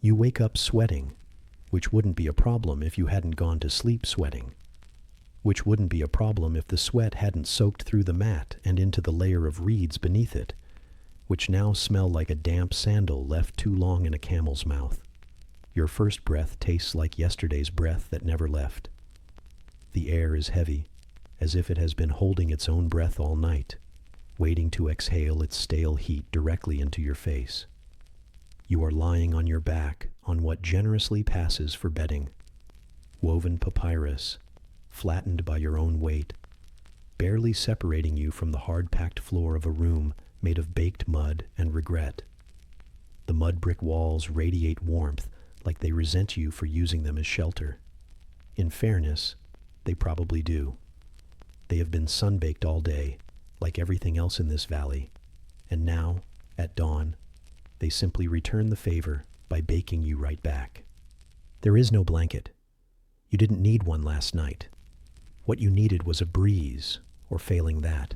You wake up sweating, which wouldn't be a problem if you hadn't gone to sleep sweating, which wouldn't be a problem if the sweat hadn't soaked through the mat and into the layer of reeds beneath it, which now smell like a damp sandal left too long in a camel's mouth. Your first breath tastes like yesterday's breath that never left. The air is heavy, as if it has been holding its own breath all night, waiting to exhale its stale heat directly into your face. You are lying on your back on what generously passes for bedding. Woven papyrus, flattened by your own weight, barely separating you from the hard-packed floor of a room made of baked mud and regret. The mud brick walls radiate warmth like they resent you for using them as shelter. In fairness, they probably do. They have been sun-baked all day, like everything else in this valley, and now, at dawn, they simply return the favor by baking you right back. There is no blanket. You didn't need one last night. What you needed was a breeze, or failing that,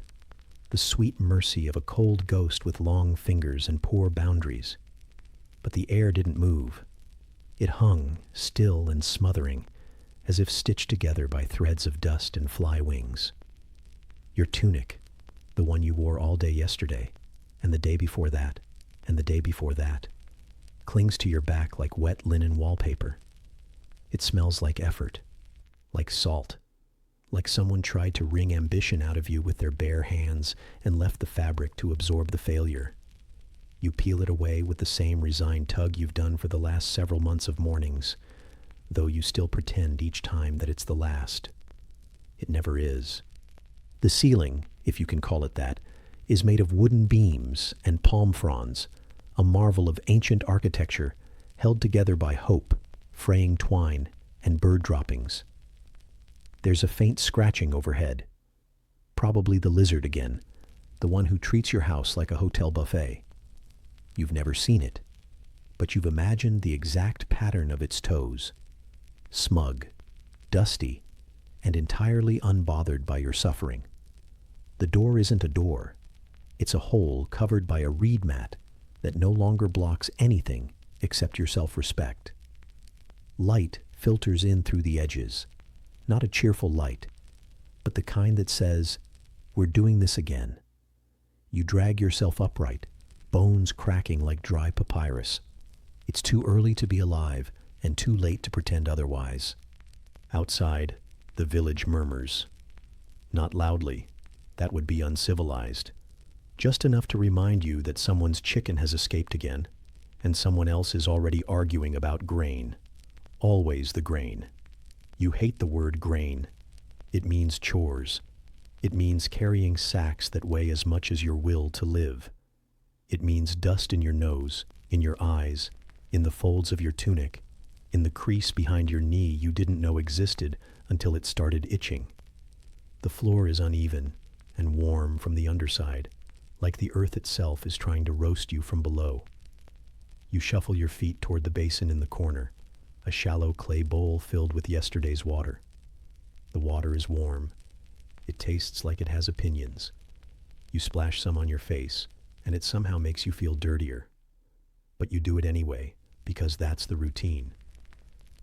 the sweet mercy of a cold ghost with long fingers and poor boundaries. But the air didn't move. It hung, still and smothering, as if stitched together by threads of dust and fly wings. Your tunic, the one you wore all day yesterday, and the day before that, and the day before that, clings to your back like wet linen wallpaper. It smells like effort, like salt, like someone tried to wring ambition out of you with their bare hands and left the fabric to absorb the failure. You peel it away with the same resigned tug you've done for the last several months of mornings, though you still pretend each time that it's the last. It never is. The ceiling, if you can call it that, is made of wooden beams and palm fronds, a marvel of ancient architecture held together by hope, fraying twine, and bird droppings. There's a faint scratching overhead. Probably the lizard again, the one who treats your house like a hotel buffet. You've never seen it, but you've imagined the exact pattern of its toes. Smug, dusty, and entirely unbothered by your suffering. The door isn't a door. It's a hole covered by a reed mat that no longer blocks anything except your self-respect. Light filters in through the edges, not a cheerful light, but the kind that says, "We're doing this again." You drag yourself upright, bones cracking like dry papyrus. It's too early to be alive and too late to pretend otherwise. Outside, the village murmurs. Not loudly. That would be uncivilized. Just enough to remind you that someone's chicken has escaped again, and someone else is already arguing about grain. Always the grain. You hate the word grain. It means chores. It means carrying sacks that weigh as much as your will to live. It means dust in your nose, in your eyes, in the folds of your tunic, in the crease behind your knee you didn't know existed until it started itching. The floor is uneven and warm from the underside, like the earth itself is trying to roast you from below. You shuffle your feet toward the basin in the corner, a shallow clay bowl filled with yesterday's water. The water is warm. It tastes like it has opinions. You splash some on your face, and it somehow makes you feel dirtier. But you do it anyway, because that's the routine.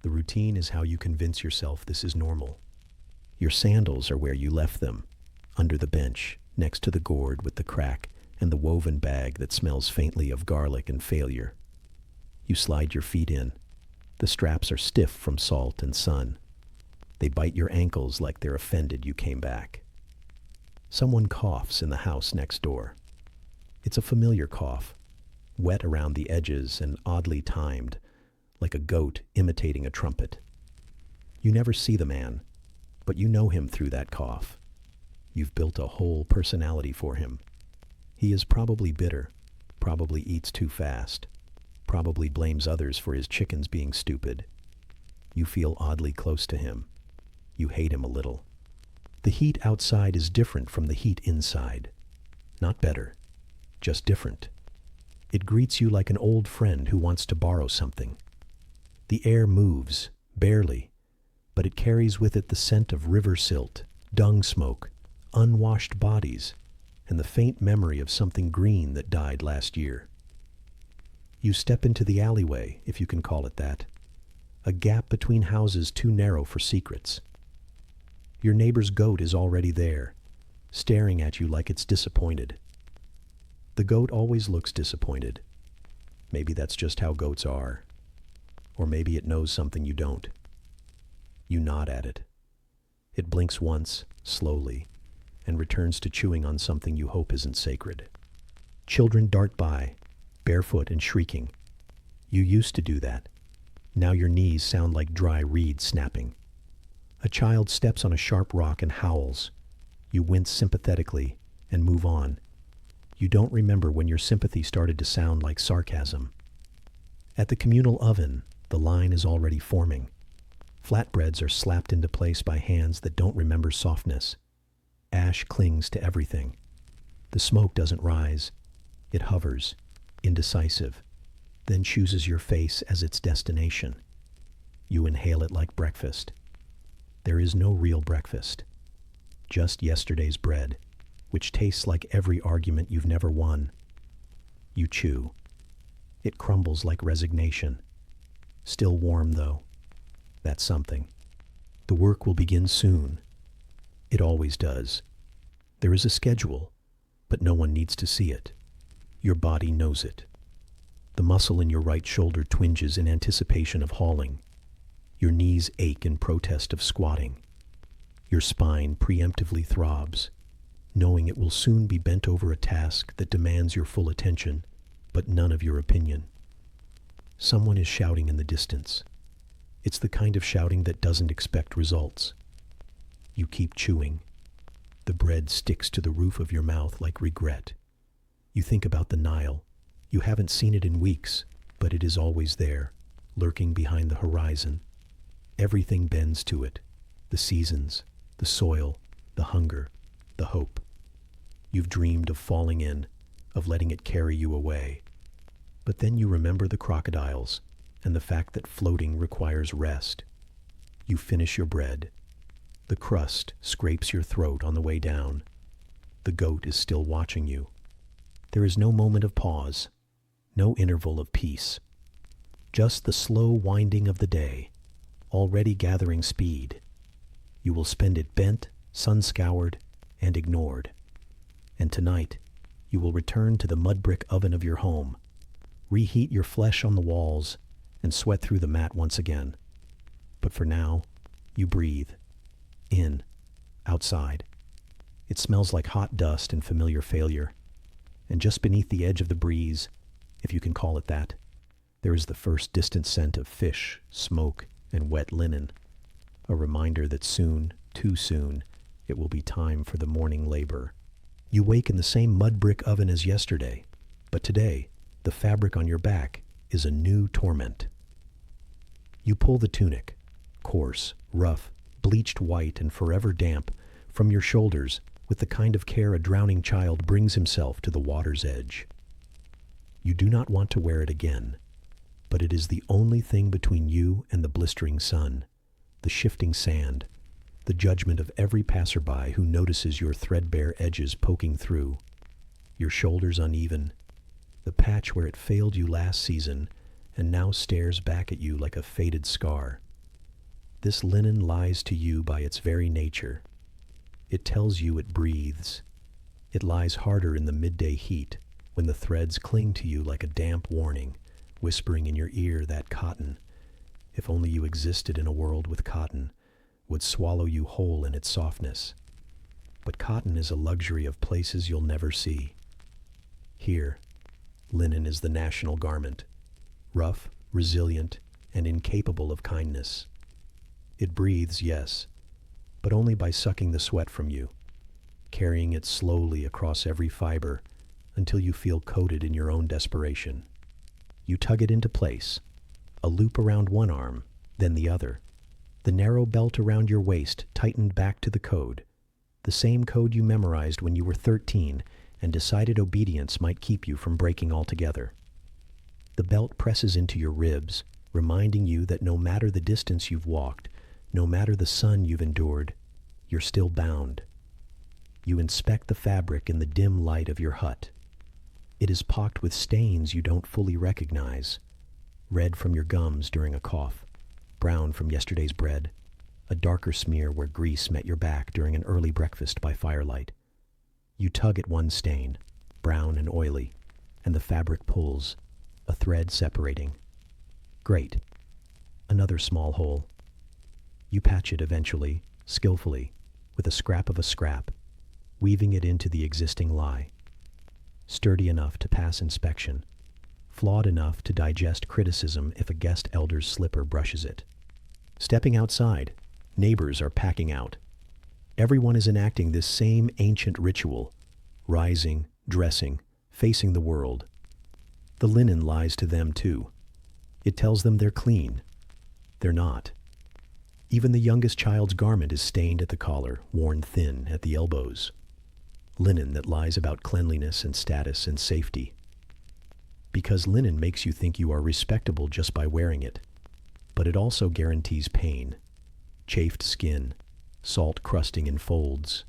The routine is how you convince yourself this is normal. Your sandals are where you left them, under the bench, next to the gourd with the crack and the woven bag that smells faintly of garlic and failure. You slide your feet in. The straps are stiff from salt and sun. They bite your ankles like they're offended you came back. Someone coughs in the house next door. It's a familiar cough, wet around the edges and oddly timed, like a goat imitating a trumpet. You never see the man, but you know him through that cough. You've built a whole personality for him. He is probably bitter, probably eats too fast, probably blames others for his chickens being stupid. You feel oddly close to him. You hate him a little. The heat outside is different from the heat inside. Not better, just different. It greets you like an old friend who wants to borrow something. The air moves, barely, but it carries with it the scent of river silt, dung smoke, unwashed bodies, and the faint memory of something green that died last year. You step into the alleyway, if you can call it that. A gap between houses too narrow for secrets. Your neighbor's goat is already there, staring at you like it's disappointed. The goat always looks disappointed. Maybe that's just how goats are. Or maybe it knows something you don't. You nod at it. It blinks once, slowly, and returns to chewing on something you hope isn't sacred. Children dart by, barefoot and shrieking. You used to do that. Now your knees sound like dry reeds snapping. A child steps on a sharp rock and howls. You wince sympathetically and move on. You don't remember when your sympathy started to sound like sarcasm. At the communal oven, the line is already forming. Flatbreads are slapped into place by hands that don't remember softness. Ash clings to everything. The smoke doesn't rise. It hovers, indecisive, then chooses your face as its destination. You inhale it like breakfast. There is no real breakfast. Just yesterday's bread, which tastes like every argument you've never won. You chew. It crumbles like resignation. Still warm, though. That's something. The work will begin soon. It always does. There is a schedule, but no one needs to see it. Your body knows it. The muscle in your right shoulder twinges in anticipation of hauling. Your knees ache in protest of squatting. Your spine preemptively throbs, knowing it will soon be bent over a task that demands your full attention, but none of your opinion. Someone is shouting in the distance. It's the kind of shouting that doesn't expect results. You keep chewing. The bread sticks to the roof of your mouth like regret. You think about the Nile. You haven't seen it in weeks, but it is always there, lurking behind the horizon. Everything bends to it. The seasons, the soil, the hunger, the hope. You've dreamed of falling in, of letting it carry you away. But then you remember the crocodiles and the fact that floating requires rest. You finish your bread. The crust scrapes your throat on the way down. The goat is still watching you. There is no moment of pause, no interval of peace. Just the slow winding of the day, already gathering speed. You will spend it bent, sun-scoured, and ignored. And tonight, you will return to the mud brick oven of your home, reheat your flesh on the walls, and sweat through the mat once again. But for now, you breathe. In, outside. It smells like hot dust and familiar failure. And just beneath the edge of the breeze, if you can call it that, there is the first distant scent of fish, smoke, and wet linen. A reminder that soon, too soon, it will be time for the morning labor. You wake in the same mud brick oven as yesterday, but today, the fabric on your back is a new torment. You pull the tunic, coarse, rough, bleached white and forever damp, from your shoulders with the kind of care a drowning child brings himself to the water's edge. You do not want to wear it again, but it is the only thing between you and the blistering sun, the shifting sand, the judgment of every passerby who notices your threadbare edges poking through, your shoulders uneven, the patch where it failed you last season and now stares back at you like a faded scar. This linen lies to you by its very nature. It tells you it breathes. It lies harder in the midday heat when the threads cling to you like a damp warning, whispering in your ear that cotton, if only you existed in a world with cotton, would swallow you whole in its softness. But cotton is a luxury of places you'll never see. Here, linen is the national garment, rough, resilient, and incapable of kindness. It breathes, yes, but only by sucking the sweat from you, carrying it slowly across every fiber until you feel coated in your own desperation. You tug it into place, a loop around one arm, then the other, the narrow belt around your waist tightened back to the code, the same code you memorized when you were 13 and decided obedience might keep you from breaking altogether. The belt presses into your ribs, reminding you that no matter the distance you've walked, no matter the sun you've endured, you're still bound. You inspect the fabric in the dim light of your hut. It is pocked with stains you don't fully recognize. Red from your gums during a cough, brown from yesterday's bread, a darker smear where grease met your back during an early breakfast by firelight. You tug at one stain, brown and oily, and the fabric pulls, a thread separating. Great. Another small hole. You patch it eventually, skillfully, with a scrap, weaving it into the existing lie. Sturdy enough to pass inspection, flawed enough to digest criticism if a guest elder's slipper brushes it. Stepping outside, neighbors are packing out. Everyone is enacting this same ancient ritual, rising, dressing, facing the world. The linen lies to them too. It tells them they're clean. They're not. Even the youngest child's garment is stained at the collar, worn thin at the elbows. Linen that lies about cleanliness and status and safety. Because linen makes you think you are respectable just by wearing it. But it also guarantees pain, chafed skin, salt crusting in folds,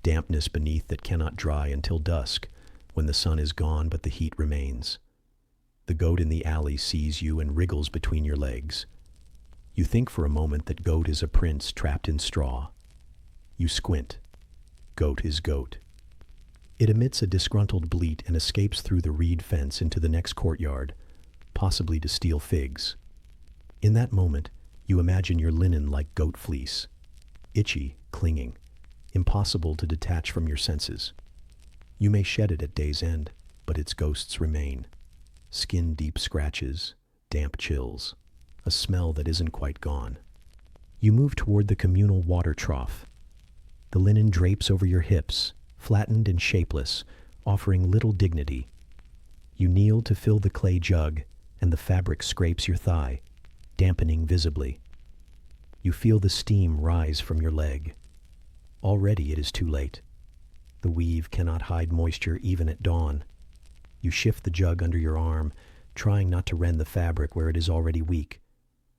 dampness beneath that cannot dry until dusk when the sun is gone but the heat remains. The goat in the alley sees you and wriggles between your legs. You think for a moment that goat is a prince trapped in straw. You squint. Goat is goat. It emits a disgruntled bleat and escapes through the reed fence into the next courtyard, possibly to steal figs. In that moment, you imagine your linen like goat fleece, itchy, clinging, impossible to detach from your senses. You may shed it at day's end, but its ghosts remain. Skin-deep scratches, damp chills, a smell that isn't quite gone. You move toward the communal water trough. The linen drapes over your hips, flattened and shapeless, offering little dignity. You kneel to fill the clay jug, and the fabric scrapes your thigh, dampening visibly. You feel the steam rise from your leg. Already it is too late. The weave cannot hide moisture even at dawn. You shift the jug under your arm, trying not to rend the fabric where it is already weak,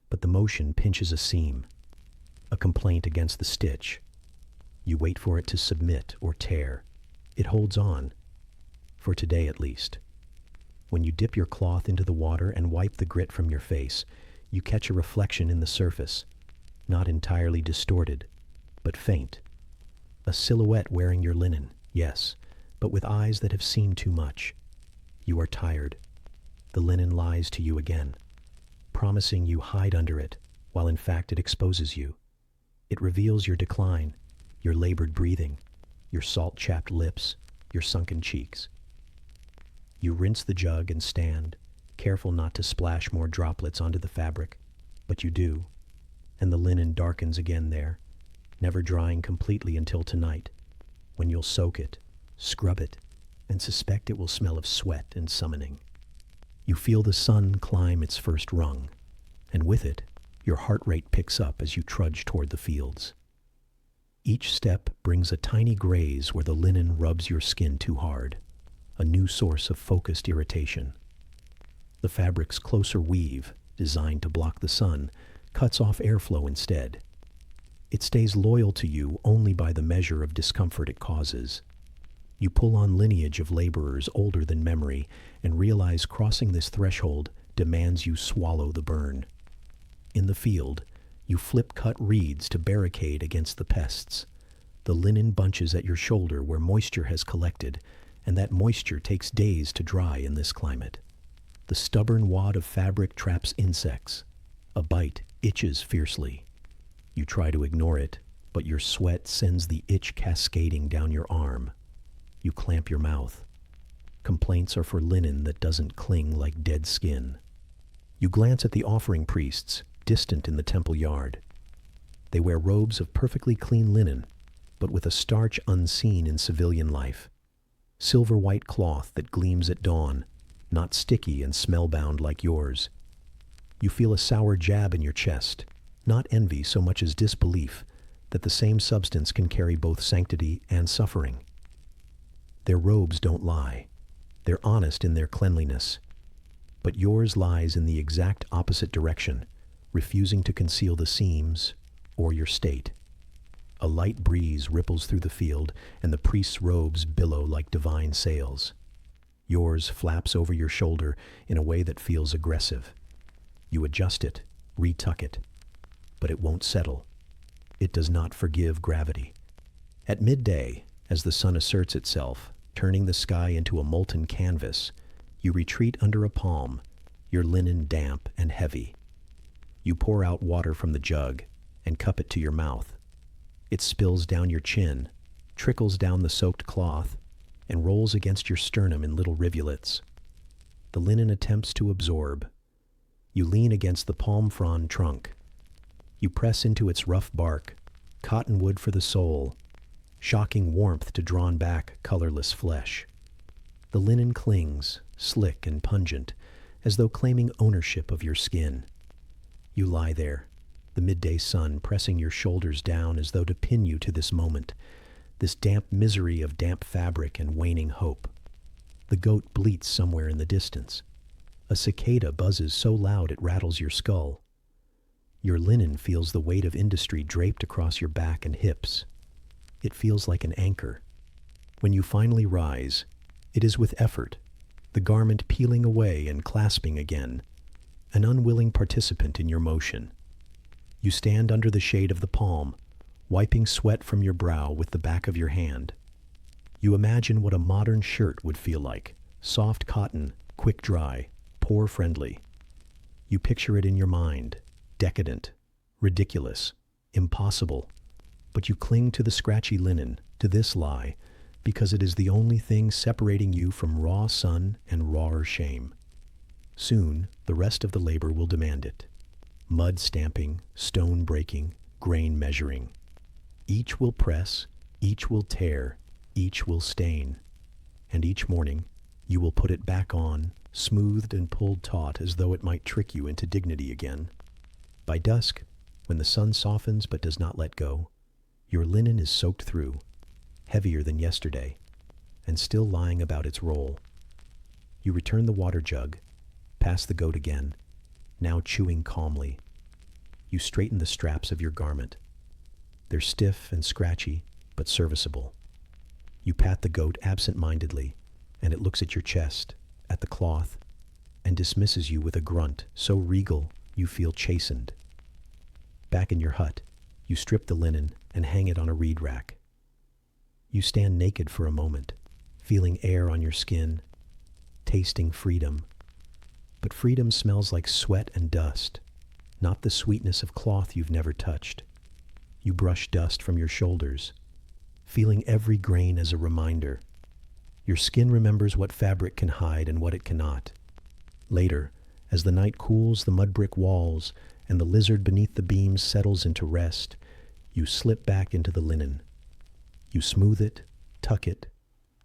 but the motion pinches a seam, a complaint against the stitch. You wait for it to submit or tear. It holds on, for today at least. When you dip your cloth into the water and wipe the grit from your face, you catch a reflection in the surface, not entirely distorted, but faint. A silhouette wearing your linen, yes, but with eyes that have seen too much. You are tired. The linen lies to you again, promising you hide under it, while in fact it exposes you. It reveals your decline, your labored breathing, your salt-chapped lips, your sunken cheeks. You rinse the jug and stand, careful not to splash more droplets onto the fabric, but you do, and the linen darkens again there, never drying completely until tonight, when you'll soak it, scrub it, and suspect it will smell of sweat and summoning. You feel the sun climb its first rung, and with it, your heart rate picks up as you trudge toward the fields. Each step brings a tiny graze where the linen rubs your skin too hard, a new source of focused irritation. The fabric's closer weave, designed to block the sun, cuts off airflow instead. It stays loyal to you only by the measure of discomfort it causes. You pull on lineage of laborers older than memory and realize crossing this threshold demands you swallow the burn. In the field, you flip-cut reeds to barricade against the pests. The linen bunches at your shoulder where moisture has collected, and that moisture takes days to dry in this climate. The stubborn wad of fabric traps insects. A bite itches fiercely. You try to ignore it, but your sweat sends the itch cascading down your arm. You clamp your mouth. Complaints are for linen that doesn't cling like dead skin. You glance at the offering priests, distant in the temple yard. They wear robes of perfectly clean linen, but with a starch unseen in civilian life. Silver white cloth that gleams at dawn, not sticky and smell-bound like yours. You feel a sour jab in your chest, not envy so much as disbelief that the same substance can carry both sanctity and suffering. Their robes don't lie. They're honest in their cleanliness. But yours lies in the exact opposite direction, refusing to conceal the seams or your state. A light breeze ripples through the field, and the priest's robes billow like divine sails. Yours flaps over your shoulder in a way that feels aggressive. You adjust it, retuck it, but it won't settle. It does not forgive gravity. At midday, as the sun asserts itself, turning the sky into a molten canvas, you retreat under a palm, your linen damp and heavy. You pour out water from the jug and cup it to your mouth. It spills down your chin, trickles down the soaked cloth, and rolls against your sternum in little rivulets. The linen attempts to absorb. You lean against the palm frond trunk. You press into its rough bark, cottonwood for the soul, shocking warmth to drawn back, colorless flesh. The linen clings, slick and pungent, as though claiming ownership of your skin. You lie there, the midday sun pressing your shoulders down as though to pin you to this moment, this damp misery of damp fabric and waning hope. The goat bleats somewhere in the distance. A cicada buzzes so loud it rattles your skull. Your linen feels the weight of industry draped across your back and hips. It feels like an anchor. When you finally rise, it is with effort, the garment peeling away and clasping again, an unwilling participant in your motion. You stand under the shade of the palm, wiping sweat from your brow with the back of your hand. You imagine what a modern shirt would feel like, soft cotton, quick dry, pore-friendly. You picture it in your mind, decadent, ridiculous, impossible, but you cling to the scratchy linen, to this lie, because it is the only thing separating you from raw sun and rawer shame. Soon, the rest of the labor will demand it. Mud stamping, stone breaking, grain measuring. Each will press, each will tear, each will stain. And each morning, you will put it back on, smoothed and pulled taut as though it might trick you into dignity again. By dusk, when the sun softens but does not let go, your linen is soaked through, heavier than yesterday, and still lying about its roll. You return the water jug, pass the goat again, now chewing calmly. You straighten the straps of your garment. They're stiff and scratchy, but serviceable. You pat the goat absent-mindedly, and it looks at your chest, at the cloth, and dismisses you with a grunt so regal you feel chastened. Back in your hut, you strip the linen and hang it on a reed rack. You stand naked for a moment, feeling air on your skin, tasting freedom. But freedom smells like sweat and dust, not the sweetness of cloth you've never touched. You brush dust from your shoulders, feeling every grain as a reminder. Your skin remembers what fabric can hide and what it cannot. Later, as the night cools the mud brick walls and the lizard beneath the beams settles into rest, you slip back into the linen. You smooth it, tuck it,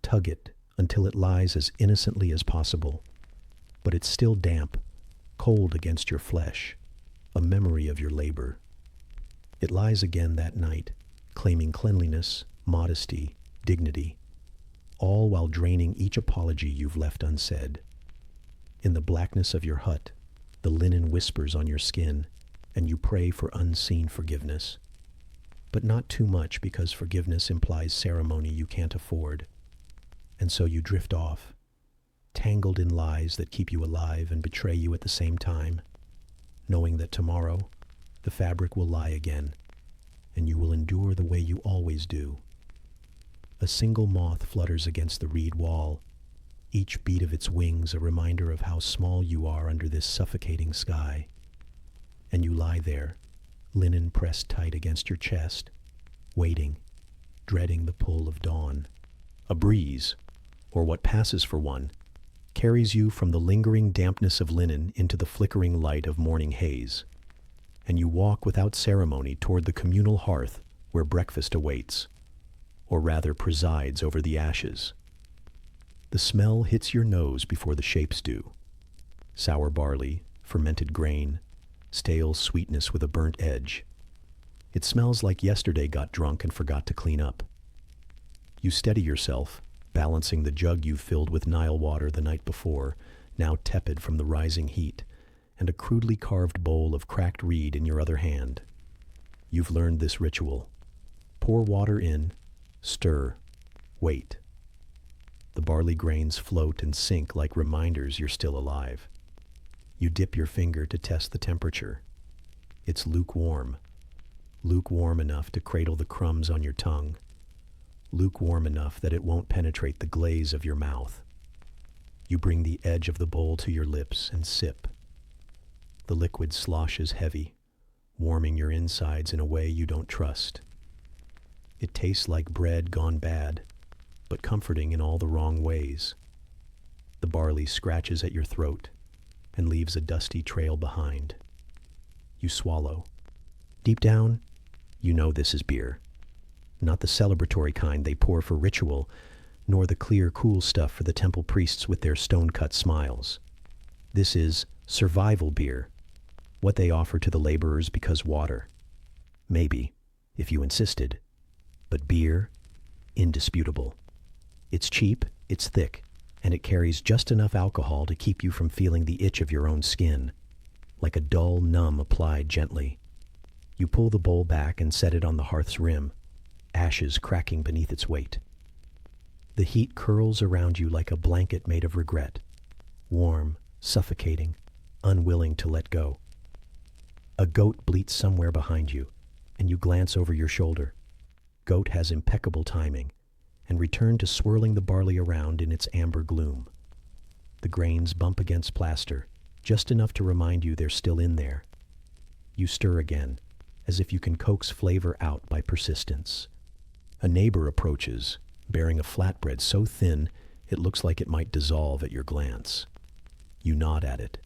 tug it until it lies as innocently as possible. But it's still damp, cold against your flesh, a memory of your labor. It lies again that night, claiming cleanliness, modesty, dignity, all while draining each apology you've left unsaid. In the blackness of your hut, the linen whispers on your skin, and you pray for unseen forgiveness. But not too much, because forgiveness implies ceremony you can't afford. And so you drift off, tangled in lies that keep you alive and betray you at the same time, knowing that tomorrow the fabric will lie again, and you will endure the way you always do. A single moth flutters against the reed wall, each beat of its wings a reminder of how small you are under this suffocating sky. And you lie there, linen pressed tight against your chest, waiting, dreading the pull of dawn. A breeze, or what passes for one, carries you from the lingering dampness of linen into the flickering light of morning haze, and you walk without ceremony toward the communal hearth where breakfast awaits, or rather presides over the ashes. The smell hits your nose before the shapes do. Sour barley, fermented grain, stale sweetness with a burnt edge. It smells like yesterday got drunk and forgot to clean up. You steady yourself, balancing the jug you filled with Nile water the night before, now tepid from the rising heat, and a crudely carved bowl of cracked reed in your other hand. You've learned this ritual. Pour water in, stir, wait. The barley grains float and sink like reminders you're still alive. You dip your finger to test the temperature. It's lukewarm. Lukewarm enough to cradle the crumbs on your tongue. Lukewarm enough that it won't penetrate the glaze of your mouth. You bring the edge of the bowl to your lips and sip. The liquid sloshes heavy, warming your insides in a way you don't trust. It tastes like bread gone bad, but comforting in all the wrong ways. The barley scratches at your throat and leaves a dusty trail behind. You swallow. Deep down, you know this is beer. Not the celebratory kind they pour for ritual, nor the clear, cool stuff for the temple priests with their stone-cut smiles. This is survival beer, what they offer to the laborers because water. Maybe, if you insisted. But beer, indisputable. It's cheap, it's thick, and it carries just enough alcohol to keep you from feeling the itch of your own skin, like a dull numb applied gently. You pull the bowl back and set it on the hearth's rim, ashes cracking beneath its weight. The heat curls around you like a blanket made of regret, warm, suffocating, unwilling to let go. A goat bleats somewhere behind you, and you glance over your shoulder. Goat has impeccable timing, and returned to swirling the barley around in its amber gloom. The grains bump against plaster, just enough to remind you they're still in there. You stir again, as if you can coax flavor out by persistence. A neighbor approaches, bearing a flatbread so thin it looks like it might dissolve at your glance. You nod at it.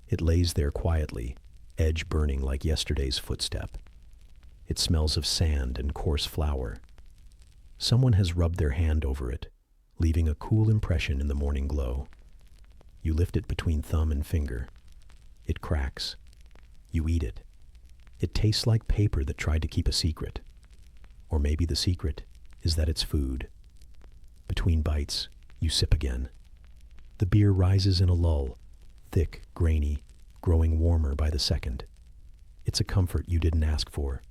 It lays there quietly, edge burning like yesterday's footstep. It smells of sand and coarse flour. Someone has rubbed their hand over it, leaving a cool impression in the morning glow. You lift it between thumb and finger. It cracks. You eat it. It tastes like paper that tried to keep a secret. Or maybe the secret is that it's food. Between bites, you sip again. The beer rises in a lull, thick, grainy, growing warmer by the second. It's a comfort you didn't ask for.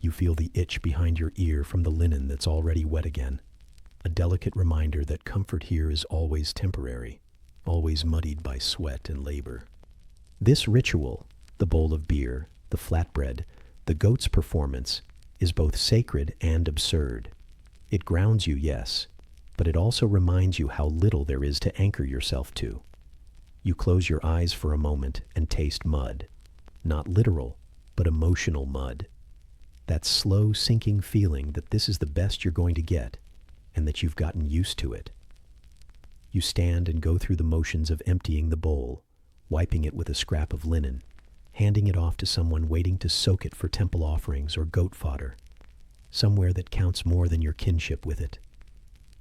You feel the itch behind your ear from the linen that's already wet again. A delicate reminder that comfort here is always temporary, always muddied by sweat and labor. This ritual, the bowl of beer, the flatbread, the goat's performance, is both sacred and absurd. It grounds you, yes, but it also reminds you how little there is to anchor yourself to. You close your eyes for a moment and taste mud. Not literal, but emotional mud. That slow sinking feeling that this is the best you're going to get, and that you've gotten used to it. You stand and go through the motions of emptying the bowl, wiping it with a scrap of linen, handing it off to someone waiting to soak it for temple offerings or goat fodder, somewhere that counts more than your kinship with it.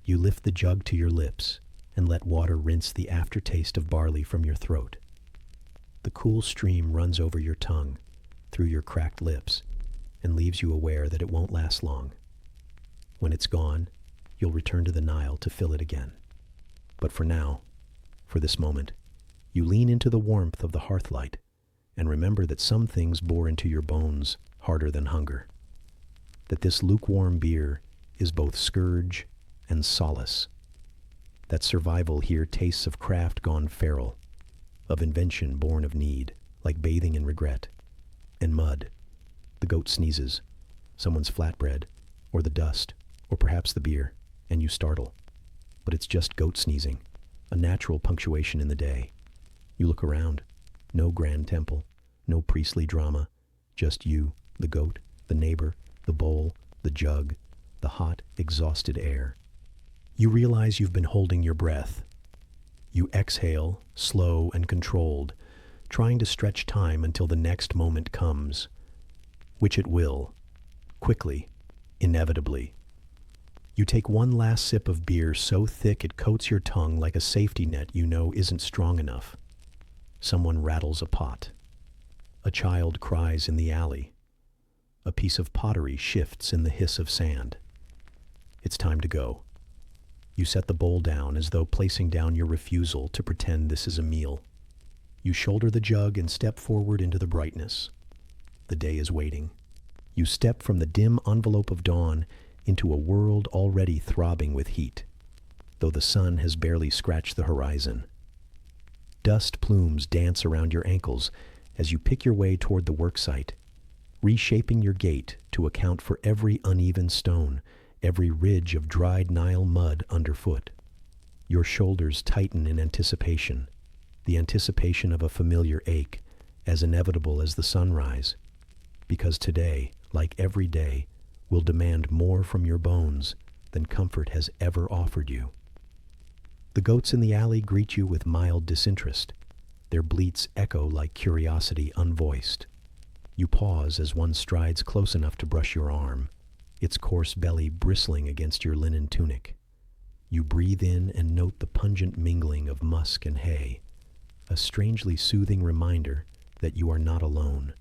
You lift the jug to your lips and let water rinse the aftertaste of barley from your throat. The cool stream runs over your tongue, through your cracked lips, and leaves you aware that it won't last long. When it's gone, you'll return to the Nile to fill it again. But for now, for this moment, you lean into the warmth of the hearthlight and remember that some things bore into your bones harder than hunger. That this lukewarm beer is both scourge and solace. That survival here tastes of craft gone feral, of invention born of need, like bathing in regret, and mud. The goat sneezes, someone's flatbread, or the dust, or perhaps the beer, and you startle. But it's just goat sneezing, a natural punctuation in the day. You look around. No grand temple, no priestly drama, just you, the goat, the neighbor, the bowl, the jug, the hot, exhausted air. You realize you've been holding your breath. You exhale, slow and controlled, trying to stretch time until the next moment comes. Which it will, quickly, inevitably. You take one last sip of beer so thick it coats your tongue like a safety net you know isn't strong enough. Someone rattles a pot. A child cries in the alley. A piece of pottery shifts in the hiss of sand. It's time to go. You set the bowl down as though placing down your refusal to pretend this is a meal. You shoulder the jug and step forward into the brightness. The day is waiting. You step from the dim envelope of dawn into a world already throbbing with heat. though the sun has barely scratched the horizon. Dust plumes dance around your ankles as you pick your way toward the worksite, reshaping your gait to account for every uneven stone, every ridge of dried Nile mud underfoot. Your shoulders tighten in anticipation, the anticipation of a familiar ache, as inevitable as the sunrise, because today, like every day, will demand more from your bones than comfort has ever offered you. The goats in the alley greet you with mild disinterest. Their bleats echo like curiosity unvoiced. You pause as one strides close enough to brush your arm, its coarse belly bristling against your linen tunic. You breathe in and note the pungent mingling of musk and hay, a strangely soothing reminder that you are not alone.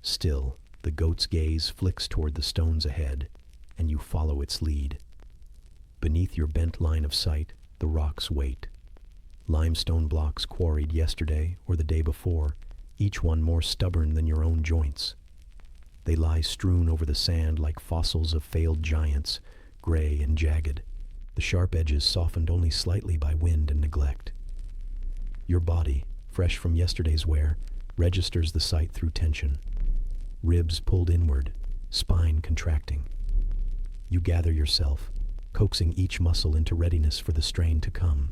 Still, the goat's gaze flicks toward the stones ahead, and you follow its lead. Beneath your bent line of sight, the rocks wait. Limestone blocks quarried yesterday or the day before, each one more stubborn than your own joints. They lie strewn over the sand like fossils of failed giants, gray and jagged, the sharp edges softened only slightly by wind and neglect. Your body, fresh from yesterday's wear, registers the sight through tension. Ribs pulled inward, spine contracting. You gather yourself, coaxing each muscle into readiness for the strain to come.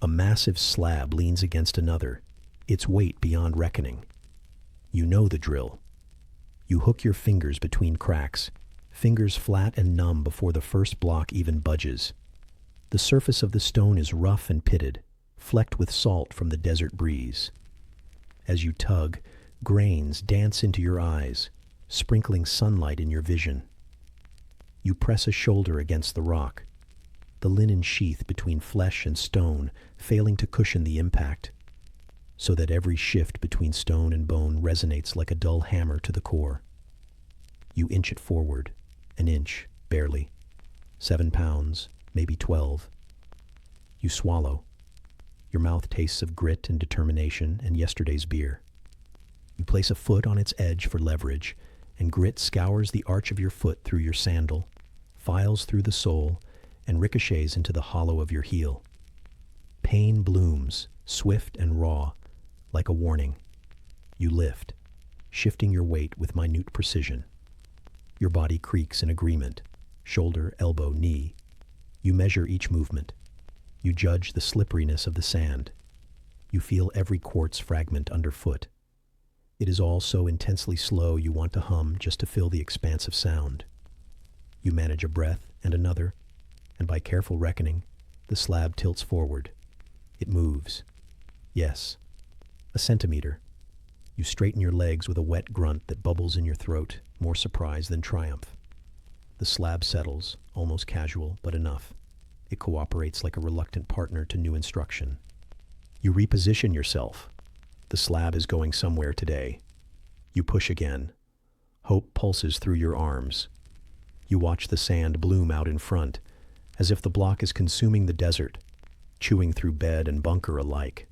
A massive slab leans against another, its weight beyond reckoning. You know the drill. You hook your fingers between cracks, fingers flat and numb before the first block even budges. The surface of the stone is rough and pitted, flecked with salt from the desert breeze. As you tug, grains dance into your eyes, sprinkling sunlight in your vision. You press a shoulder against the rock, the linen sheath between flesh and stone failing to cushion the impact, so that every shift between stone and bone resonates like a dull hammer to the core. You inch it forward, an inch, barely. 7 pounds, maybe 12. You swallow. Your mouth tastes of grit and determination and yesterday's beer. You place a foot on its edge for leverage, and grit scours the arch of your foot through your sandal, files through the sole, and ricochets into the hollow of your heel. Pain blooms, swift and raw, like a warning. You lift, shifting your weight with minute precision. Your body creaks in agreement, shoulder, elbow, knee. You measure each movement. You judge the slipperiness of the sand. You feel every quartz fragment underfoot. It is all so intensely slow you want to hum just to fill the expanse of sound. You manage a breath and another, and by careful reckoning, the slab tilts forward. It moves. Yes, a centimeter. You straighten your legs with a wet grunt that bubbles in your throat, more surprise than triumph. The slab settles, almost casual, but enough. It cooperates like a reluctant partner to new instruction. You reposition yourself. The slab is going somewhere today. You push again. Hope pulses through your arms. You watch the sand bloom out in front, as if the block is consuming the desert, chewing through bed and bunker alike.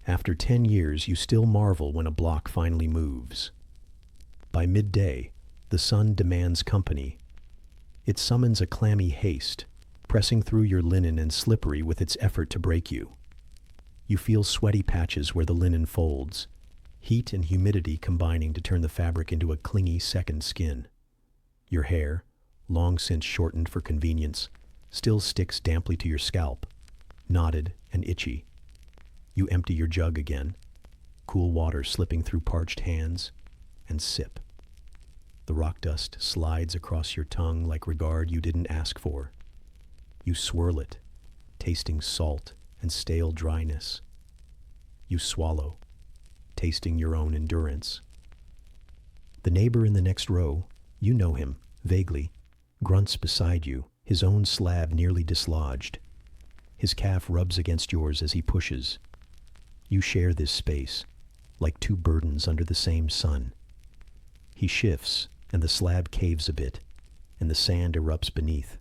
After 10 years, you still marvel when a block finally moves. By midday, the sun demands company. It summons a clammy haste, pressing through your linen and slippery with its effort to break you. You feel sweaty patches where the linen folds, heat and humidity combining to turn the fabric into a clingy second skin. Your hair, long since shortened for convenience, still sticks damply to your scalp, knotted and itchy. You empty your jug again, cool water slipping through parched hands, and sip. The rock dust slides across your tongue like regard you didn't ask for. You swirl it, tasting salt and stale dryness. You swallow, tasting your own endurance. The neighbor in the next row, you know him, vaguely, grunts beside you, his own slab nearly dislodged. His calf rubs against yours as he pushes. You share this space, like two burdens under the same sun. He shifts, and the slab caves a bit, and the sand erupts beneath.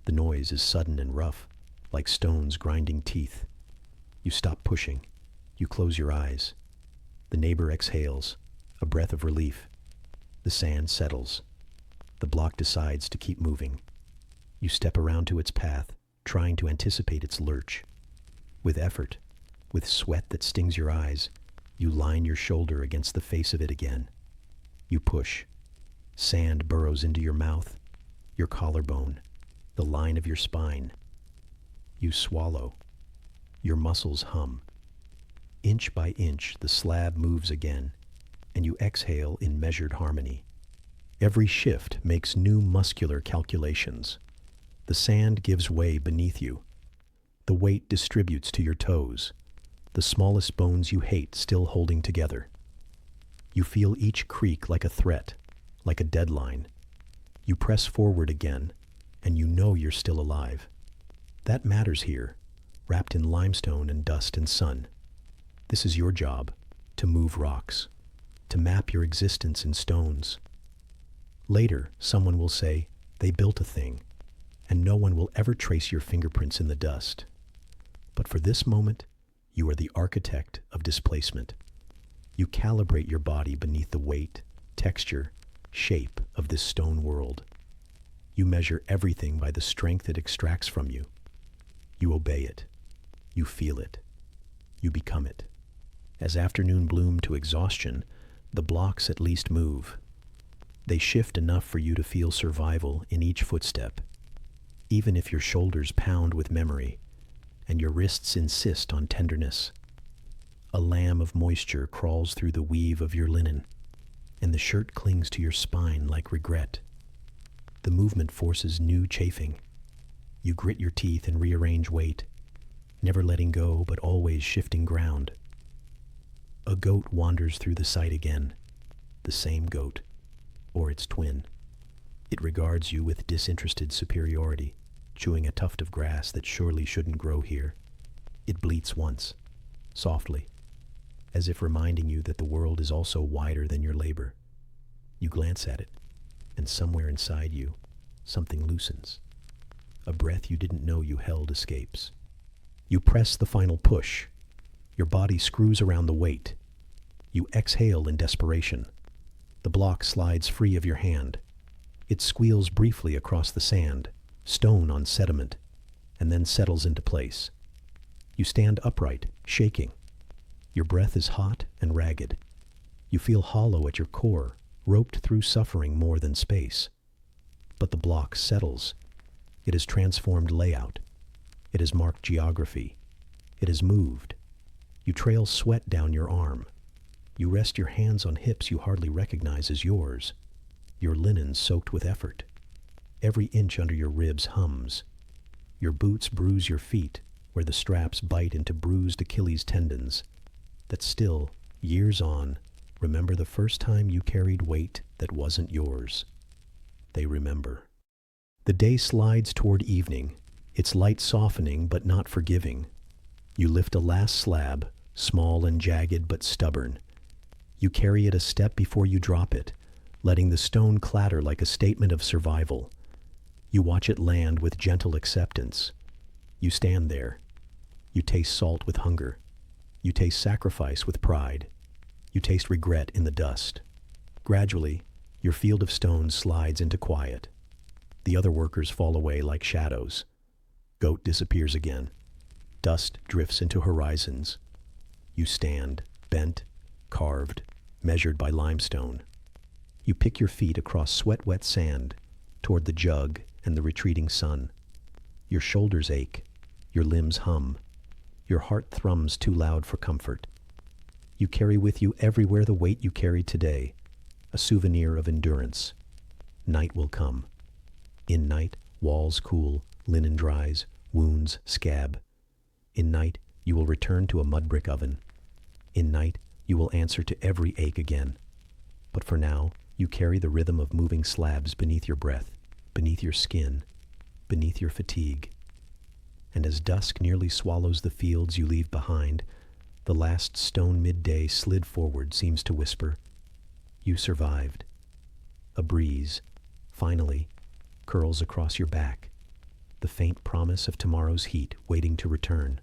The noise is sudden and rough, like stones grinding teeth. You stop pushing. You close your eyes. The neighbor exhales, a breath of relief. The sand settles. The block decides to keep moving. You step around to its path, trying to anticipate its lurch. With effort, with sweat that stings your eyes, you line your shoulder against the face of it again. You push. Sand burrows into your mouth, your collarbone, the line of your spine. You swallow. Your muscles hum. Inch by inch, the slab moves again, and you exhale in measured harmony. Every shift makes new muscular calculations. The sand gives way beneath you. The weight distributes to your toes, the smallest bones you hate still holding together. You feel each creak like a threat, like a deadline. You press forward again, and you know you're still alive. That matters here, wrapped in limestone and dust and sun. This is your job, to move rocks, to map your existence in stones. Later, someone will say, they built a thing, and no one will ever trace your fingerprints in the dust. But for this moment, you are the architect of displacement. You calibrate your body beneath the weight, texture, shape of this stone world. You measure everything by the strength it extracts from you. You obey it. You feel it. You become it. As afternoon bloom to exhaustion, the blocks at least move. They shift enough for you to feel survival in each footstep, even if your shoulders pound with memory and your wrists insist on tenderness. A lamb of moisture crawls through the weave of your linen, and the shirt clings to your spine like regret. The movement forces new chafing. You grit your teeth and rearrange weight, never letting go but always shifting ground. A goat wanders through the sight again, the same goat, or its twin. It regards you with disinterested superiority, chewing a tuft of grass that surely shouldn't grow here. It bleats once, softly, as if reminding you that the world is also wider than your labor. You glance at it, and somewhere inside you, something loosens. A breath you didn't know you held escapes. You press the final push. Your body screws around the weight. You exhale in desperation. The block slides free of your hand. It squeals briefly across the sand, stone on sediment, and then settles into place. You stand upright, shaking. Your breath is hot and ragged. You feel hollow at your core, roped through suffering more than space. But the block settles. It has transformed layout. It has marked geography. It has moved. You trail sweat down your arm. You rest your hands on hips you hardly recognize as yours, your linen soaked with effort. Every inch under your ribs hums. Your boots bruise your feet, where the straps bite into bruised Achilles tendons, that still, years on, remember the first time you carried weight that wasn't yours. They remember. The day slides toward evening, its light softening but not forgiving. You lift a last slab, small and jagged but stubborn. You carry it a step before you drop it, letting the stone clatter like a statement of survival. You watch it land with gentle acceptance. You stand there. You taste salt with hunger. You taste sacrifice with pride. You taste regret in the dust. Gradually, your field of stones slides into quiet. The other workers fall away like shadows. Goat disappears again. Dust drifts into horizons. You stand, bent, carved, measured by limestone. You pick your feet across sweat-wet sand toward the jug and the retreating sun. Your shoulders ache. Your limbs hum. Your heart thrums too loud for comfort. You carry with you everywhere the weight you carried today, a souvenir of endurance. Night will come. In night, walls cool, linen dries, wounds scab. In night, you will return to a mud brick oven. In night, you will answer to every ache again. But for now, you carry the rhythm of moving slabs beneath your breath, beneath your skin, beneath your fatigue. And as dusk nearly swallows the fields you leave behind, the last stone midday slid forward seems to whisper, "You survived." A breeze, finally, curls across your back, the faint promise of tomorrow's heat waiting to return.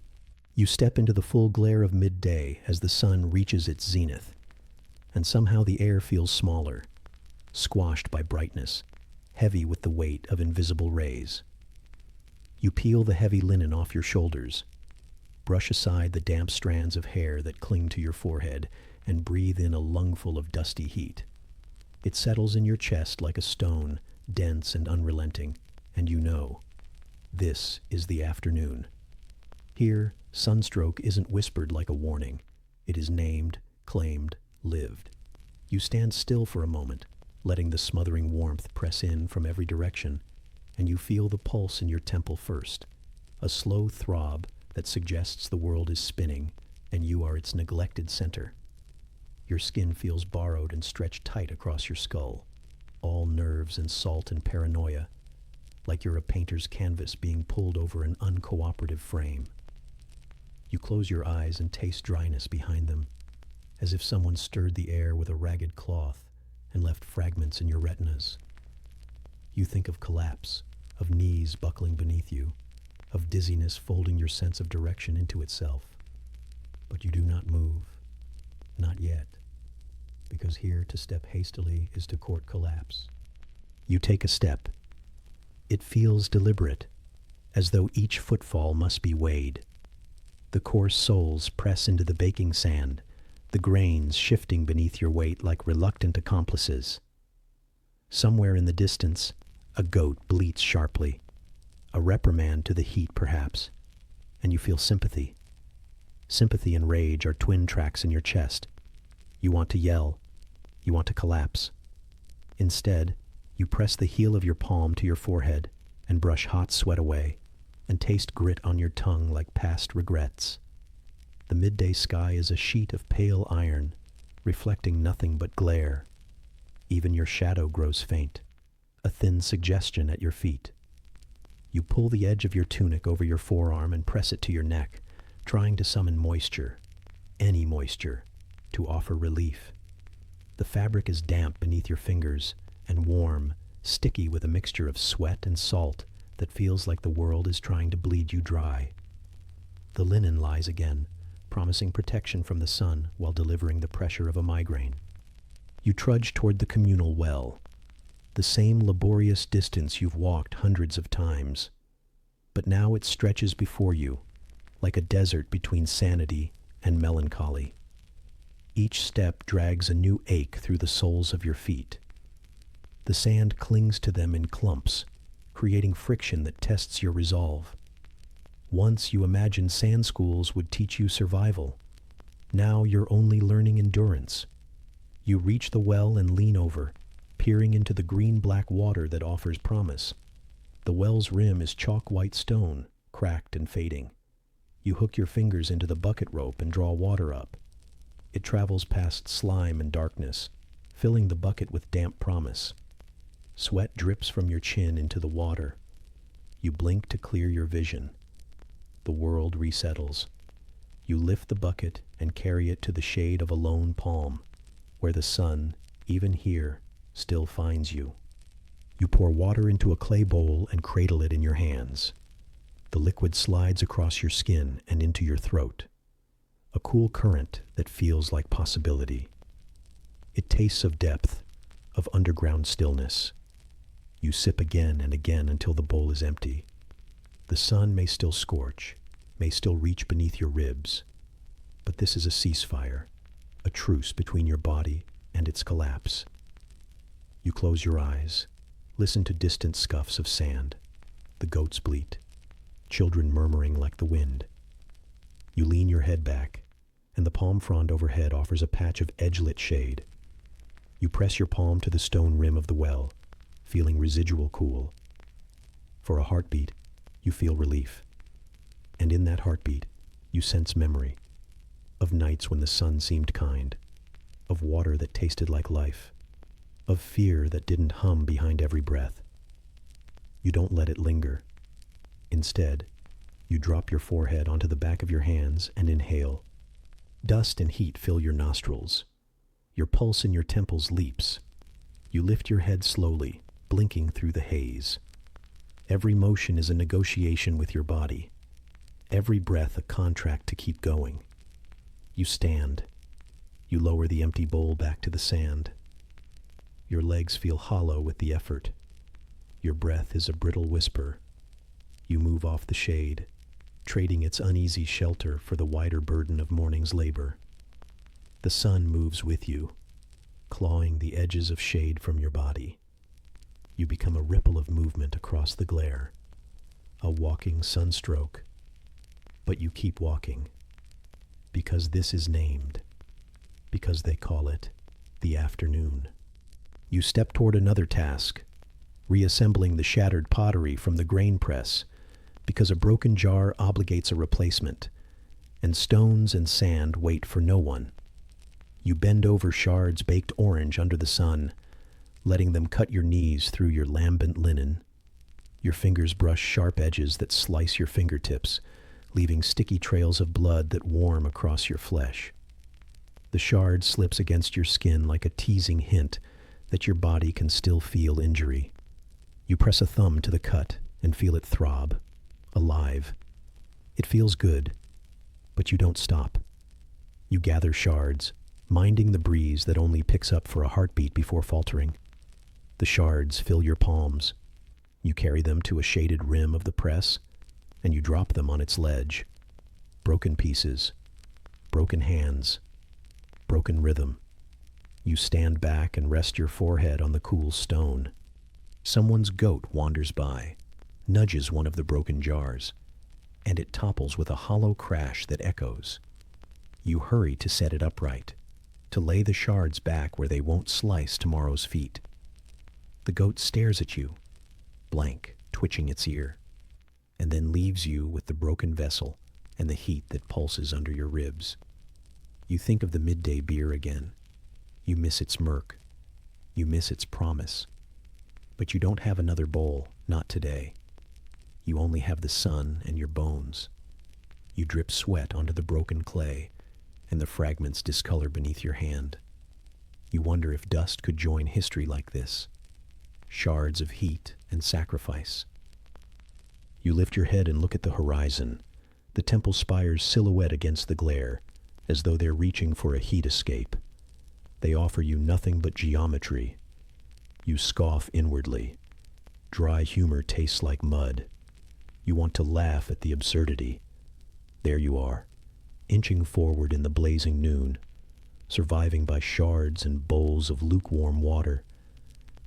You step into the full glare of midday as the sun reaches its zenith, and somehow the air feels smaller, squashed by brightness, heavy with the weight of invisible rays. You peel the heavy linen off your shoulders, brush aside the damp strands of hair that cling to your forehead, and breathe in a lungful of dusty heat. It settles in your chest like a stone, dense and unrelenting, and you know, this is the afternoon. Here, sunstroke isn't whispered like a warning. It is named, claimed, lived. You stand still for a moment, letting the smothering warmth press in from every direction, and you feel the pulse in your temple first, a slow throb that suggests the world is spinning and you are its neglected center. Your skin feels borrowed and stretched tight across your skull, all nerves and salt and paranoia, like you're a painter's canvas being pulled over an uncooperative frame. You close your eyes and taste dryness behind them, as if someone stirred the air with a ragged cloth and left fragments in your retinas. You think of collapse, of knees buckling beneath you, of dizziness folding your sense of direction into itself. But you do not move, not yet, because here to step hastily is to court collapse. You take a step. It feels deliberate, as though each footfall must be weighed. The coarse soles press into the baking sand, the grains shifting beneath your weight like reluctant accomplices. Somewhere in the distance, a goat bleats sharply, a reprimand to the heat perhaps, and you feel sympathy. Sympathy and rage are twin tracks in your chest. You want to yell. You want to collapse. Instead, you press the heel of your palm to your forehead and brush hot sweat away and taste grit on your tongue like past regrets. The midday sky is a sheet of pale iron, reflecting nothing but glare. Even your shadow grows faint, a thin suggestion at your feet. You pull the edge of your tunic over your forearm and press it to your neck, trying to summon moisture, any moisture, to offer relief. The fabric is damp beneath your fingers and warm, sticky with a mixture of sweat and salt that feels like the world is trying to bleed you dry. The linen lies again, promising protection from the sun while delivering the pressure of a migraine. You trudge toward the communal well, the same laborious distance you've walked hundreds of times. But now it stretches before you, like a desert between sanity and melancholy. Each step drags a new ache through the soles of your feet. The sand clings to them in clumps, creating friction that tests your resolve. Once you imagined sand schools would teach you survival. Now you're only learning endurance. You reach the well and lean over, peering into the green-black water that offers promise. The well's rim is chalk-white stone, cracked and fading. You hook your fingers into the bucket rope and draw water up. It travels past slime and darkness, filling the bucket with damp promise. Sweat drips from your chin into the water. You blink to clear your vision. The world resettles. You lift the bucket and carry it to the shade of a lone palm, where the sun, even here, still finds you. You pour water into a clay bowl and cradle it in your hands. The liquid slides across your skin and into your throat, a cool current that feels like possibility. It tastes of depth, of underground stillness. You sip again and again until the bowl is empty. The sun may still scorch, may still reach beneath your ribs, but this is a ceasefire, a truce between your body and its collapse. You close your eyes, listen to distant scuffs of sand, the goats bleat, children murmuring like the wind. You lean your head back, and the palm frond overhead offers a patch of edge-lit shade. You press your palm to the stone rim of the well, feeling residual cool. For a heartbeat, you feel relief. And in that heartbeat, you sense memory of nights when the sun seemed kind, of water that tasted like life, of fear that didn't hum behind every breath. You don't let it linger. Instead, you drop your forehead onto the back of your hands and inhale. Dust and heat fill your nostrils. Your pulse in your temples leaps. You lift your head slowly, blinking through the haze. Every motion is a negotiation with your body. Every breath a contract to keep going. You stand. You lower the empty bowl back to the sand. Your legs feel hollow with the effort. Your breath is a brittle whisper. You move off the shade, trading its uneasy shelter for the wider burden of morning's labor. The sun moves with you, clawing the edges of shade from your body. You become a ripple of movement across the glare, a walking sunstroke. But you keep walking, because this is named, because they call it the afternoon. You step toward another task, reassembling the shattered pottery from the grain press, because a broken jar obligates a replacement, and stones and sand wait for no one. You bend over shards baked orange under the sun, letting them cut your knees through your lambent linen. Your fingers brush sharp edges that slice your fingertips, leaving sticky trails of blood that warm across your flesh. The shard slips against your skin like a teasing hint that your body can still feel injury. You press a thumb to the cut and feel it throb, alive. It feels good, but you don't stop. You gather shards, minding the breeze that only picks up for a heartbeat before faltering. The shards fill your palms. You carry them to a shaded rim of the press, and you drop them on its ledge. Broken pieces, broken hands, broken rhythm. You stand back and rest your forehead on the cool stone. Someone's goat wanders by, nudges one of the broken jars, and it topples with a hollow crash that echoes. You hurry to set it upright, to lay the shards back where they won't slice tomorrow's feet. The goat stares at you, blank, twitching its ear, and then leaves you with the broken vessel and the heat that pulses under your ribs. You think of the midday beer again. You miss its murk. You miss its promise. But you don't have another bowl, not today. You only have the sun and your bones. You drip sweat onto the broken clay, and the fragments discolor beneath your hand. You wonder if dust could join history like this. Shards of heat and sacrifice. You lift your head and look at the horizon, the temple spires silhouette against the glare, as though they're reaching for a heat escape. They offer you nothing but geometry. You scoff inwardly. Dry humor tastes like mud. You want to laugh at the absurdity. There you are, inching forward in the blazing noon, surviving by shards and bowls of lukewarm water,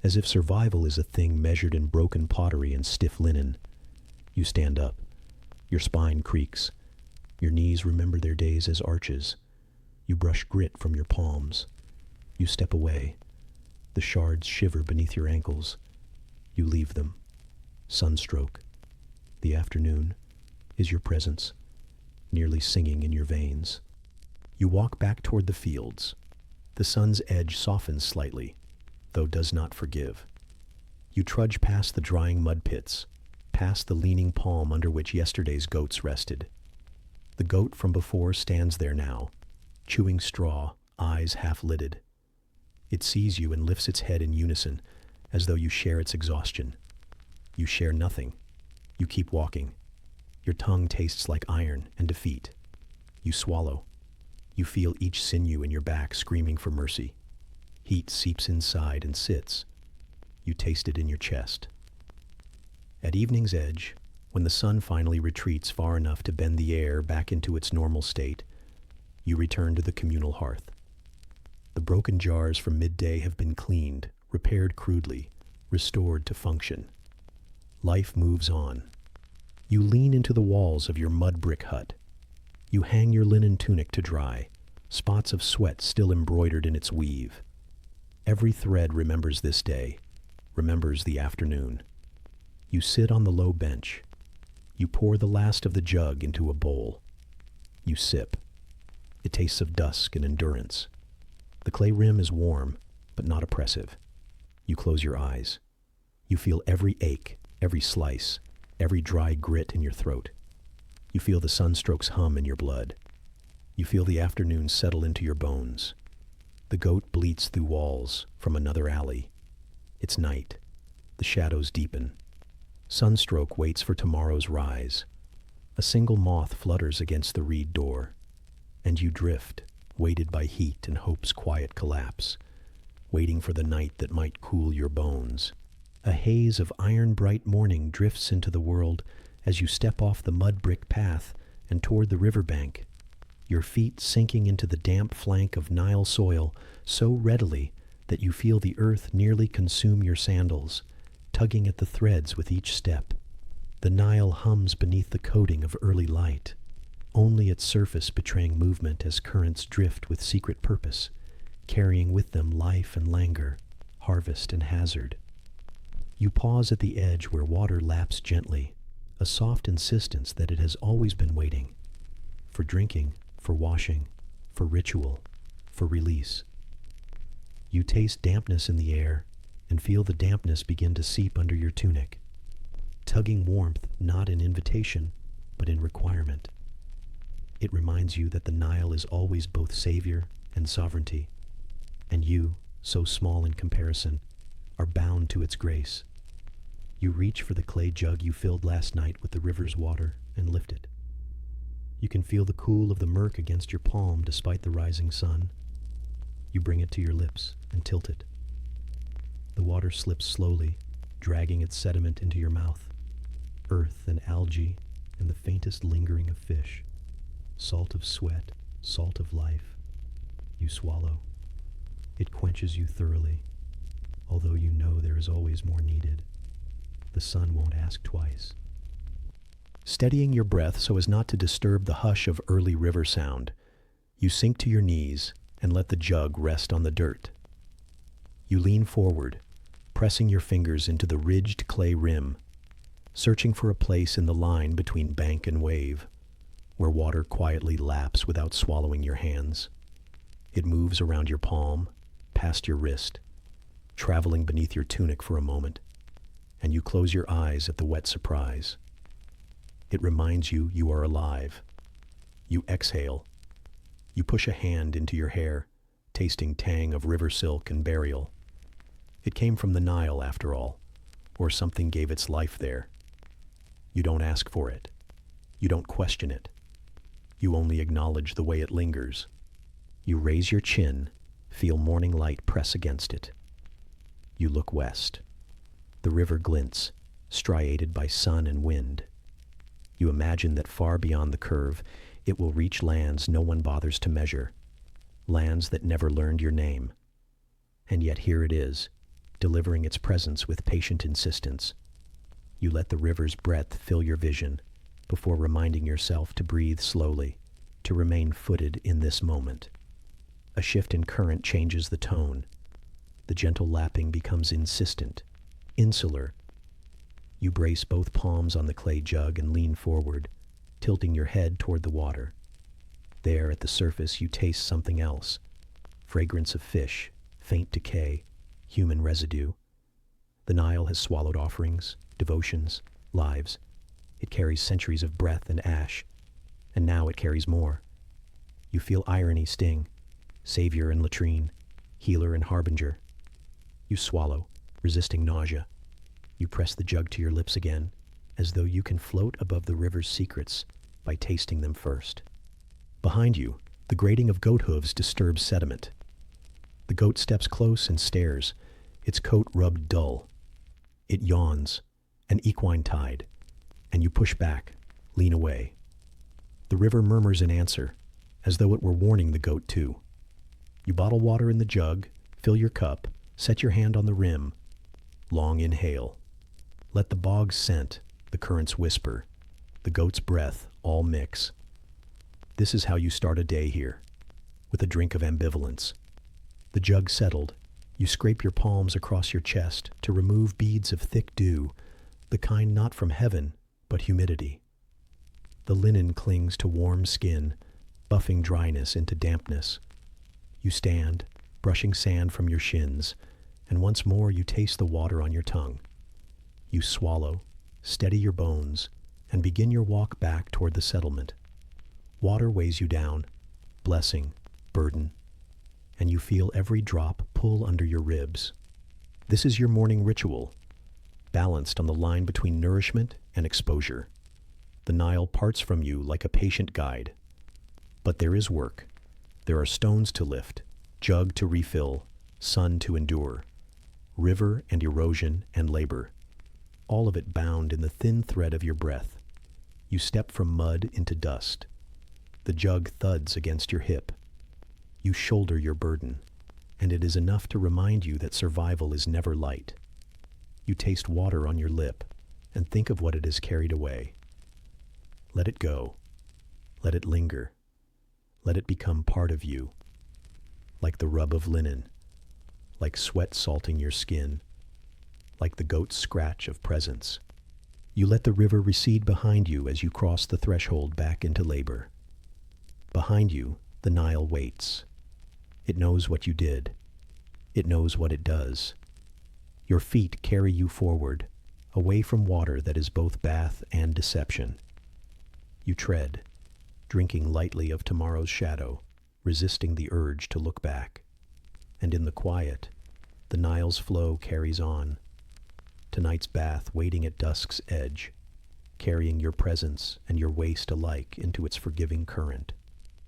as if survival is a thing measured in broken pottery and stiff linen. You stand up. Your spine creaks. Your knees remember their days as arches. You brush grit from your palms. You step away. The shards shiver beneath your ankles. You leave them. Sunstroke. The afternoon is your presence, nearly singing in your veins. You walk back toward the fields. The sun's edge softens slightly, though does not forgive. You trudge past the drying mud pits, past the leaning palm under which yesterday's goats rested. The goat from before stands there now, chewing straw, eyes half-lidded. It sees you and lifts its head in unison, as though you share its exhaustion. You share nothing. You keep walking. Your tongue tastes like iron and defeat. You swallow. You feel each sinew in your back screaming for mercy. Heat seeps inside and sits. You taste it in your chest. At evening's edge, when the sun finally retreats far enough to bend the air back into its normal state, you return to the communal hearth. The broken jars from midday have been cleaned, repaired crudely, restored to function. Life moves on. You lean into the walls of your mud brick hut. You hang your linen tunic to dry, spots of sweat still embroidered in its weave. Every thread remembers this day, remembers the afternoon. You sit on the low bench. You pour the last of the jug into a bowl. You sip. It tastes of dusk and endurance. The clay rim is warm, but not oppressive. You close your eyes. You feel every ache, every slice, every dry grit in your throat. You feel the sunstrokes hum in your blood. You feel the afternoon settle into your bones. The goat bleats through walls from another alley. It's night. The shadows deepen. Sunstroke waits for tomorrow's rise. A single moth flutters against the reed door. And you drift, weighted by heat and hope's quiet collapse, waiting for the night that might cool your bones. A haze of iron-bright morning drifts into the world as you step off the mud brick path and toward the riverbank, your feet sinking into the damp flank of Nile soil so readily that you feel the earth nearly consume your sandals, tugging at the threads with each step. The Nile hums beneath the coating of early light, only its surface betraying movement as currents drift with secret purpose, carrying with them life and languor, harvest and hazard. You pause at the edge where water laps gently, a soft insistence that it has always been waiting, for drinking, for washing, for ritual, for release. You taste dampness in the air and feel the dampness begin to seep under your tunic, tugging warmth not in invitation, but in requirement. It reminds you that the Nile is always both savior and sovereignty, and you, so small in comparison, are bound to its grace. You reach for the clay jug you filled last night with the river's water and lift it. You can feel the cool of the murk against your palm despite the rising sun. You bring it to your lips and tilt it. The water slips slowly, dragging its sediment into your mouth. Earth and algae and the faintest lingering of fish. Salt of sweat, salt of life. You swallow. It quenches you thoroughly, although you know there is always more needed. The sun won't ask twice. Steadying your breath so as not to disturb the hush of early river sound, you sink to your knees and let the jug rest on the dirt. You lean forward, pressing your fingers into the ridged clay rim, searching for a place in the line between bank and wave, where water quietly laps without swallowing your hands. It moves around your palm, past your wrist, traveling beneath your tunic for a moment, and you close your eyes at the wet surprise. It reminds you you are alive. You exhale. You push a hand into your hair, tasting tang of river silk and burial. It came from the Nile, after all, or something gave its life there. You don't ask for it. You don't question it. You only acknowledge the way it lingers. You raise your chin, feel morning light press against it. You look west. The river glints, striated by sun and wind. You imagine that far beyond the curve, it will reach lands no one bothers to measure, lands that never learned your name. And yet here it is, delivering its presence with patient insistence. You let the river's breadth fill your vision before reminding yourself to breathe slowly, to remain footed in this moment. A shift in current changes the tone. The gentle lapping becomes insistent, insular. You brace both palms on the clay jug and lean forward, tilting your head toward the water. There at the surface you taste something else. Fragrance of fish, faint decay, human residue. The Nile has swallowed offerings, devotions, lives. It carries centuries of breath and ash, and now it carries more. You feel irony sting, savior and latrine, healer and harbinger. You swallow, resisting nausea. You press the jug to your lips again, as though you can float above the river's secrets by tasting them first. Behind you, the grating of goat hooves disturbs sediment. The goat steps close and stares, its coat rubbed dull. It yawns, an equine tide, and you push back, lean away. The river murmurs in answer, as though it were warning the goat too. You bottle water in the jug, fill your cup, set your hand on the rim. Long inhale. Let the bog's scent, the current's whisper, the goat's breath all mix. This is how you start a day here, with a drink of ambivalence. The jug settled, you scrape your palms across your chest to remove beads of thick dew, the kind not from heaven, but humidity. The linen clings to warm skin, buffing dryness into dampness. You stand, brushing sand from your shins, and once more you taste the water on your tongue. You swallow, steady your bones, and begin your walk back toward the settlement. Water weighs you down, blessing, burden, and you feel every drop pull under your ribs. This is your morning ritual, balanced on the line between nourishment and exposure. The Nile parts from you like a patient guide. But there is work. There are stones to lift, jug to refill, sun to endure, river and erosion and labor, all of it bound in the thin thread of your breath. You step from mud into dust. The jug thuds against your hip. You shoulder your burden, and it is enough to remind you that survival is never light. You taste water on your lip and think of what it has carried away. Let it go. Let it linger. Let it become part of you, like the rub of linen, like sweat salting your skin, like the goat's scratch of presence. You let the river recede behind you as you cross the threshold back into labor. Behind you, the Nile waits. It knows what you did. It knows what it does. Your feet carry you forward, away from water that is both bath and deception. You tread, drinking lightly of tomorrow's shadow, resisting the urge to look back. And in the quiet, the Nile's flow carries on. Tonight's bath waiting at dusk's edge, carrying your presence and your waste alike into its forgiving current.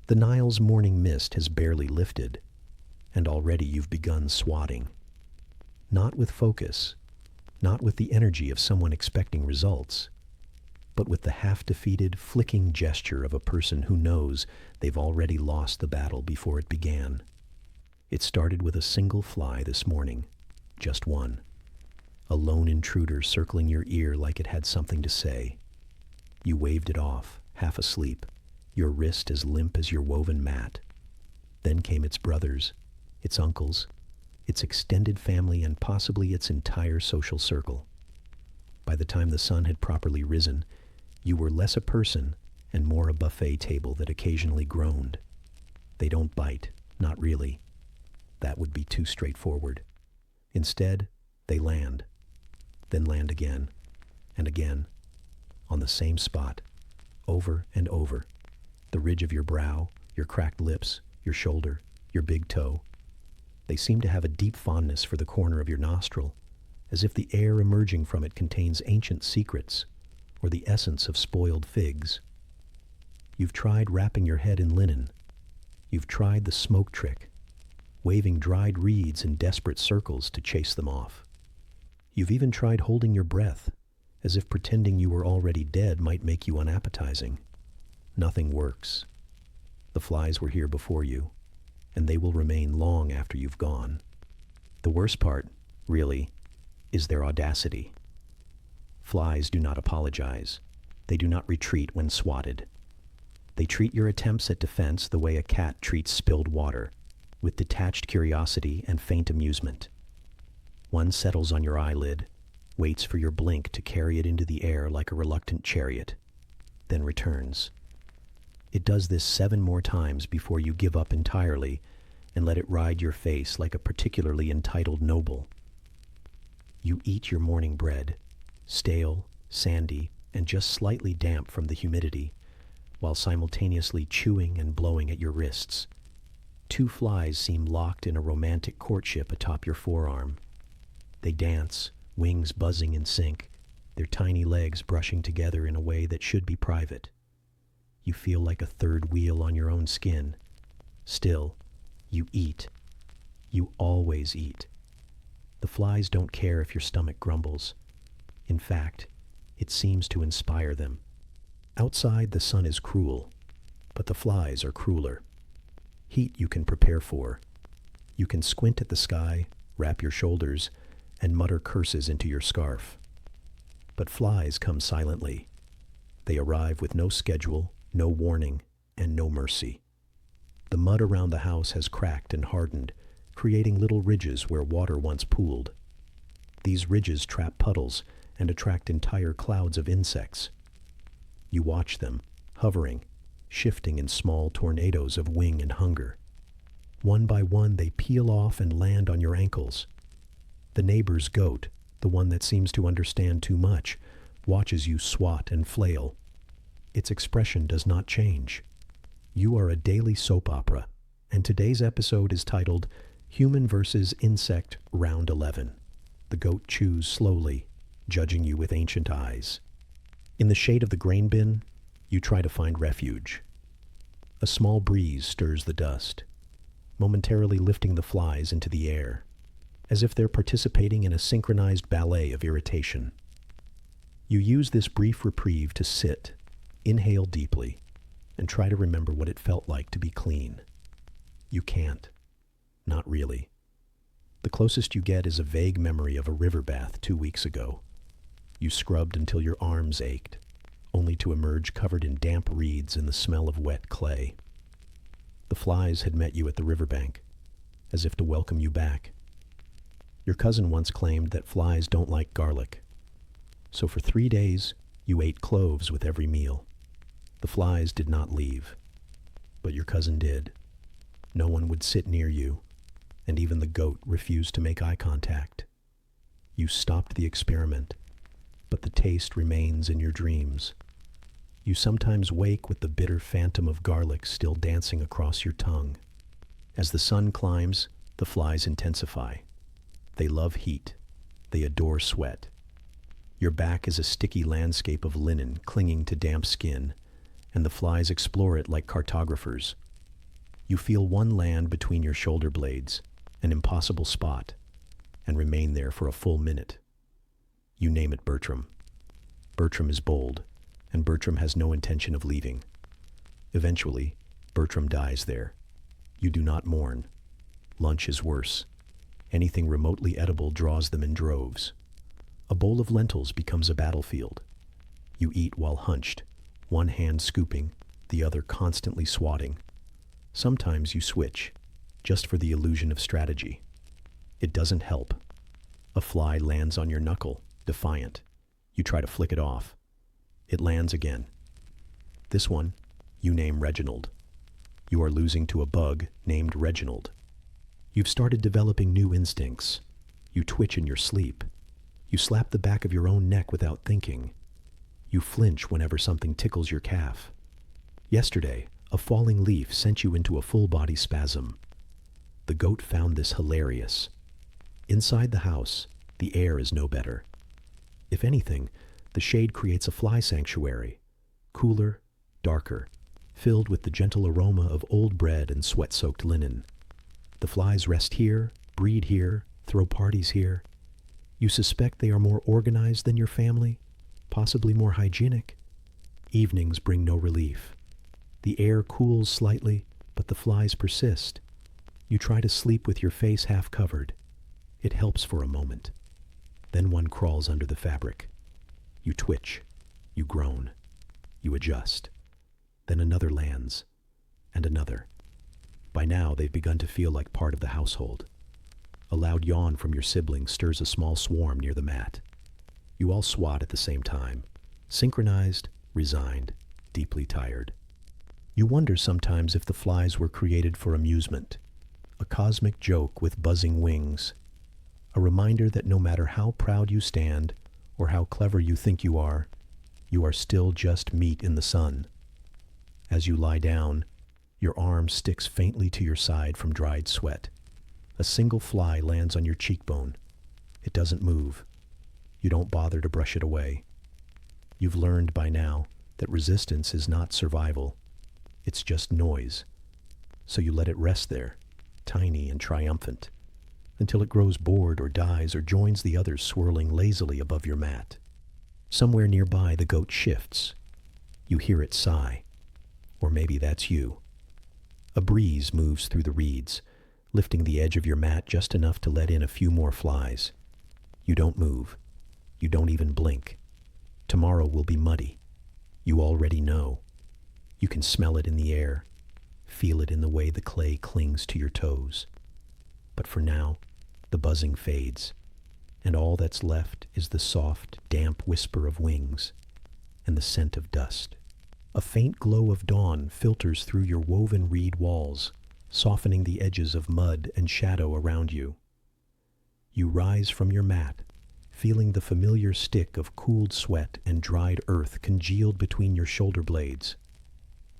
The Nile's morning mist has barely lifted, and already you've begun swatting. Not with focus, not with the energy of someone expecting results, but with the half-defeated, flicking gesture of a person who knows they've already lost the battle before it began. It started with a single fly this morning, just one. A lone intruder circling your ear like it had something to say. You waved it off, half asleep, your wrist as limp as your woven mat. Then came its brothers, its uncles, its extended family, and possibly its entire social circle. By the time the sun had properly risen, you were less a person and more a buffet table that occasionally groaned. They don't bite, not really. That would be too straightforward. Instead, they land, then land again, and again, on the same spot, over and over. The ridge of your brow, your cracked lips, your shoulder, your big toe. They seem to have a deep fondness for the corner of your nostril, as if the air emerging from it contains ancient secrets, or the essence of spoiled figs. You've tried wrapping your head in linen. You've tried the smoke trick, waving dried reeds in desperate circles to chase them off. You've even tried holding your breath, as if pretending you were already dead might make you unappetizing. Nothing works. The flies were here before you, and they will remain long after you've gone. The worst part, really, is their audacity. Flies do not apologize. They do not retreat when swatted. They treat your attempts at defense the way a cat treats spilled water, with detached curiosity and faint amusement. One settles on your eyelid, waits for your blink to carry it into the air like a reluctant chariot, then returns. It does this 7 more times before you give up entirely and let it ride your face like a particularly entitled noble. You eat your morning bread, stale, sandy, and just slightly damp from the humidity, while simultaneously chewing and blowing at your wrists. 2 flies seem locked in a romantic courtship atop your forearm. They dance, wings buzzing in sync, their tiny legs brushing together in a way that should be private. You feel like a third wheel on your own skin. Still, you eat. You always eat. The flies don't care if your stomach grumbles. In fact, it seems to inspire them. Outside, the sun is cruel, but the flies are crueler. Heat you can prepare for. You can squint at the sky, wrap your shoulders, and mutter curses into your scarf. But flies come silently. They arrive with no schedule, no warning, and no mercy. The mud around the house has cracked and hardened, creating little ridges where water once pooled. These ridges trap puddles and attract entire clouds of insects. You watch them, hovering, shifting in small tornadoes of wing and hunger. One by one, they peel off and land on your ankles. The neighbor's goat, the one that seems to understand too much, watches you swat and flail. Its expression does not change. You are a daily soap opera, and today's episode is titled Human vs. Insect Round 11. The goat chews slowly, judging you with ancient eyes. In the shade of the grain bin, you try to find refuge. A small breeze stirs the dust, momentarily lifting the flies into the air, as if they're participating in a synchronized ballet of irritation. You use this brief reprieve to sit, Inhale deeply and try to remember what it felt like to be clean. You can't. Not really. The closest you get is a vague memory of a river bath 2 weeks ago. You scrubbed until your arms ached, only to emerge covered in damp reeds and the smell of wet clay. The flies had met you at the riverbank, as if to welcome you back. Your cousin once claimed that flies don't like garlic. So for 3 days, you ate cloves with every meal. The flies did not leave, but your cousin did. No one would sit near you, and even the goat refused to make eye contact. You stopped the experiment, but the taste remains in your dreams. You sometimes wake with the bitter phantom of garlic still dancing across your tongue. As the sun climbs, the flies intensify. They love heat. They adore sweat. Your back is a sticky landscape of linen clinging to damp skin, and the flies explore it like cartographers. You feel one land between your shoulder blades, an impossible spot, and remain there for a full minute. You name it Bertram. Bertram is bold, and Bertram has no intention of leaving. Eventually, Bertram dies there. You do not mourn. Lunch is worse. Anything remotely edible draws them in droves. A bowl of lentils becomes a battlefield. You eat while hunched, one hand scooping, the other constantly swatting. Sometimes you switch, just for the illusion of strategy. It doesn't help. A fly lands on your knuckle, defiant. You try to flick it off. It lands again. This one, you name Reginald. You are losing to a bug named Reginald. You've started developing new instincts. You twitch in your sleep. You slap the back of your own neck without thinking. You flinch whenever something tickles your calf. Yesterday, a falling leaf sent you into a full-body spasm. The goat found this hilarious. Inside the house, the air is no better. If anything, the shade creates a fly sanctuary, cooler, darker, filled with the gentle aroma of old bread and sweat-soaked linen. The flies rest here, breed here, throw parties here. You suspect they are more organized than your family, possibly more hygienic. Evenings bring no relief. The air cools slightly, but the flies persist. You try to sleep with your face half covered. It helps for a moment. Then one crawls under the fabric. You twitch. You groan. You adjust. Then another lands. And another. By now, they've begun to feel like part of the household. A loud yawn from your sibling stirs a small swarm near the mat. You all swat at the same time, synchronized, resigned, deeply tired. You wonder sometimes if the flies were created for amusement, a cosmic joke with buzzing wings, a reminder that no matter how proud you stand or how clever you think you are still just meat in the sun. As you lie down, your arm sticks faintly to your side from dried sweat. A single fly lands on your cheekbone. It doesn't move. You don't bother to brush it away. You've learned by now that resistance is not survival. It's just noise. So you let it rest there, tiny and triumphant, until it grows bored or dies or joins the others swirling lazily above your mat. Somewhere nearby, the goat shifts. You hear it sigh. Or maybe that's you. A breeze moves through the reeds, lifting the edge of your mat just enough to let in a few more flies. You don't move. You don't even blink. Tomorrow will be muddy. You already know. You can smell it in the air, feel it in the way the clay clings to your toes. But for now, the buzzing fades, and all that's left is the soft, damp whisper of wings and the scent of dust. A faint glow of dawn filters through your woven reed walls, softening the edges of mud and shadow around you. You rise from your mat, feeling the familiar stick of cooled sweat and dried earth congealed between your shoulder blades,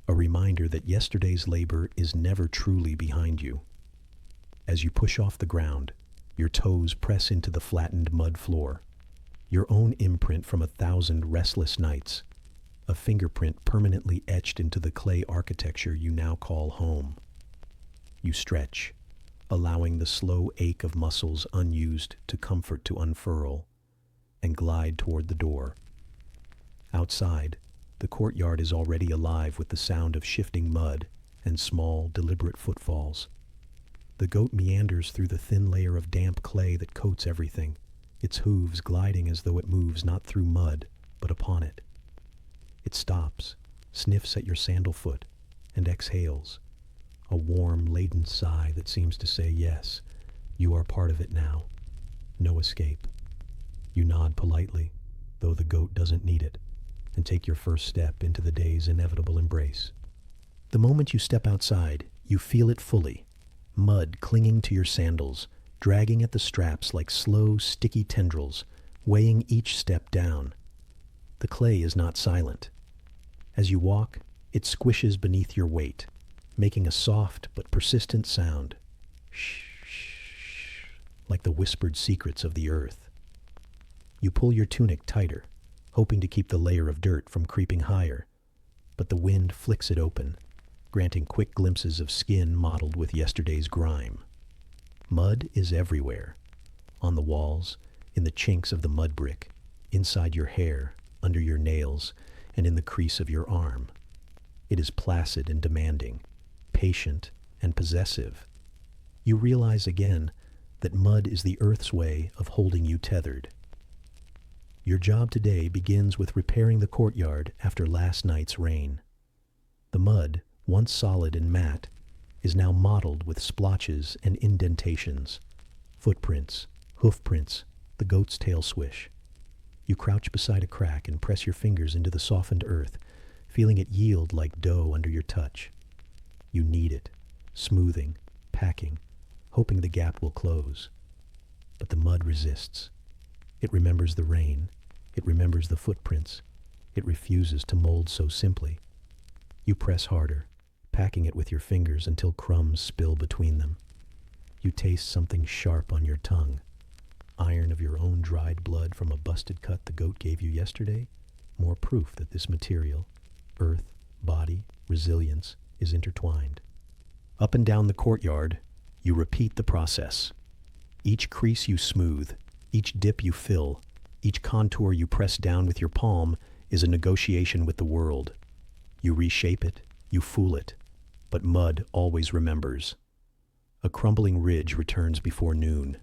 a reminder that yesterday's labor is never truly behind you. As you push off the ground, your toes press into the flattened mud floor, your own imprint from 1,000 restless nights, a fingerprint permanently etched into the clay architecture you now call home. You stretch, allowing the slow ache of muscles unused to comfort to unfurl, and glide toward the door. Outside, The courtyard is already alive with the sound of shifting mud and small, deliberate footfalls. The goat meanders through the thin layer of damp clay that coats everything, its hooves gliding as though it moves not through mud, but upon it. It stops, sniffs at your sandal foot, and exhales, a warm, laden sigh that seems to say, yes, you are part of it now. No escape. You nod politely, though the goat doesn't need it, and take your first step into the day's inevitable embrace. The moment you step outside, you feel it fully, mud clinging to your sandals, dragging at the straps like slow, sticky tendrils, weighing each step down. The clay is not silent. As you walk, it squishes beneath your weight, making a soft but persistent sound, shh, shh, like the whispered secrets of the earth. You pull your tunic tighter, hoping to keep the layer of dirt from creeping higher, but the wind flicks it open, granting quick glimpses of skin mottled with yesterday's grime. Mud is everywhere, on the walls, in the chinks of the mud brick, inside your hair, under your nails, and in the crease of your arm. It is placid and demanding, patient and possessive. You realize again that mud is the earth's way of holding you tethered. Your job today begins with repairing the courtyard after last night's rain. The mud, once solid and matte, is now mottled with splotches and indentations, footprints, hoofprints, the goat's tail swish. You crouch beside a crack and press your fingers into the softened earth, feeling it yield like dough under your touch. You knead it, smoothing, packing, hoping the gap will close. But the mud resists. It remembers the rain. It remembers the footprints. It refuses to mold so simply. You press harder, packing it with your fingers until crumbs spill between them. You taste something sharp on your tongue. Iron of your own dried blood from a busted cut the goat gave you yesterday. More proof that this material, earth, body, resilience, is intertwined. Up and down the courtyard, you repeat the process. Each crease you smooth, each dip you fill, each contour you press down with your palm is a negotiation with the world. You reshape it, you fool it, but mud always remembers. A crumbling ridge returns before noon.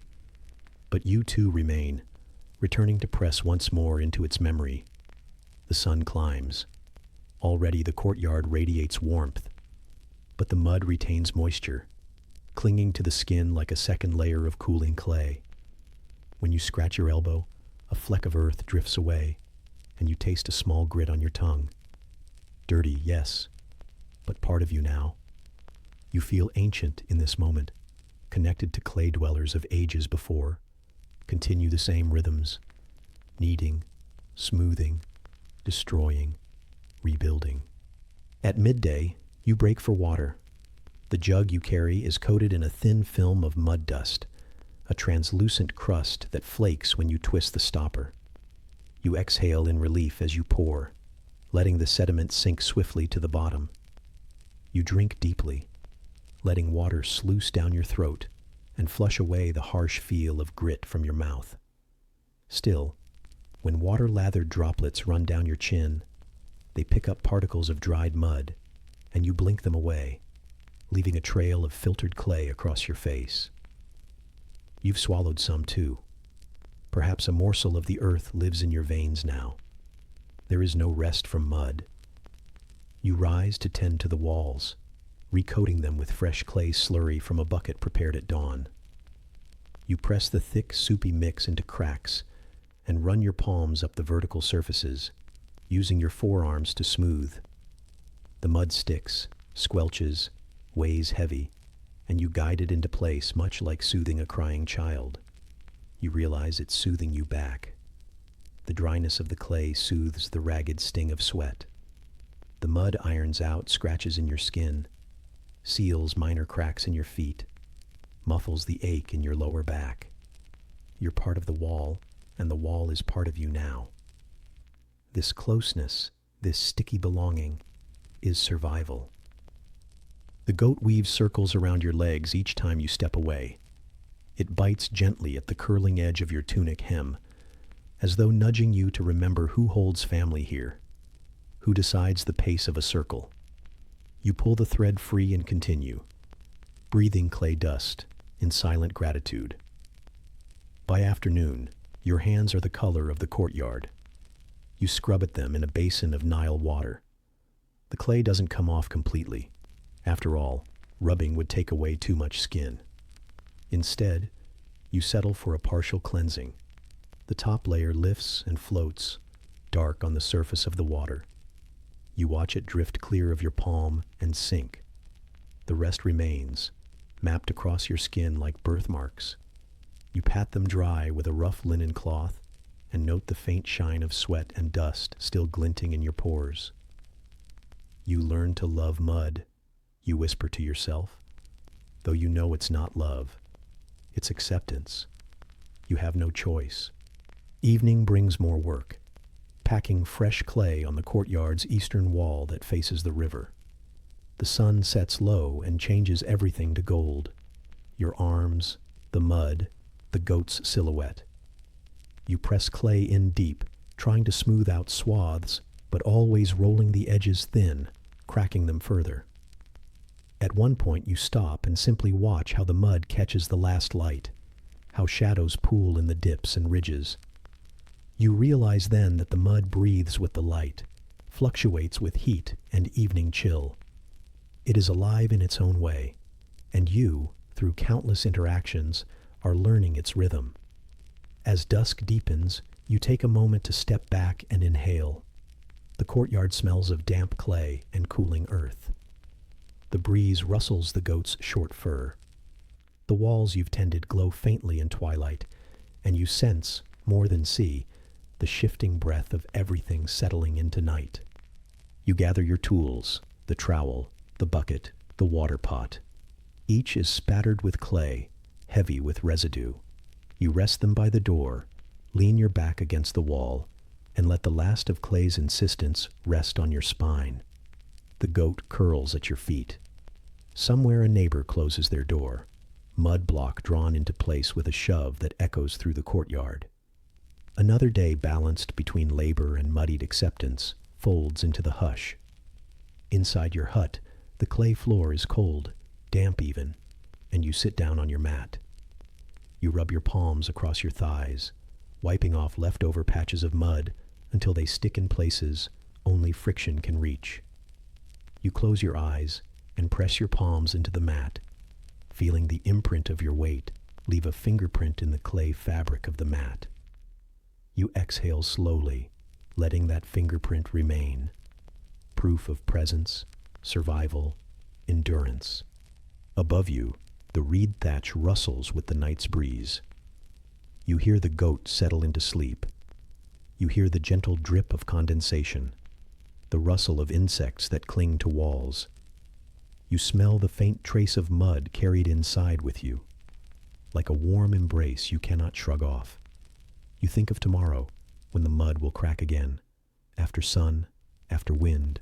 But you too remain, returning to press once more into its memory. The sun climbs. Already the courtyard radiates warmth, but the mud retains moisture, clinging to the skin like a second layer of cooling clay. When you scratch your elbow, a fleck of earth drifts away, and you taste a small grit on your tongue. Dirty, yes, but part of you now. You feel ancient in this moment, connected to clay dwellers of ages before. Continue the same rhythms, kneading, smoothing, destroying, rebuilding. At midday, you break for water. The jug you carry is coated in a thin film of mud dust, a translucent crust that flakes when you twist the stopper. You exhale in relief as you pour, letting the sediment sink swiftly to the bottom. You drink deeply, letting water sluice down your throat and flush away the harsh feel of grit from your mouth. Still, when water-lathered droplets run down your chin, they pick up particles of dried mud, and you blink them away, leaving a trail of filtered clay across your face. You've swallowed some too. Perhaps a morsel of the earth lives in your veins now. There is no rest from mud. You rise to tend to the walls, recoating them with fresh clay slurry from a bucket prepared at dawn. You press the thick, soupy mix into cracks and run your palms up the vertical surfaces, using your forearms to smooth. The mud sticks, squelches, weighs heavy, and you guide it into place much like soothing a crying child. You realize it's soothing you back. The dryness of the clay soothes the ragged sting of sweat. The mud irons out scratches in your skin, seals minor cracks in your feet, muffles the ache in your lower back. You're part of the wall, and the wall is part of you now. This closeness, this sticky belonging, is survival. The goat weaves circles around your legs each time you step away. It bites gently at the curling edge of your tunic hem, as though nudging you to remember who holds family here. Who decides the pace of a circle? You pull the thread free and continue, breathing clay dust in silent gratitude. By afternoon, your hands are the color of the courtyard. You scrub at them in a basin of Nile water. The clay doesn't come off completely. After all, rubbing would take away too much skin. Instead, you settle for a partial cleansing. The top layer lifts and floats, dark on the surface of the water. You watch it drift clear of your palm and sink. The rest remains, mapped across your skin like birthmarks. You pat them dry with a rough linen cloth and note the faint shine of sweat and dust still glinting in your pores. You learn to love mud, you whisper to yourself, though you know it's not love. It's acceptance. You have no choice. Evening brings more work, packing fresh clay on the courtyard's eastern wall that faces the river. The sun sets low and changes everything to gold. Your arms, the mud, the goat's silhouette. You press clay in deep, trying to smooth out swaths, but always rolling the edges thin, cracking them further. At one point you stop and simply watch how the mud catches the last light, how shadows pool in the dips and ridges. You realize then that the mud breathes with the light, fluctuates with heat and evening chill. It is alive in its own way, and you, through countless interactions, are learning its rhythm. As dusk deepens, you take a moment to step back and inhale. The courtyard smells of damp clay and cooling earth. The breeze rustles the goat's short fur. The walls you've tended glow faintly in twilight, and you sense, more than see, the shifting breath of everything settling into night. You gather your tools, the trowel, the bucket, the water pot. Each is spattered with clay, heavy with residue. You rest them by the door, lean your back against the wall, and let the last of clay's insistence rest on your spine. The goat curls at your feet. Somewhere a neighbor closes their door, mud block drawn into place with a shove that echoes through the courtyard. Another day balanced between labor and muddied acceptance folds into the hush. Inside your hut, the clay floor is cold, damp even, and you sit down on your mat. You rub your palms across your thighs, wiping off leftover patches of mud until they stick in places only friction can reach. You close your eyes and press your palms into the mat, feeling the imprint of your weight leave a fingerprint in the clay fabric of the mat. You exhale slowly, letting that fingerprint remain, proof of presence, survival, endurance. Above you, the reed thatch rustles with the night's breeze. You hear the goat settle into sleep. You hear the gentle drip of condensation, the rustle of insects that cling to walls. You smell the faint trace of mud carried inside with you. Like a warm embrace you cannot shrug off. You think of tomorrow, when the mud will crack again, after sun, after wind,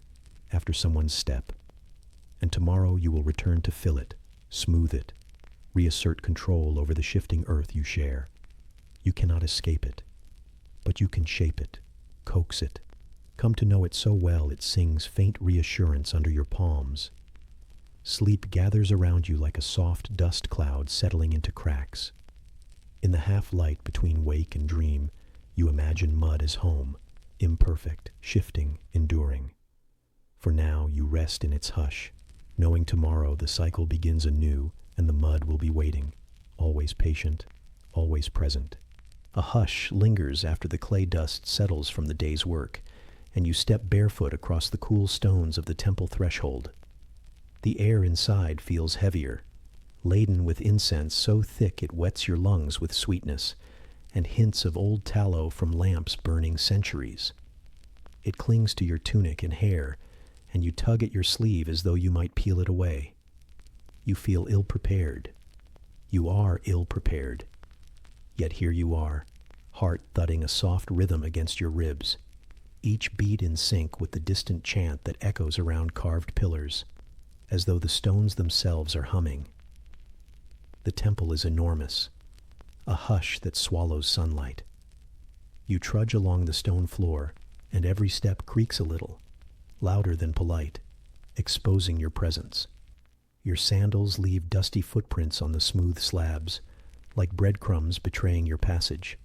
after someone's step. And tomorrow you will return to fill it, smooth it, reassert control over the shifting earth you share. You cannot escape it, but you can shape it, coax it, come to know it so well it sings faint reassurance under your palms. Sleep gathers around you like a soft dust cloud settling into cracks. In the half-light between wake and dream, you imagine mud as home, imperfect, shifting, enduring. For now, you rest in its hush, knowing tomorrow the cycle begins anew and the mud will be waiting, always patient, always present. A hush lingers after the clay dust settles from the day's work, and you step barefoot across the cool stones of the temple threshold. The air inside feels heavier, laden with incense so thick it wets your lungs with sweetness, and hints of old tallow from lamps burning centuries. It clings to your tunic and hair, and you tug at your sleeve as though you might peel it away. You feel ill-prepared. You are ill-prepared. Yet here you are, heart thudding a soft rhythm against your ribs, each beat in sync with the distant chant that echoes around carved pillars, as though the stones themselves are humming. The temple is enormous, a hush that swallows sunlight. You trudge along the stone floor, and every step creaks a little, louder than polite, exposing your presence. Your sandals leave dusty footprints on the smooth slabs, like breadcrumbs betraying your passage.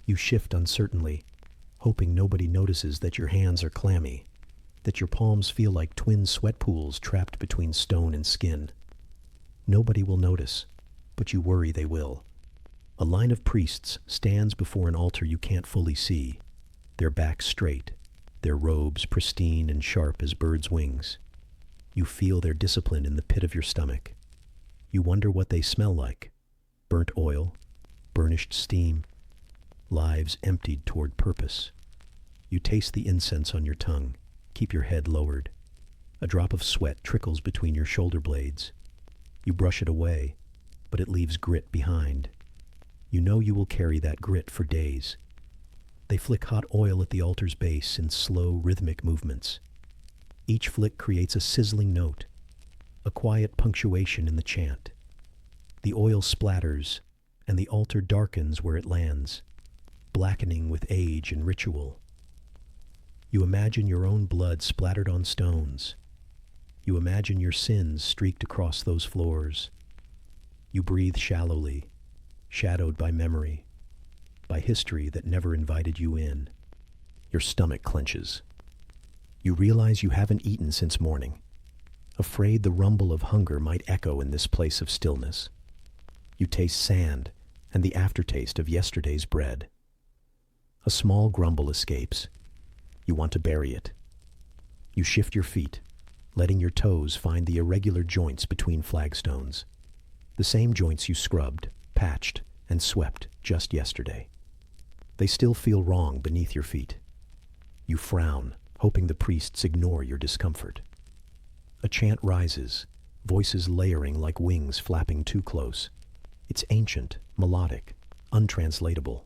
You shift uncertainly, hoping nobody notices that your hands are clammy, that your palms feel like twin sweat pools trapped between stone and skin. Nobody will notice, but you worry they will. A line of priests stands before an altar you can't fully see, their backs straight, their robes pristine and sharp as birds' wings. You feel their discipline in the pit of your stomach. You wonder what they smell like. Burnt oil, burnished steam, lives emptied toward purpose. You taste the incense on your tongue. Keep your head lowered. A drop of sweat trickles between your shoulder blades. You brush it away, but it leaves grit behind. You know you will carry that grit for days. They flick hot oil at the altar's base in slow, rhythmic movements. Each flick creates a sizzling note, a quiet punctuation in the chant. The oil splatters, and the altar darkens where it lands, blackening with age and ritual. You imagine your own blood splattered on stones. You imagine your sins streaked across those floors. You breathe shallowly, shadowed by memory, by history that never invited you in. Your stomach clenches. You realize you haven't eaten since morning, afraid the rumble of hunger might echo in this place of stillness. You taste sand and the aftertaste of yesterday's bread. A small grumble escapes. You want to bury it. You shift your feet, letting your toes find the irregular joints between flagstones, the same joints you scrubbed, patched, and swept just yesterday. They still feel wrong beneath your feet. You frown, hoping the priests ignore your discomfort. A chant rises, voices layering like wings flapping too close. It's ancient, melodic, untranslatable.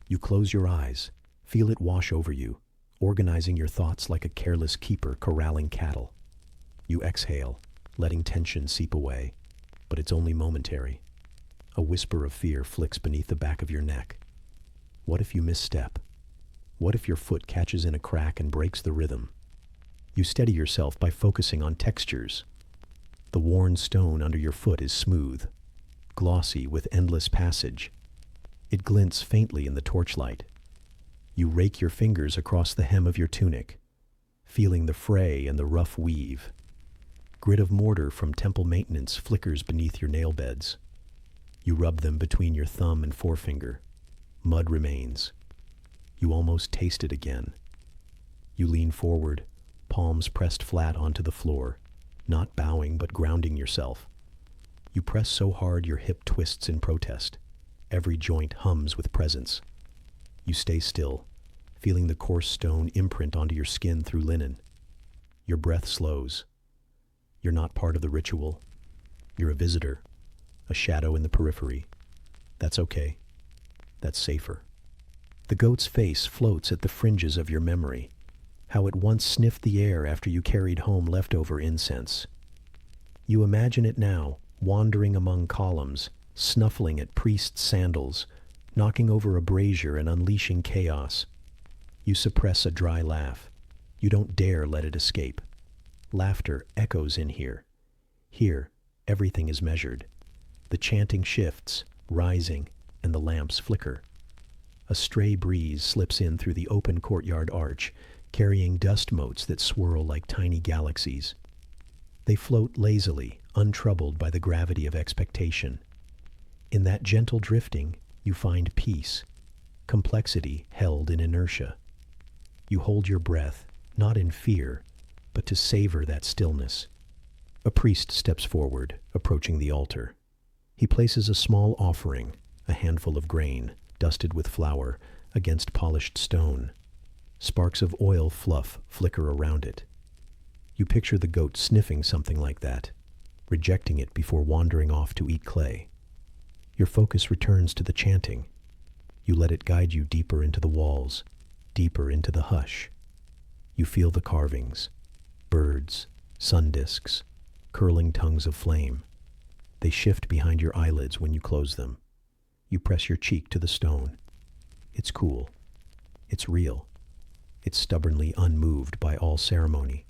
You close your eyes, feel it wash over you, organizing your thoughts like a careless keeper corralling cattle. You exhale, letting tension seep away, but it's only momentary. A whisper of fear flicks beneath the back of your neck. What if you misstep? What if your foot catches in a crack and breaks the rhythm? You steady yourself by focusing on textures. The worn stone under your foot is smooth, glossy with endless passage. It glints faintly in the torchlight. You rake your fingers across the hem of your tunic, feeling the fray and the rough weave. Grit of mortar from temple maintenance flickers beneath your nail beds. You rub them between your thumb and forefinger. Mud remains. You almost taste it again. You lean forward, palms pressed flat onto the floor, not bowing but grounding yourself. You press so hard your hip twists in protest. Every joint hums with presence. You stay still, feeling the coarse stone imprint onto your skin through linen. Your breath slows. You're not part of the ritual. You're a visitor, a shadow in the periphery. That's okay. That's safer. The goat's face floats at the fringes of your memory, how it once sniffed the air after you carried home leftover incense. You imagine it now, wandering among columns, snuffling at priests' sandals, knocking over a brazier and unleashing chaos. You suppress a dry laugh. You don't dare let it escape. Laughter echoes in here. Here, everything is measured. The chanting shifts, rising, and the lamps flicker. A stray breeze slips in through the open courtyard arch, carrying dust motes that swirl like tiny galaxies. They float lazily, untroubled by the gravity of expectation. In that gentle drifting, you find peace, complexity held in inertia. You hold your breath, not in fear, but to savor that stillness. A priest steps forward, approaching the altar. He places a small offering, a handful of grain, dusted with flour, against polished stone. Sparks of oil fluff flicker around it. You picture the goat sniffing something like that, rejecting it before wandering off to eat clay. Your focus returns to the chanting. You let it guide you deeper into the walls, deeper into the hush. You feel the carvings, birds, sun disks, curling tongues of flame. They shift behind your eyelids when you close them. You press your cheek to the stone. It's cool. It's real. It's stubbornly unmoved by all ceremony.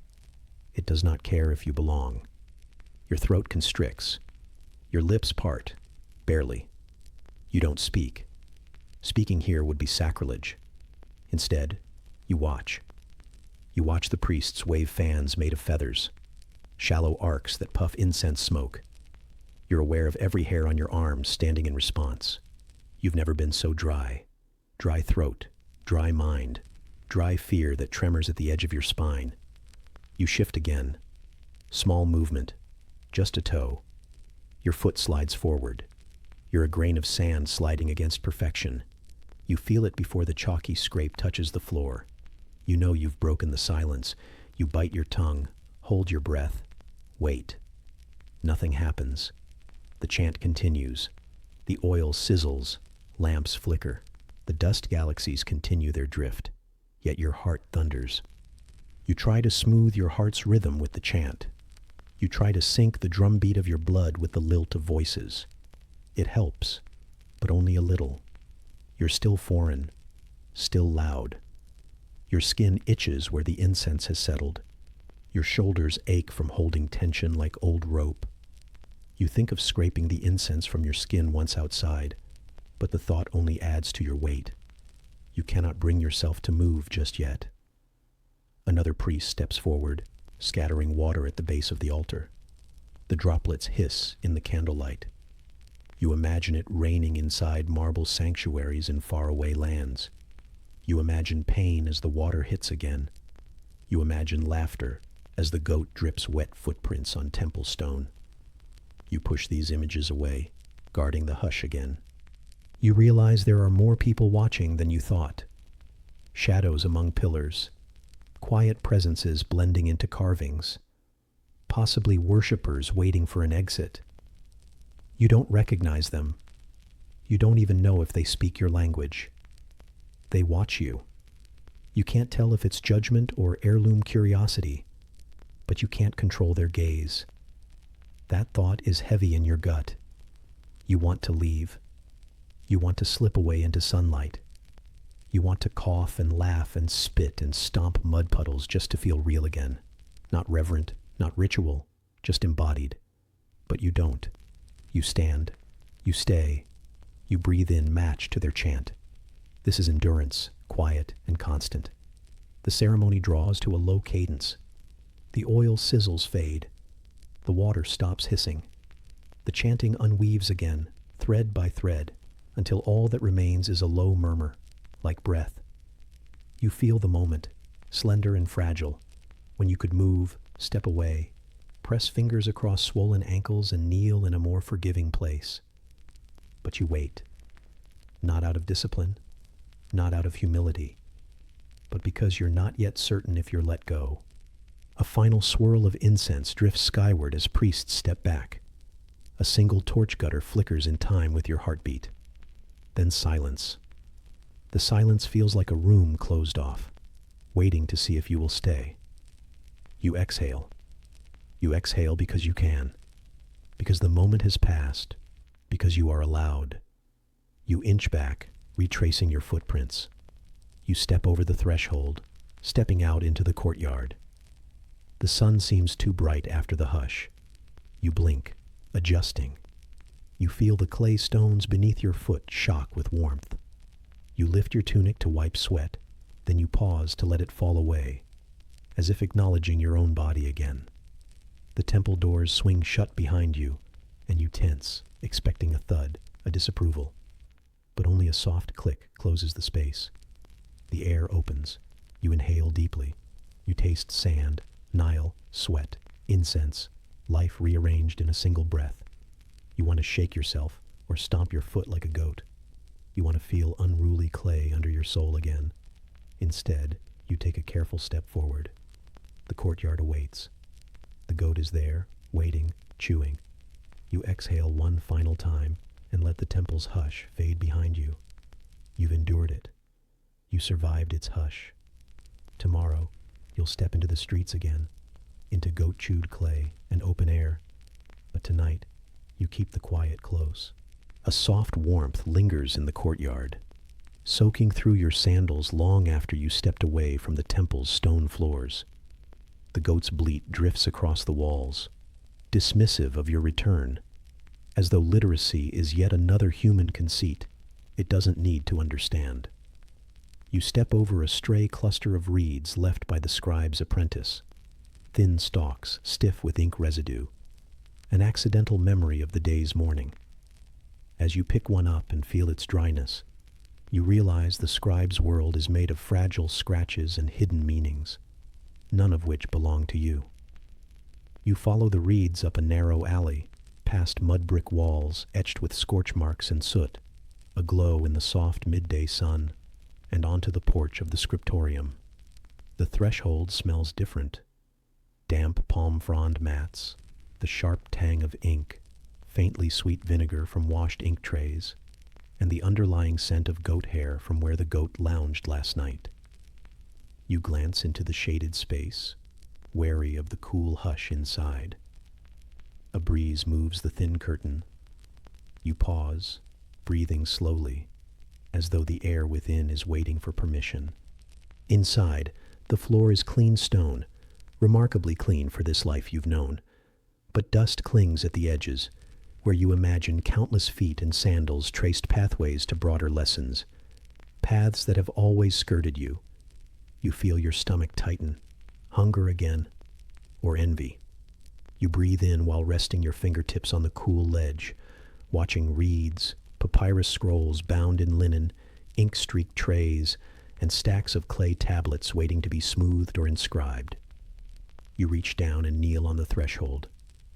It does not care if you belong. Your throat constricts. Your lips part, barely. You don't speak. Speaking here would be sacrilege. Instead, you watch. You watch the priests wave fans made of feathers, shallow arcs that puff incense smoke. You're aware of every hair on your arm standing in response. You've never been so dry. Dry throat, dry mind, dry fear that tremors at the edge of your spine. You shift again. Small movement, just a toe. Your foot slides forward. You're a grain of sand sliding against perfection. You feel it before the chalky scrape touches the floor. You know you've broken the silence. You bite your tongue, hold your breath, wait. Nothing happens. The chant continues. The oil sizzles, lamps flicker. The dust galaxies continue their drift. Yet your heart thunders. You try to smooth your heart's rhythm with the chant. You try to sync the drumbeat of your blood with the lilt of voices. It helps, but only a little. You're still foreign, still loud. Your skin itches where the incense has settled. Your shoulders ache from holding tension like old rope. You think of scraping the incense from your skin once outside, but the thought only adds to your weight. You cannot bring yourself to move just yet. Another priest steps forward, scattering water at the base of the altar. The droplets hiss in the candlelight. You imagine it raining inside marble sanctuaries in faraway lands. You imagine pain as the water hits again. You imagine laughter as the goat drips wet footprints on temple stone. You push these images away, guarding the hush again. You realize there are more people watching than you thought. Shadows among pillars, quiet presences blending into carvings, possibly worshippers waiting for an exit. You don't recognize them. You don't even know if they speak your language. They watch you. You can't tell if it's judgment or heirloom curiosity, but you can't control their gaze. That thought is heavy in your gut. You want to leave. You want to slip away into sunlight. You want to cough and laugh and spit and stomp mud puddles just to feel real again. Not reverent, not ritual, just embodied. But you don't. You stand. You stay. You breathe in match to their chant. This is endurance, quiet and constant. The ceremony draws to a low cadence. The oil sizzles fade. The water stops hissing. The chanting unweaves again, thread by thread, until all that remains is a low murmur, like breath. You feel the moment, slender and fragile, when you could move, step away, press fingers across swollen ankles and kneel in a more forgiving place. But you wait, not out of discipline, not out of humility, but because you're not yet certain if you're let go. A final swirl of incense drifts skyward as priests step back. A single torch gutter flickers in time with your heartbeat. Then silence. The silence feels like a room closed off, waiting to see if you will stay. You exhale. You exhale because you can, because the moment has passed, because you are allowed. You inch back, retracing your footprints. You step over the threshold, stepping out into the courtyard. The sun seems too bright after the hush. You blink, adjusting. You feel the clay stones beneath your foot shock with warmth. You lift your tunic to wipe sweat, then you pause to let it fall away, as if acknowledging your own body again. The temple doors swing shut behind you, and you tense, expecting a thud, a disapproval. But only a soft click closes the space. The air opens. You inhale deeply. You taste sand, Nile, sweat, incense, life rearranged in a single breath. You want to shake yourself or stomp your foot like a goat. You want to feel unruly clay under your soul again. Instead, you take a careful step forward. The courtyard awaits. The goat is there, waiting, chewing. You exhale one final time and let the temple's hush fade behind you. You've endured it. You survived its hush. Tomorrow, you'll step into the streets again, into goat-chewed clay and open air. But tonight, you keep the quiet close. A soft warmth lingers in the courtyard. soaking through your sandals long after you stepped away from the temple's stone floors. The goat's bleat drifts across the walls, dismissive of your return, as though literacy is yet another human conceit it doesn't need to understand. You step over a stray cluster of reeds left by the scribe's apprentice, thin stalks stiff with ink residue, an accidental memory of the day's morning. As you pick one up and feel its dryness, you realize the scribe's world is made of fragile scratches and hidden meanings, none of which belong to you. You follow the reeds up a narrow alley, past mud brick walls etched with scorch marks and soot, aglow in the soft midday sun, and onto the porch of the scriptorium. The threshold smells different. Damp palm frond mats, the sharp tang of ink, faintly sweet vinegar from washed ink trays, and the underlying scent of goat hair from where the goat lounged last night. You glance into the shaded space, wary of the cool hush inside. A breeze moves the thin curtain. You pause, breathing slowly, as though the air within is waiting for permission. Inside, the floor is clean stone, remarkably clean for this life you've known, but dust clings at the edges, where you imagine countless feet in sandals traced pathways to broader lessons, paths that have always skirted you. You feel your stomach tighten, hunger again, or envy. You breathe in while resting your fingertips on the cool ledge, watching reeds, papyrus scrolls bound in linen, ink-streaked trays, and stacks of clay tablets waiting to be smoothed or inscribed. You reach down and kneel on the threshold,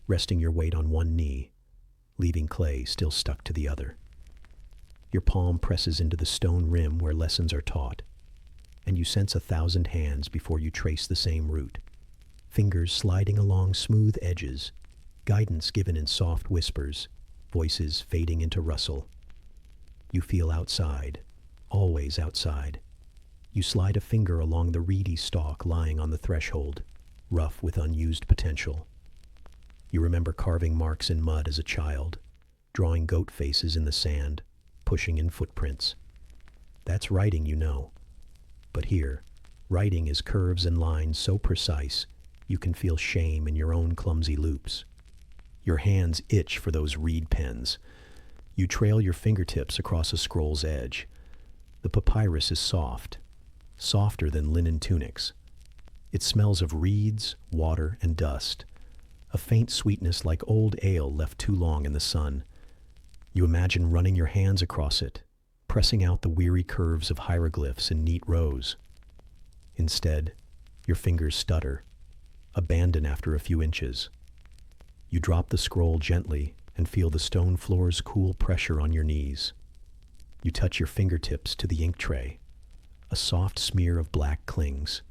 resting your weight on one knee, leaving clay still stuck to the other. Your palm presses into the stone rim where lessons are taught, and you sense 1,000 hands before you trace the same route, fingers sliding along smooth edges, guidance given in soft whispers, voices fading into rustle. You feel outside, always outside. You slide a finger along the reedy stalk lying on the threshold, rough with unused potential. You remember carving marks in mud as a child, drawing goat faces in the sand, pushing in footprints. That's writing, you know. But here, writing is curves and lines so precise you can feel shame in your own clumsy loops. Your hands itch for those reed pens. You trail your fingertips across a scroll's edge. The papyrus is soft, softer than linen tunics. It smells of reeds, water, and dust, a faint sweetness like old ale left too long in the sun. You imagine running your hands across it, pressing out the weary curves of hieroglyphs in neat rows. Instead, your fingers stutter, abandon after a few inches. You drop the scroll gently and feel the stone floor's cool pressure on your knees. You touch your fingertips to the ink tray. A soft smear of black clings.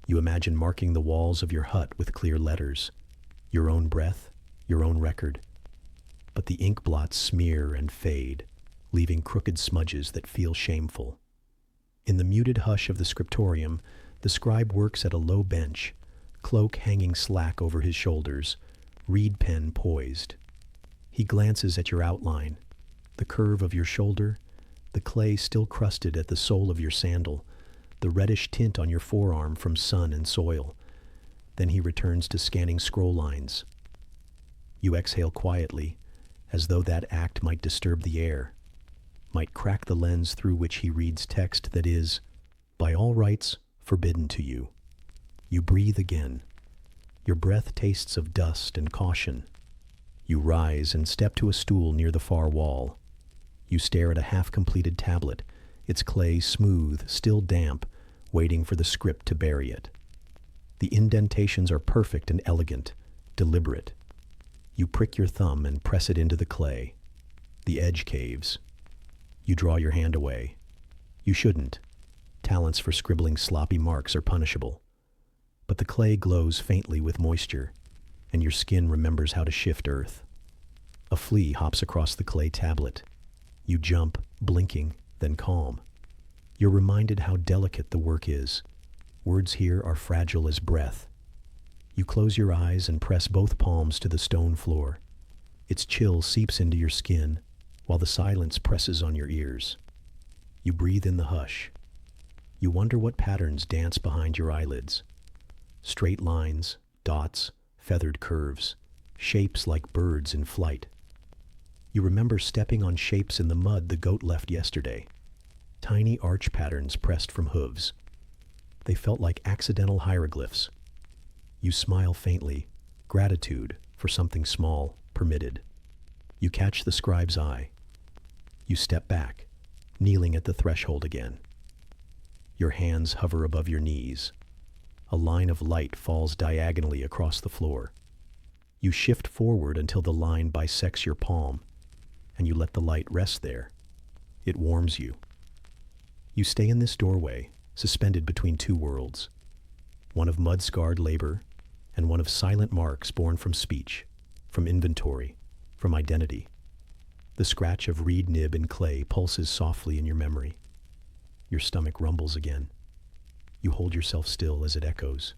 You imagine marking the walls of your hut with clear letters, your own breath, your own record. But the ink blots smear and fade, leaving crooked smudges that feel shameful. In the muted hush of the scriptorium, the scribe works at a low bench, cloak hanging slack over his shoulders, reed pen poised. He glances at your outline, the curve of your shoulder, the clay still crusted at the sole of your sandal, the reddish tint on your forearm from sun and soil. Then he returns to scanning scroll lines. You exhale quietly, as though that act might disturb the air, might crack the lens through which he reads text that is, by all rights, forbidden to you. You breathe again. Your breath tastes of dust and caution. You rise and step to a stool near the far wall. You stare at a half-completed tablet, its clay smooth, still damp, waiting for the script to bury it. The indentations are perfect and elegant, deliberate. You prick your thumb and press it into the clay. The edge caves. You draw your hand away. You shouldn't. Talents for scribbling sloppy marks are punishable. But the clay glows faintly with moisture, and your skin remembers how to shift earth. A flea hops across the clay tablet. You jump, blinking, then calm. You're reminded how delicate the work is. Words here are fragile as breath. You close your eyes and press both palms to the stone floor. Its chill seeps into your skin, while the silence presses on your ears. You breathe in the hush. You wonder what patterns dance behind your eyelids. Straight lines, dots, feathered curves, shapes like birds in flight. You remember stepping on shapes in the mud the goat left yesterday. Tiny arch patterns pressed from hooves. They felt like accidental hieroglyphs. You smile faintly, gratitude for something small, permitted. You catch the scribe's eye. You step back, kneeling at the threshold again. Your hands hover above your knees. A line of light falls diagonally across the floor. You shift forward until the line bisects your palm, and you let the light rest there. It warms you. You stay in this doorway, suspended between two worlds, one of mud-scarred labor and one of silent marks born from speech, from inventory, from identity. The scratch of reed nib and clay pulses softly in your memory. Your stomach rumbles again. You hold yourself still as it echoes.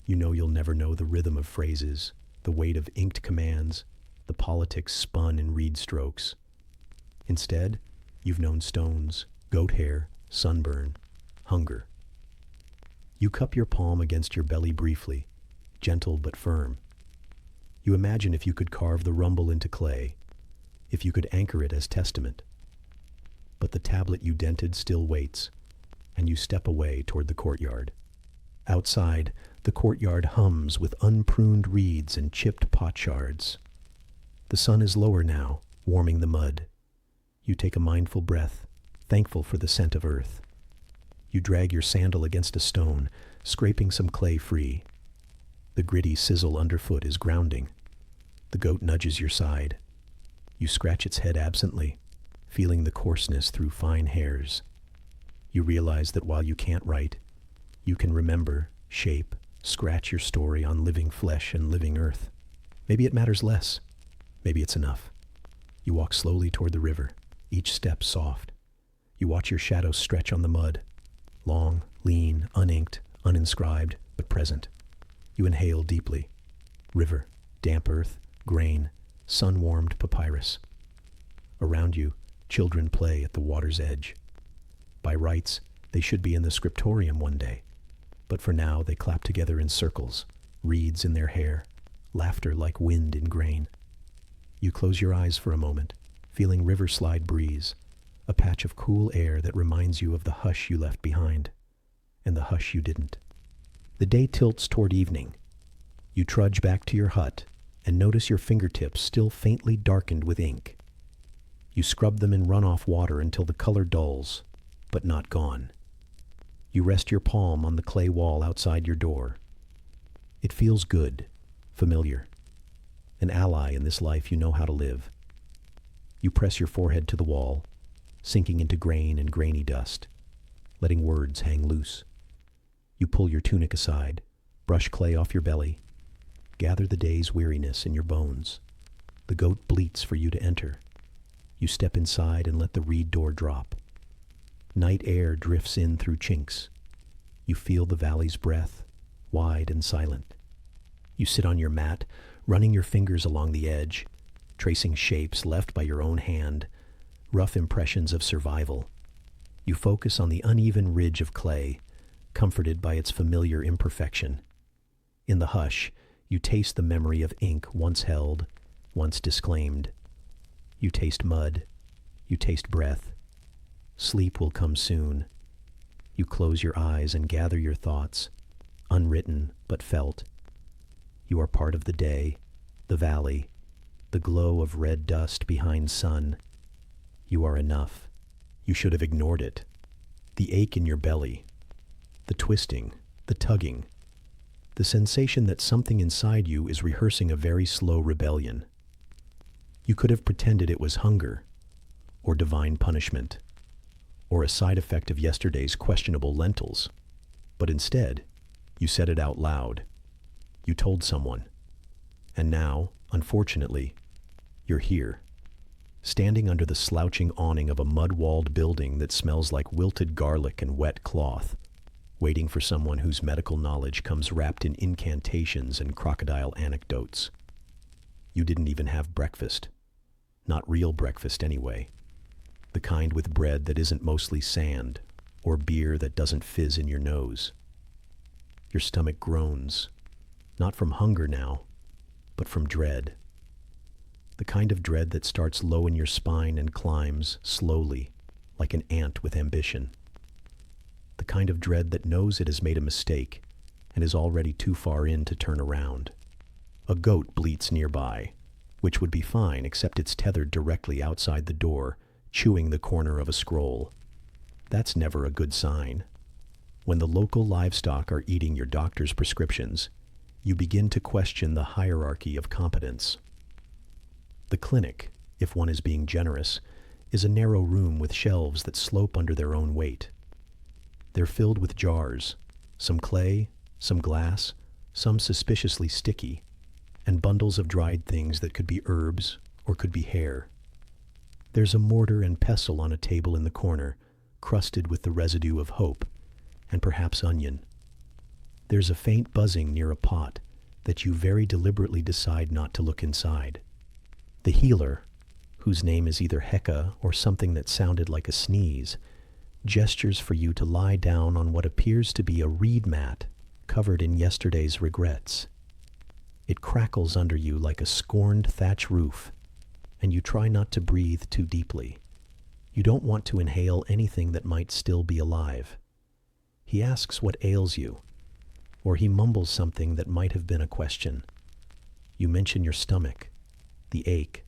You know you'll never know the rhythm of phrases, the weight of inked commands, the politics spun in reed strokes. Instead, you've known stones, goat hair, sunburn, hunger. You cup your palm against your belly briefly, gentle but firm. You imagine if you could carve the rumble into clay, if you could anchor it as testament. But the tablet you dented still waits, and you step away toward the courtyard. Outside, the courtyard hums with unpruned reeds and chipped pot shards. The sun is lower now, warming the mud. You take a mindful breath, thankful for the scent of earth. You drag your sandal against a stone, scraping some clay free. The gritty sizzle underfoot is grounding. The goat nudges your side. You scratch its head absently, feeling the coarseness through fine hairs. You realize that while you can't write, you can remember, shape, scratch your story on living flesh and living earth. Maybe it matters less. Maybe it's enough. You walk slowly toward the river, each step soft. You watch your shadow stretch on the mud, long, lean, uninked, uninscribed, but present. You inhale deeply. River, damp earth, grain, sun-warmed papyrus. Around you, children play at the water's edge. By rights, they should be in the scriptorium one day, but for now they clap together in circles, reeds in their hair, laughter like wind in grain. You close your eyes for a moment, feeling river-slide breeze, a patch of cool air that reminds you of the hush you left behind, and the hush you didn't. The day tilts toward evening. You trudge back to your hut and notice your fingertips still faintly darkened with ink. You scrub them in runoff water until the color dulls, but not gone. You rest your palm on the clay wall outside your door. It feels good, familiar. An ally in this life you know how to live. You press your forehead to the wall, sinking into grain and grainy dust, letting words hang loose. You pull your tunic aside, brush clay off your belly, gather the day's weariness in your bones. The goat bleats for you to enter. You step inside and let the reed door drop. Night air drifts in through chinks. You feel the valley's breath, wide and silent. You sit on your mat, running your fingers along the edge, tracing shapes left by your own hand, rough impressions of survival. You focus on the uneven ridge of clay, comforted by its familiar imperfection. In the hush, you taste the memory of ink once held, once disclaimed. You taste mud. You taste breath. Sleep will come soon. You close your eyes and gather your thoughts, unwritten but felt. You are part of the day, the valley, the glow of red dust behind sun. You are enough. You should have ignored it. The ache in your belly, the twisting, the tugging, the sensation that something inside you is rehearsing a very slow rebellion. You could have pretended it was hunger, or divine punishment, or a side effect of yesterday's questionable lentils. But instead, you said it out loud. You told someone. And now, unfortunately, you're here, standing under the slouching awning of a mud-walled building that smells like wilted garlic and wet cloth, waiting for someone whose medical knowledge comes wrapped in incantations and crocodile anecdotes. You didn't even have breakfast. Not real breakfast anyway. The kind with bread that isn't mostly sand, or beer that doesn't fizz in your nose. Your stomach groans, not from hunger now, but from dread. The kind of dread that starts low in your spine and climbs slowly, like an ant with ambition. The kind of dread that knows it has made a mistake and is already too far in to turn around. A goat bleats nearby, which would be fine except it's tethered directly outside the door, chewing the corner of a scroll. That's never a good sign. When the local livestock are eating your doctor's prescriptions, you begin to question the hierarchy of competence. The clinic, if one is being generous, is a narrow room with shelves that slope under their own weight. They're filled with jars, some clay, some glass, some suspiciously sticky, and bundles of dried things that could be herbs or could be hair. There's a mortar and pestle on a table in the corner, crusted with the residue of hope, and perhaps onion. There's a faint buzzing near a pot that you very deliberately decide not to look inside. The healer, whose name is either Hecka or something that sounded like a sneeze, gestures for you to lie down on what appears to be a reed mat covered in yesterday's regrets. It crackles under you like a scorned thatch roof, and you try not to breathe too deeply. You don't want to inhale anything that might still be alive. He asks what ails you, or he mumbles something that might have been a question. You mention your stomach, the ache,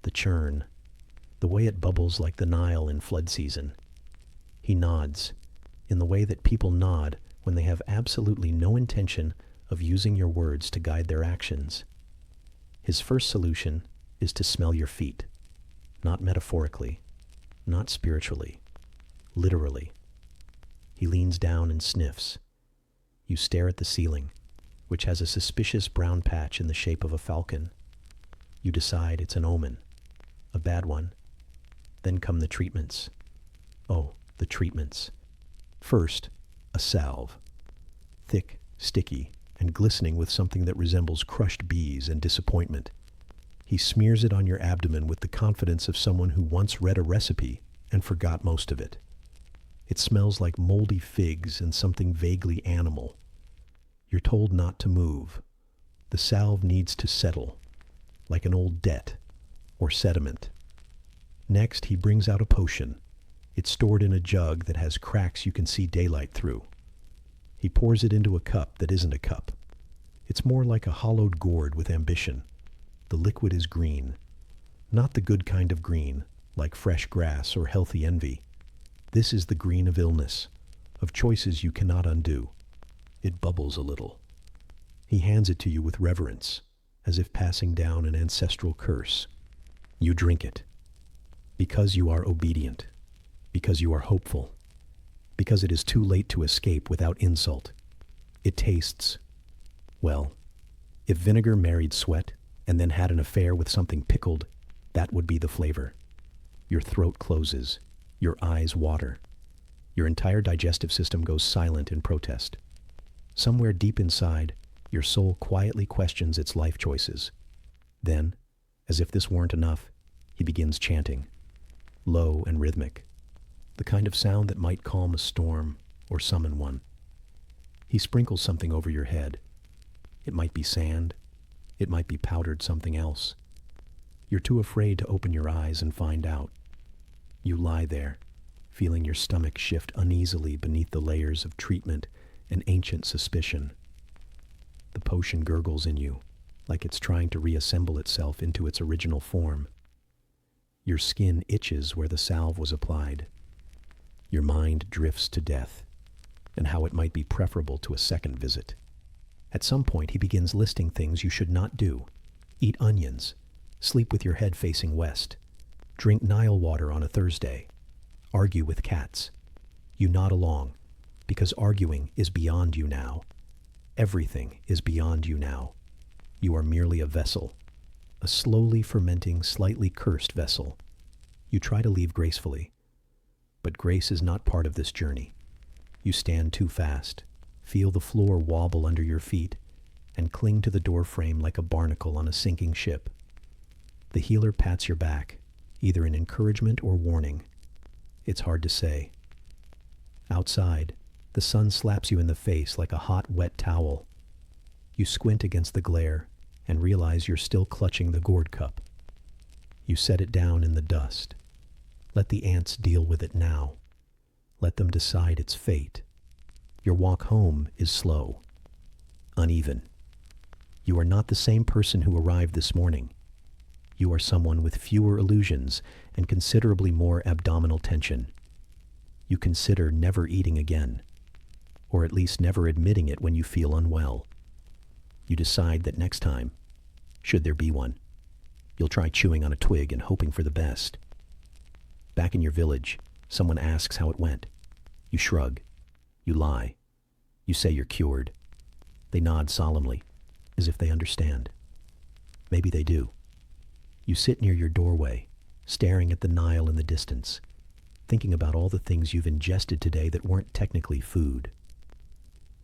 the churn, the way it bubbles like the Nile in flood season. He nods, in the way that people nod when they have absolutely no intention of using your words to guide their actions. His first solution is to smell your feet, not metaphorically, not spiritually, literally. He leans down and sniffs. You stare at the ceiling, which has a suspicious brown patch in the shape of a falcon. You decide it's an omen, a bad one. Then come the treatments. Oh, the treatments. First, a salve. Thick, sticky, and glistening with something that resembles crushed bees and disappointment. He smears it on your abdomen with the confidence of someone who once read a recipe and forgot most of it. It smells like moldy figs and something vaguely animal. You're told not to move. The salve needs to settle, like an old debt or sediment. Next, he brings out a potion. It's stored in a jug that has cracks you can see daylight through. He pours it into a cup that isn't a cup. It's more like a hollowed gourd with ambition. The liquid is green. Not the good kind of green, like fresh grass or healthy envy. This is the green of illness, of choices you cannot undo. It bubbles a little. He hands it to you with reverence, as if passing down an ancestral curse. You drink it. Because you are obedient. Because you are hopeful. Because it is too late to escape without insult. It tastes, well, if vinegar married sweat and then had an affair with something pickled, that would be the flavor. Your throat closes. Your eyes water. Your entire digestive system goes silent in protest. Somewhere deep inside, your soul quietly questions its life choices. Then, as if this weren't enough, he begins chanting, low and rhythmic, the kind of sound that might calm a storm or summon one. He sprinkles something over your head. It might be sand. It might be powdered something else. You're too afraid to open your eyes and find out. You lie there, feeling your stomach shift uneasily beneath the layers of treatment and ancient suspicion. The potion gurgles in you, like it's trying to reassemble itself into its original form. Your skin itches where the salve was applied. Your mind drifts to death, and how it might be preferable to a second visit. At some point, he begins listing things you should not do. Eat onions. Sleep with your head facing west. Drink Nile water on a Thursday. Argue with cats. You nod along, because arguing is beyond you now. Everything is beyond you now. You are merely a vessel, a slowly fermenting, slightly cursed vessel. You try to leave gracefully, but grace is not part of this journey. You stand too fast, feel the floor wobble under your feet, and cling to the door frame like a barnacle on a sinking ship. The healer pats your back, either in encouragement or warning, It's hard to say. Outside, the sun slaps you in the face like a hot, wet towel. You squint against the glare and realize you're still clutching the gourd cup. You set it down in the dust. Let the ants deal with it now. Let them decide its fate. Your walk home is slow, uneven. You are not the same person who arrived this morning. You are someone with fewer illusions and considerably more abdominal tension. You consider never eating again, or at least never admitting it when you feel unwell. You decide that next time, should there be one, you'll try chewing on a twig and hoping for the best. Back in your village, someone asks how it went. You shrug. You lie. You say you're cured. They nod solemnly, as if they understand. Maybe they do. You sit near your doorway, staring at the Nile in the distance, thinking about all the things you've ingested today that weren't technically food.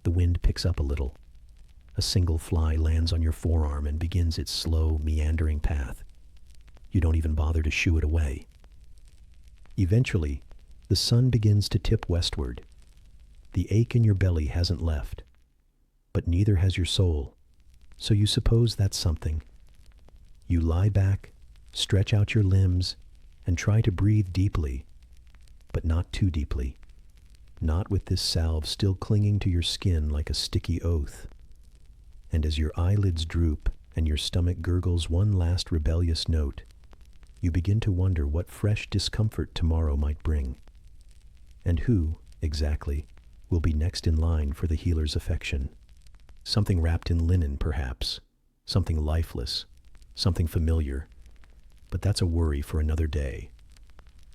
The wind picks up a little. A single fly lands on your forearm and begins its slow, meandering path. You don't even bother to shoo it away. Eventually, the sun begins to tip westward. The ache in your belly hasn't left, but neither has your soul, so you suppose that's something. You lie back, stretch out your limbs, and try to breathe deeply, but not too deeply. Not with this salve still clinging to your skin like a sticky oath. And as your eyelids droop and your stomach gurgles one last rebellious note, you begin to wonder what fresh discomfort tomorrow might bring. And who, exactly, will be next in line for the healer's affection. Something wrapped in linen, perhaps. Something lifeless. Something familiar. But that's a worry for another day.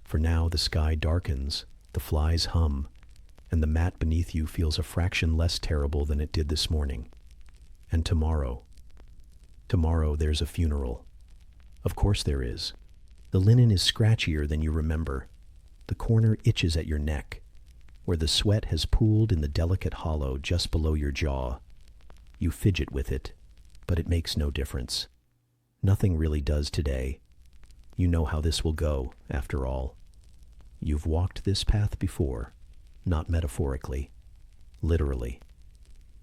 For now the sky darkens, the flies hum, and the mat beneath you feels a fraction less terrible than it did this morning. And tomorrow there's a funeral. Of course there is. The linen is scratchier than you remember. The corner itches at your neck, where the sweat has pooled in the delicate hollow just below your jaw. You fidget with it, but it makes no difference. Nothing really does today. You know how this will go, after all. You've walked this path before, not metaphorically, literally.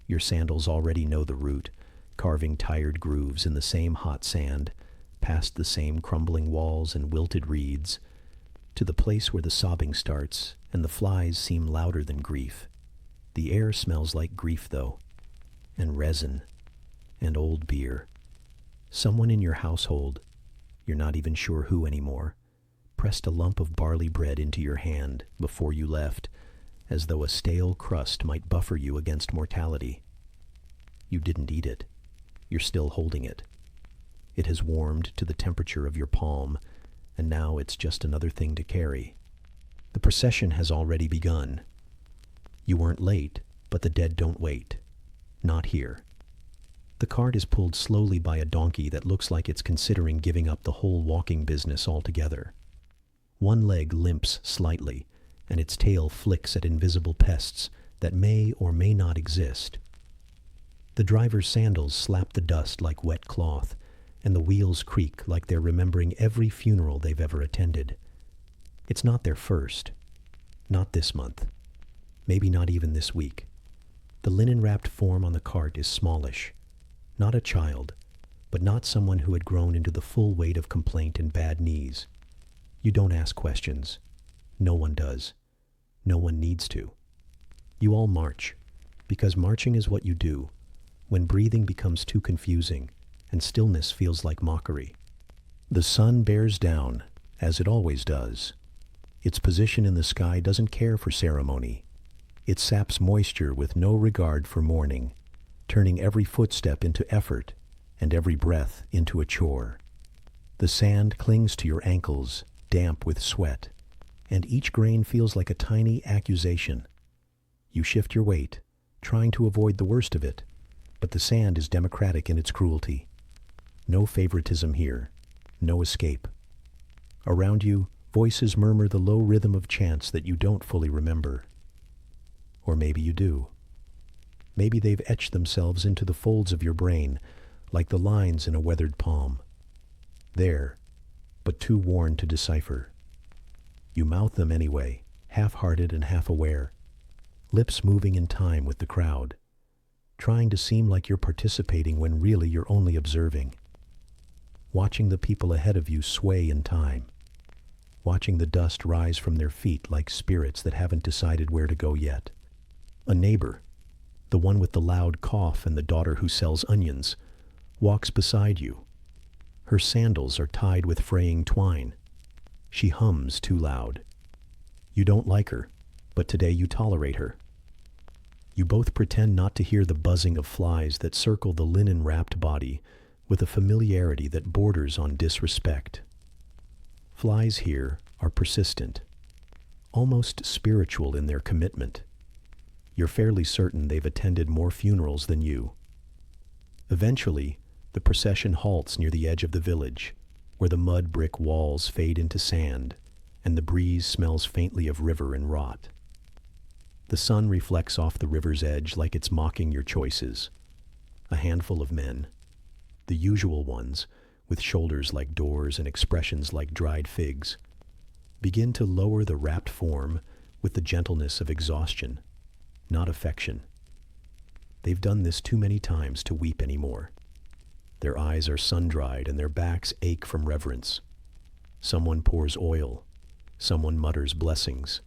Your sandals already know the route, carving tired grooves in the same hot sand, past the same crumbling walls and wilted reeds, to the place where the sobbing starts and the flies seem louder than grief. The air smells like grief, though, and resin, and old beer. Someone in your household, you're not even sure who anymore, pressed a lump of barley bread into your hand before you left, as though a stale crust might buffer you against mortality. You didn't eat it. You're still holding it. It has warmed to the temperature of your palm, and now it's just another thing to carry. The procession has already begun. You weren't late, but the dead don't wait. Not here. The cart is pulled slowly by a donkey that looks like it's considering giving up the whole walking business altogether. One leg limps slightly, and its tail flicks at invisible pests that may or may not exist. The driver's sandals slap the dust like wet cloth, and the wheels creak like they're remembering every funeral they've ever attended. It's not their first. Not this month. Maybe not even this week. The linen-wrapped form on the cart is smallish. Not a child, but not someone who had grown into the full weight of complaint and bad knees. You don't ask questions. No one does. No one needs to. You all march, because marching is what you do, when breathing becomes too confusing and stillness feels like mockery. The sun bears down, as it always does. Its position in the sky doesn't care for ceremony. It saps moisture with no regard for mourning, turning every footstep into effort and every breath into a chore. The sand clings to your ankles, damp with sweat, and each grain feels like a tiny accusation. You shift your weight, trying to avoid the worst of it, but the sand is democratic in its cruelty. No favoritism here, no escape. Around you, voices murmur the low rhythm of chants that you don't fully remember. Or maybe you do. Maybe they've etched themselves into the folds of your brain, like the lines in a weathered palm. There, but too worn to decipher. You mouth them anyway, half-hearted and half-aware, lips moving in time with the crowd, trying to seem like you're participating when really you're only observing, watching the people ahead of you sway in time, watching the dust rise from their feet like spirits that haven't decided where to go yet. A neighbor, the one with the loud cough and the daughter who sells onions, walks beside you. Her sandals are tied with fraying twine. She hums too loud. You don't like her, but today you tolerate her. You both pretend not to hear the buzzing of flies that circle the linen-wrapped body with a familiarity that borders on disrespect. Flies here are persistent, almost spiritual in their commitment. You're fairly certain they've attended more funerals than you. Eventually, the procession halts near the edge of the village, where the mud brick walls fade into sand, and the breeze smells faintly of river and rot. The sun reflects off the river's edge like it's mocking your choices. A handful of men, the usual ones, with shoulders like doors and expressions like dried figs, begin to lower the wrapped form with the gentleness of exhaustion, not affection. They've done this too many times to weep anymore. Their eyes are sun-dried and their backs ache from reverence. Someone pours oil. Someone mutters blessings.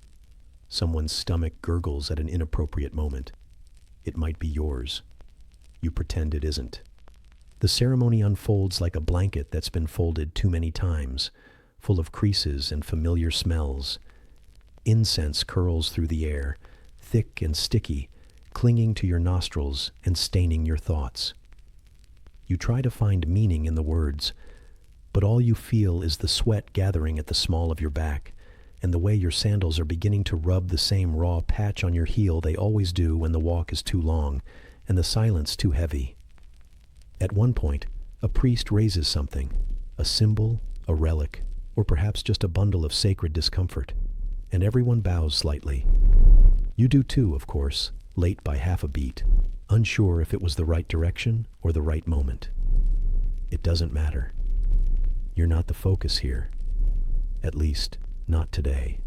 Someone's stomach gurgles at an inappropriate moment. It might be yours. You pretend it isn't. The ceremony unfolds like a blanket that's been folded too many times, full of creases and familiar smells. Incense curls through the air, thick and sticky, clinging to your nostrils and staining your thoughts. You try to find meaning in the words, but all you feel is the sweat gathering at the small of your back, and the way your sandals are beginning to rub the same raw patch on your heel they always do when the walk is too long and the silence too heavy. At one point, a priest raises something, a symbol, a relic, or perhaps just a bundle of sacred discomfort, and everyone bows slightly. You do too, of course, late by half a beat, unsure if it was the right direction or the right moment. It doesn't matter. You're not the focus here. At least, not today.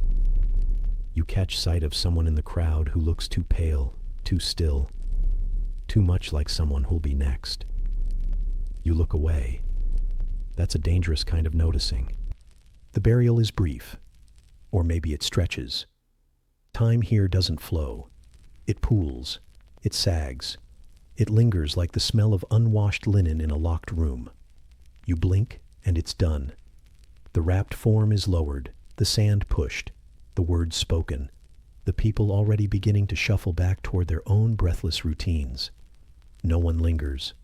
You catch sight of someone in the crowd who looks too pale, too still, too much like someone who'll be next. You look away. That's a dangerous kind of noticing. The burial is brief, or maybe it stretches. Time here doesn't flow. It pools. It sags. It lingers like the smell of unwashed linen in a locked room. You blink, and it's done. The wrapped form is lowered, the sand pushed, the words spoken, the people already beginning to shuffle back toward their own breathless routines. No one lingers.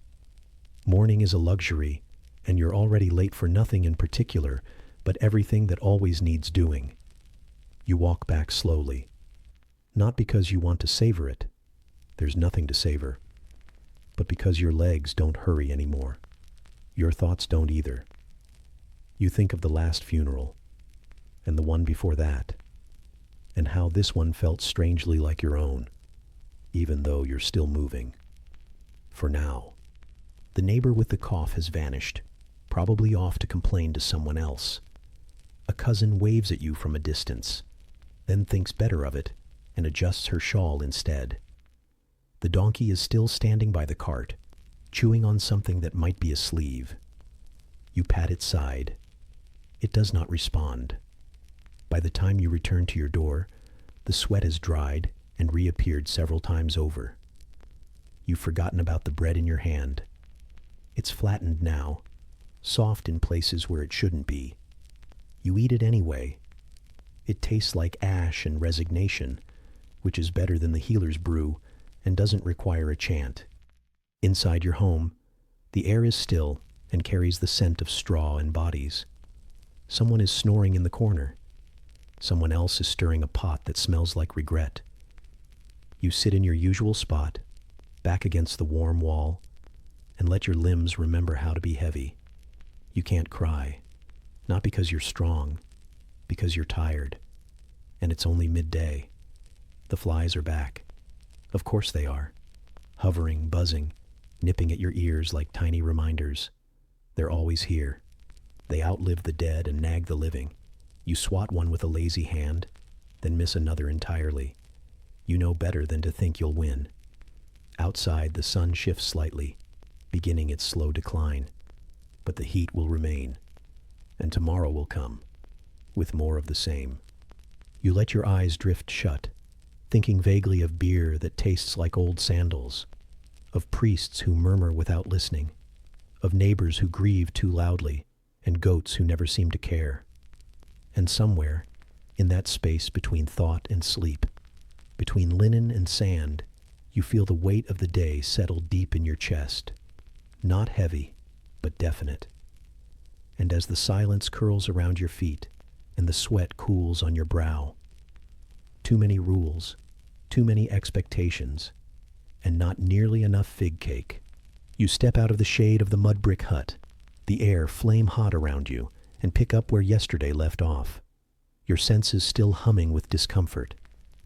Mourning is a luxury, and you're already late for nothing in particular, but everything that always needs doing. You walk back slowly. Not because you want to savor it. There's nothing to savor. But because your legs don't hurry anymore. Your thoughts don't either. You think of the last funeral, and the one before that, and how this one felt strangely like your own, even though you're still moving. For now. The neighbor with the cough has vanished, probably off to complain to someone else. A cousin waves at you from a distance, then thinks better of it and adjusts her shawl instead. The donkey is still standing by the cart, chewing on something that might be a sleeve. You pat its side. It does not respond. By the time you return to your door, the sweat has dried and reappeared several times over. You've forgotten about the bread in your hand. It's flattened now, soft in places where it shouldn't be. You eat it anyway. It tastes like ash and resignation, which is better than the healer's brew and doesn't require a chant. Inside your home, the air is still and carries the scent of straw and bodies. Someone is snoring in the corner. Someone else is stirring a pot that smells like regret. You sit in your usual spot, back against the warm wall, and let your limbs remember how to be heavy. You can't cry, not because you're strong, because you're tired. And it's only midday. The flies are back. Of course they are. Hovering, buzzing, nipping at your ears like tiny reminders. They're always here. They outlive the dead and nag the living. You swat one with a lazy hand, then miss another entirely. You know better than to think you'll win. Outside, the sun shifts slightly, beginning its slow decline, but the heat will remain, and tomorrow will come, with more of the same. You let your eyes drift shut, thinking vaguely of beer that tastes like old sandals, of priests who murmur without listening, of neighbors who grieve too loudly, and goats who never seem to care. And somewhere, in that space between thought and sleep, between linen and sand, you feel the weight of the day settle deep in your chest, not heavy, but definite. And as the silence curls around your feet and the sweat cools on your brow, too many rules, too many expectations, and not nearly enough fig cake. You step out of the shade of the mud brick hut, the air flame hot around you, and pick up where yesterday left off. Your senses still humming with discomfort,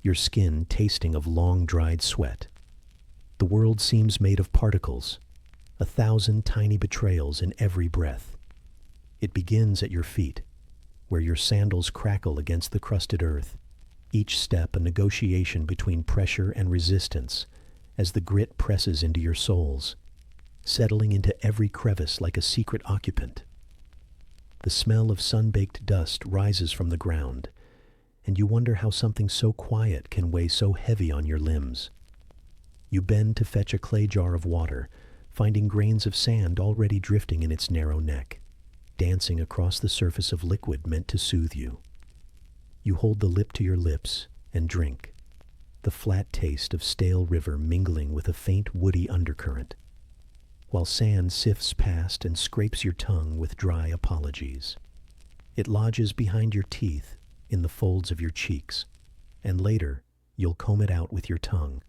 your skin tasting of long-dried sweat. The world seems made of particles, 1,000 tiny betrayals in every breath. It begins at your feet, where your sandals crackle against the crusted earth, each step a negotiation between pressure and resistance as the grit presses into your soles, settling into every crevice like a secret occupant. The smell of sun-baked dust rises from the ground, and you wonder how something so quiet can weigh so heavy on your limbs. You bend to fetch a clay jar of water, finding grains of sand already drifting in its narrow neck, dancing across the surface of liquid meant to soothe you. You hold the lip to your lips and drink, the flat taste of stale river mingling with a faint woody undercurrent, while sand sifts past and scrapes your tongue with dry apologies. It lodges behind your teeth, in the folds of your cheeks, and later you'll comb it out with your tongue,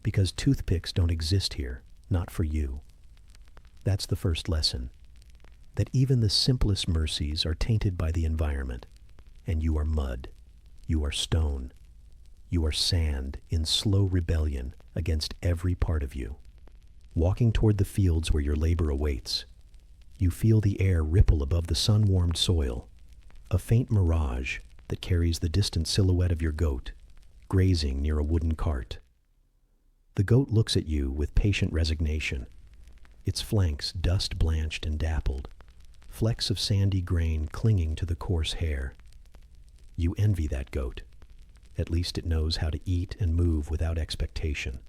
because toothpicks don't exist here, not for you. That's the first lesson, that even the simplest mercies are tainted by the environment, and you are mud, you are stone, you are sand in slow rebellion against every part of you. Walking toward the fields where your labor awaits, you feel the air ripple above the sun-warmed soil, a faint mirage that carries the distant silhouette of your goat, grazing near a wooden cart. The goat looks at you with patient resignation, its flanks dust-blanched and dappled, flecks of sandy grain clinging to the coarse hair. You envy that goat. At least it knows how to eat and move without expectation.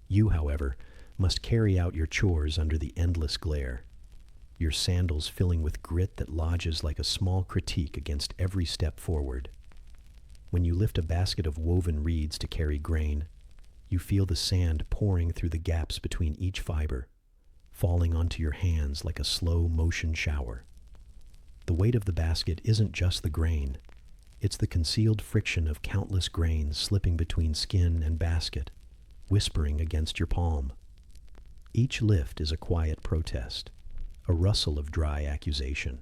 You, however, must carry out your chores under the endless glare, your sandals filling with grit that lodges like a small critique against every step forward. When you lift a basket of woven reeds to carry grain, you feel the sand pouring through the gaps between each fiber, falling onto your hands like a slow motion shower. The weight of the basket isn't just the grain, it's the concealed friction of countless grains slipping between skin and basket, whispering against your palm. Each lift is a quiet protest, a rustle of dry accusation.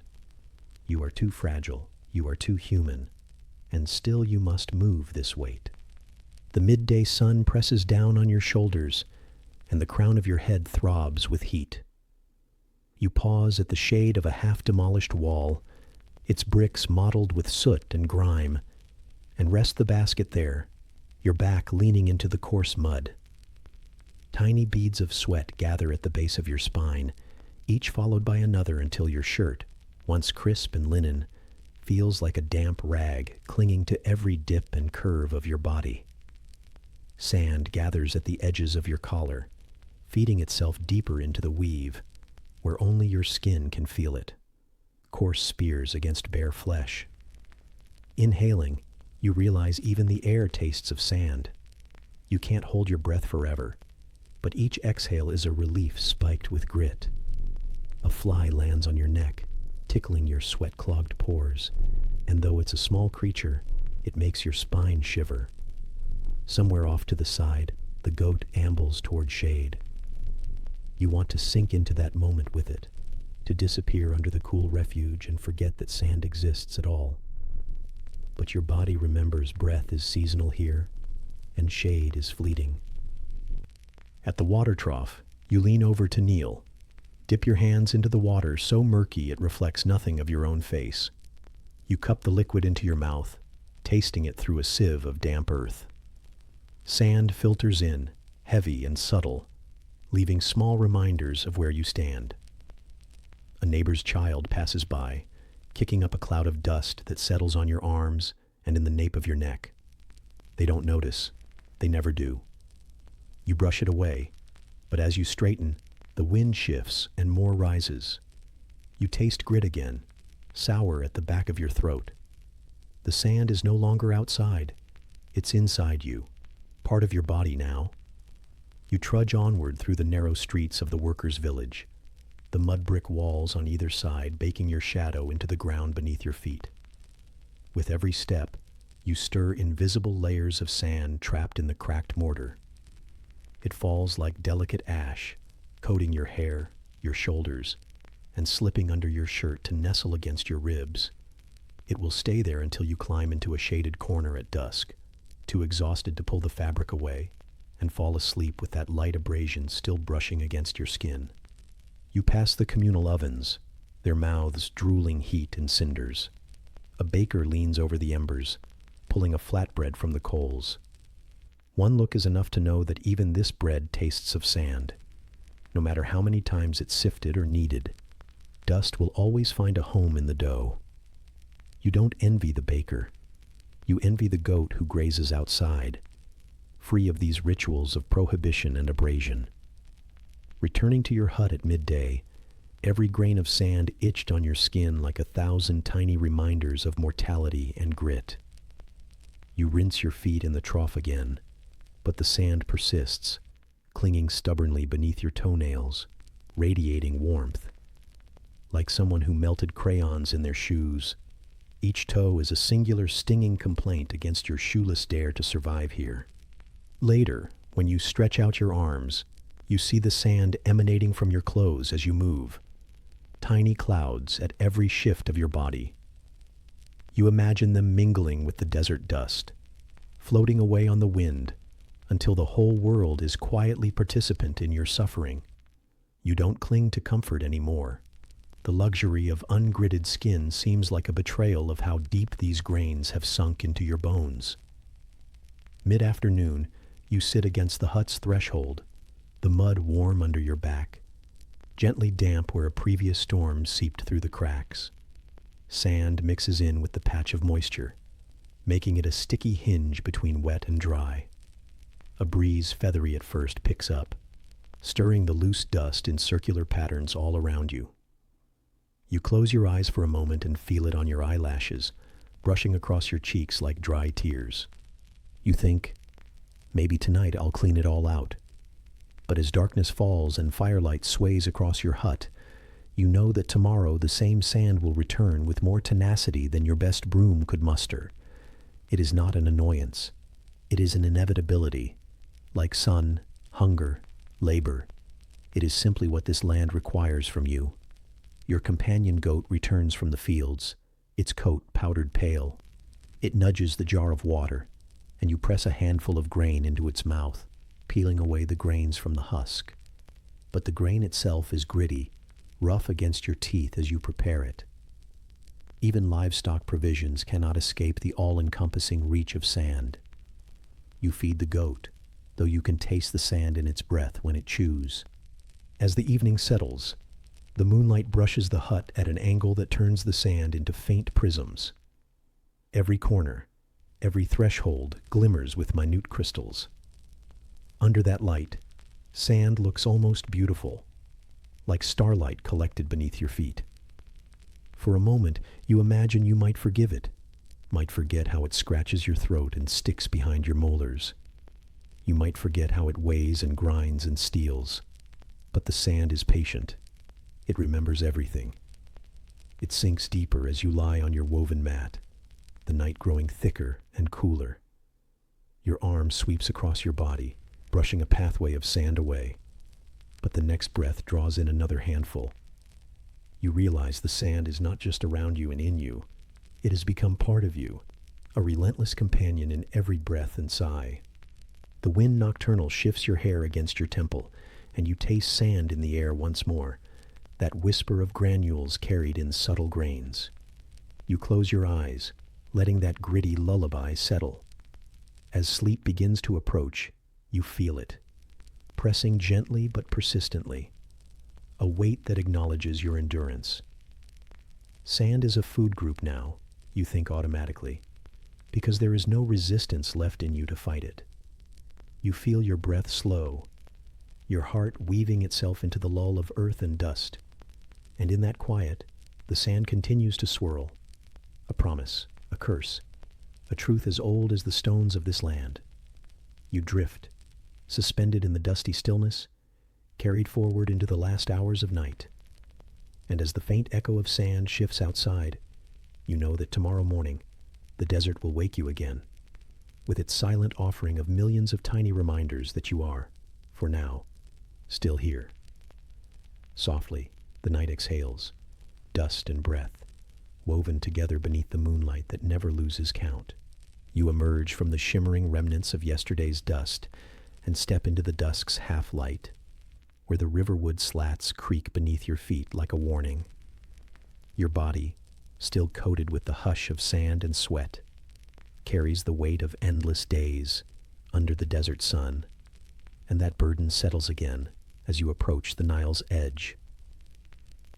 You are too fragile, you are too human, and still you must move this weight. The midday sun presses down on your shoulders, and the crown of your head throbs with heat. You pause at the shade of a half-demolished wall, its bricks mottled with soot and grime, and rest the basket there, your back leaning into the coarse mud. Tiny beads of sweat gather at the base of your spine, each followed by another until your shirt, once crisp and linen, feels like a damp rag clinging to every dip and curve of your body. Sand gathers at the edges of your collar, feeding itself deeper into the weave, where only your skin can feel it, coarse spears against bare flesh. Inhaling, you realize even the air tastes of sand. You can't hold your breath forever, but each exhale is a relief spiked with grit. A fly lands on your neck, tickling your sweat-clogged pores, and though it's a small creature, it makes your spine shiver. Somewhere off to the side, the goat ambles toward shade. You want to sink into that moment with it, to disappear under the cool refuge and forget that sand exists at all. But your body remembers breath is seasonal here, and shade is fleeting. At the water trough, you lean over to kneel. Dip your hands into the water so murky it reflects nothing of your own face. You cup the liquid into your mouth, tasting it through a sieve of damp earth. Sand filters in, heavy and subtle, leaving small reminders of where you stand. A neighbor's child passes by, kicking up a cloud of dust that settles on your arms and in the nape of your neck. They don't notice. They never do. You brush it away, but as you straighten, the wind shifts and more rises. You taste grit again, sour at the back of your throat. The sand is no longer outside. It's inside you, part of your body now. You trudge onward through the narrow streets of the workers' village, the mud brick walls on either side baking your shadow into the ground beneath your feet. With every step, you stir invisible layers of sand trapped in the cracked mortar. It falls like delicate ash, coating your hair, your shoulders, and slipping under your shirt to nestle against your ribs. It will stay there until you climb into a shaded corner at dusk, too exhausted to pull the fabric away, and fall asleep with that light abrasion still brushing against your skin. You pass the communal ovens, their mouths drooling heat and cinders. A baker leans over the embers, pulling a flatbread from the coals. One look is enough to know that even this bread tastes of sand. No matter how many times it's sifted or kneaded, dust will always find a home in the dough. You don't envy the baker. You envy the goat who grazes outside, free of these rituals of prohibition and abrasion. Returning to your hut at midday, every grain of sand itched on your skin like 1,000 tiny reminders of mortality and grit. You rinse your feet in the trough again, but the sand persists, clinging stubbornly beneath your toenails, radiating warmth. Like someone who melted crayons in their shoes, each toe is a singular stinging complaint against your shoeless dare to survive here. Later, when you stretch out your arms, you see the sand emanating from your clothes as you move, tiny clouds at every shift of your body. You imagine them mingling with the desert dust, floating away on the wind until the whole world is quietly participant in your suffering. You don't cling to comfort anymore. The luxury of ungritted skin seems like a betrayal of how deep these grains have sunk into your bones. Mid-afternoon, you sit against the hut's threshold, the mud warm under your back, gently damp where a previous storm seeped through the cracks. Sand mixes in with the patch of moisture, making it a sticky hinge between wet and dry. A breeze, feathery at first, picks up, stirring the loose dust in circular patterns all around you. You close your eyes for a moment and feel it on your eyelashes, brushing across your cheeks like dry tears. You think, maybe tonight I'll clean it all out. But as darkness falls and firelight sways across your hut, you know that tomorrow the same sand will return with more tenacity than your best broom could muster. It is not an annoyance. It is an inevitability. Like sun, hunger, labor, it is simply what this land requires from you. Your companion goat returns from the fields, its coat powdered pale. It nudges the jar of water, and you press a handful of grain into its mouth, peeling away the grains from the husk. But the grain itself is gritty, rough against your teeth as you prepare it. Even livestock provisions cannot escape the all-encompassing reach of sand. You feed the goat, though you can taste the sand in its breath when it chews. As the evening settles, the moonlight brushes the hut at an angle that turns the sand into faint prisms. Every corner, every threshold glimmers with minute crystals. Under that light, sand looks almost beautiful, like starlight collected beneath your feet. For a moment, you imagine you might forgive it, might forget how it scratches your throat and sticks behind your molars. You might forget how it weighs and grinds and steals. But the sand is patient. It remembers everything. It sinks deeper as you lie on your woven mat, the night growing thicker and cooler. Your arm sweeps across your body, brushing a pathway of sand away. But the next breath draws in another handful. You realize the sand is not just around you and in you. It has become part of you, a relentless companion in every breath and sigh. The wind nocturnal shifts your hair against your temple, and you taste sand in the air once more, that whisper of granules carried in subtle grains. You close your eyes, letting that gritty lullaby settle. As sleep begins to approach, you feel it, pressing gently but persistently, a weight that acknowledges your endurance. Sand is a food group now, you think automatically, because there is no resistance left in you to fight it. You feel your breath slow, your heart weaving itself into the lull of earth and dust, and in that quiet, the sand continues to swirl, a promise, a curse, a truth as old as the stones of this land. You drift, suspended in the dusty stillness, carried forward into the last hours of night. And as the faint echo of sand shifts outside, you know that tomorrow morning, the desert will wake you again, with its silent offering of millions of tiny reminders that you are, for now, still here. Softly, the night exhales, dust and breath, woven together beneath the moonlight that never loses count. You emerge from the shimmering remnants of yesterday's dust and step into the dusk's half-light, where the riverwood slats creak beneath your feet like a warning. Your body, still coated with the hush of sand and sweat, carries the weight of endless days under the desert sun, and that burden settles again as you approach the Nile's edge.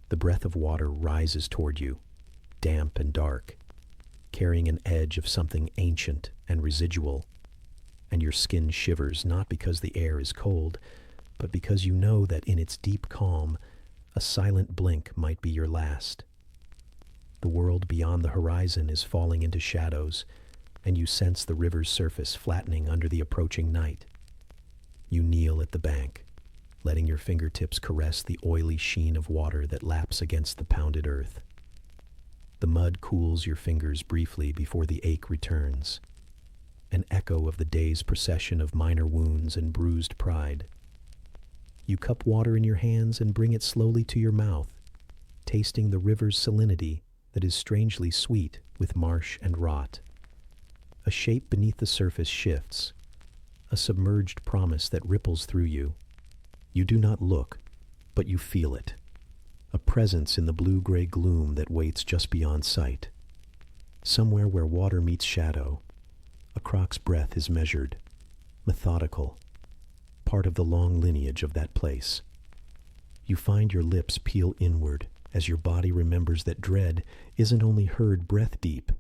The breath of water rises toward you, damp and dark, carrying an edge of something ancient and residual, and your skin shivers not because the air is cold, but because you know that in its deep calm, a silent blink might be your last. The world beyond the horizon is falling into shadows, and you sense the river's surface flattening under the approaching night. You kneel at the bank, letting your fingertips caress the oily sheen of water that laps against the pounded earth. The mud cools your fingers briefly before the ache returns, an echo of the day's procession of minor wounds and bruised pride. You cup water in your hands and bring it slowly to your mouth, tasting the river's salinity that is strangely sweet with marsh and rot. A shape beneath the surface shifts, a submerged promise that ripples through you. You do not look, but you feel it, a presence in the blue-gray gloom that waits just beyond sight. Somewhere where water meets shadow, a croc's breath is measured, methodical, part of the long lineage of that place. You find your lips peel inward as your body remembers that dread isn't only heard breath deep,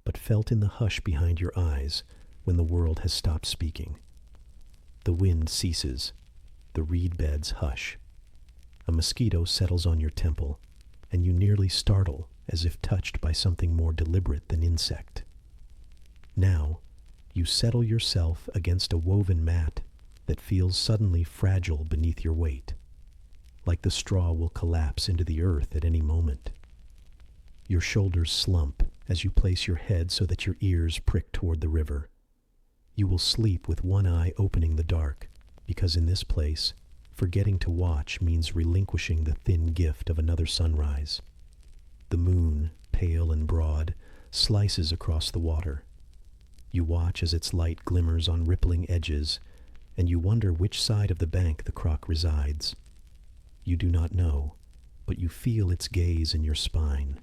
but felt in the hush behind your eyes when the world has stopped speaking. The wind ceases, the reed beds hush. A mosquito settles on your temple, and you nearly startle as if touched by something more deliberate than insect. Now, you settle yourself against a woven mat that feels suddenly fragile beneath your weight, like the straw will collapse into the earth at any moment. Your shoulders slump as you place your head so that your ears prick toward the river. You will sleep with one eye opening the dark, because in this place, forgetting to watch means relinquishing the thin gift of another sunrise. The moon, pale and broad, slices across the water. You watch as its light glimmers on rippling edges, and you wonder which side of the bank the croc resides. You do not know, but you feel its gaze in your spine.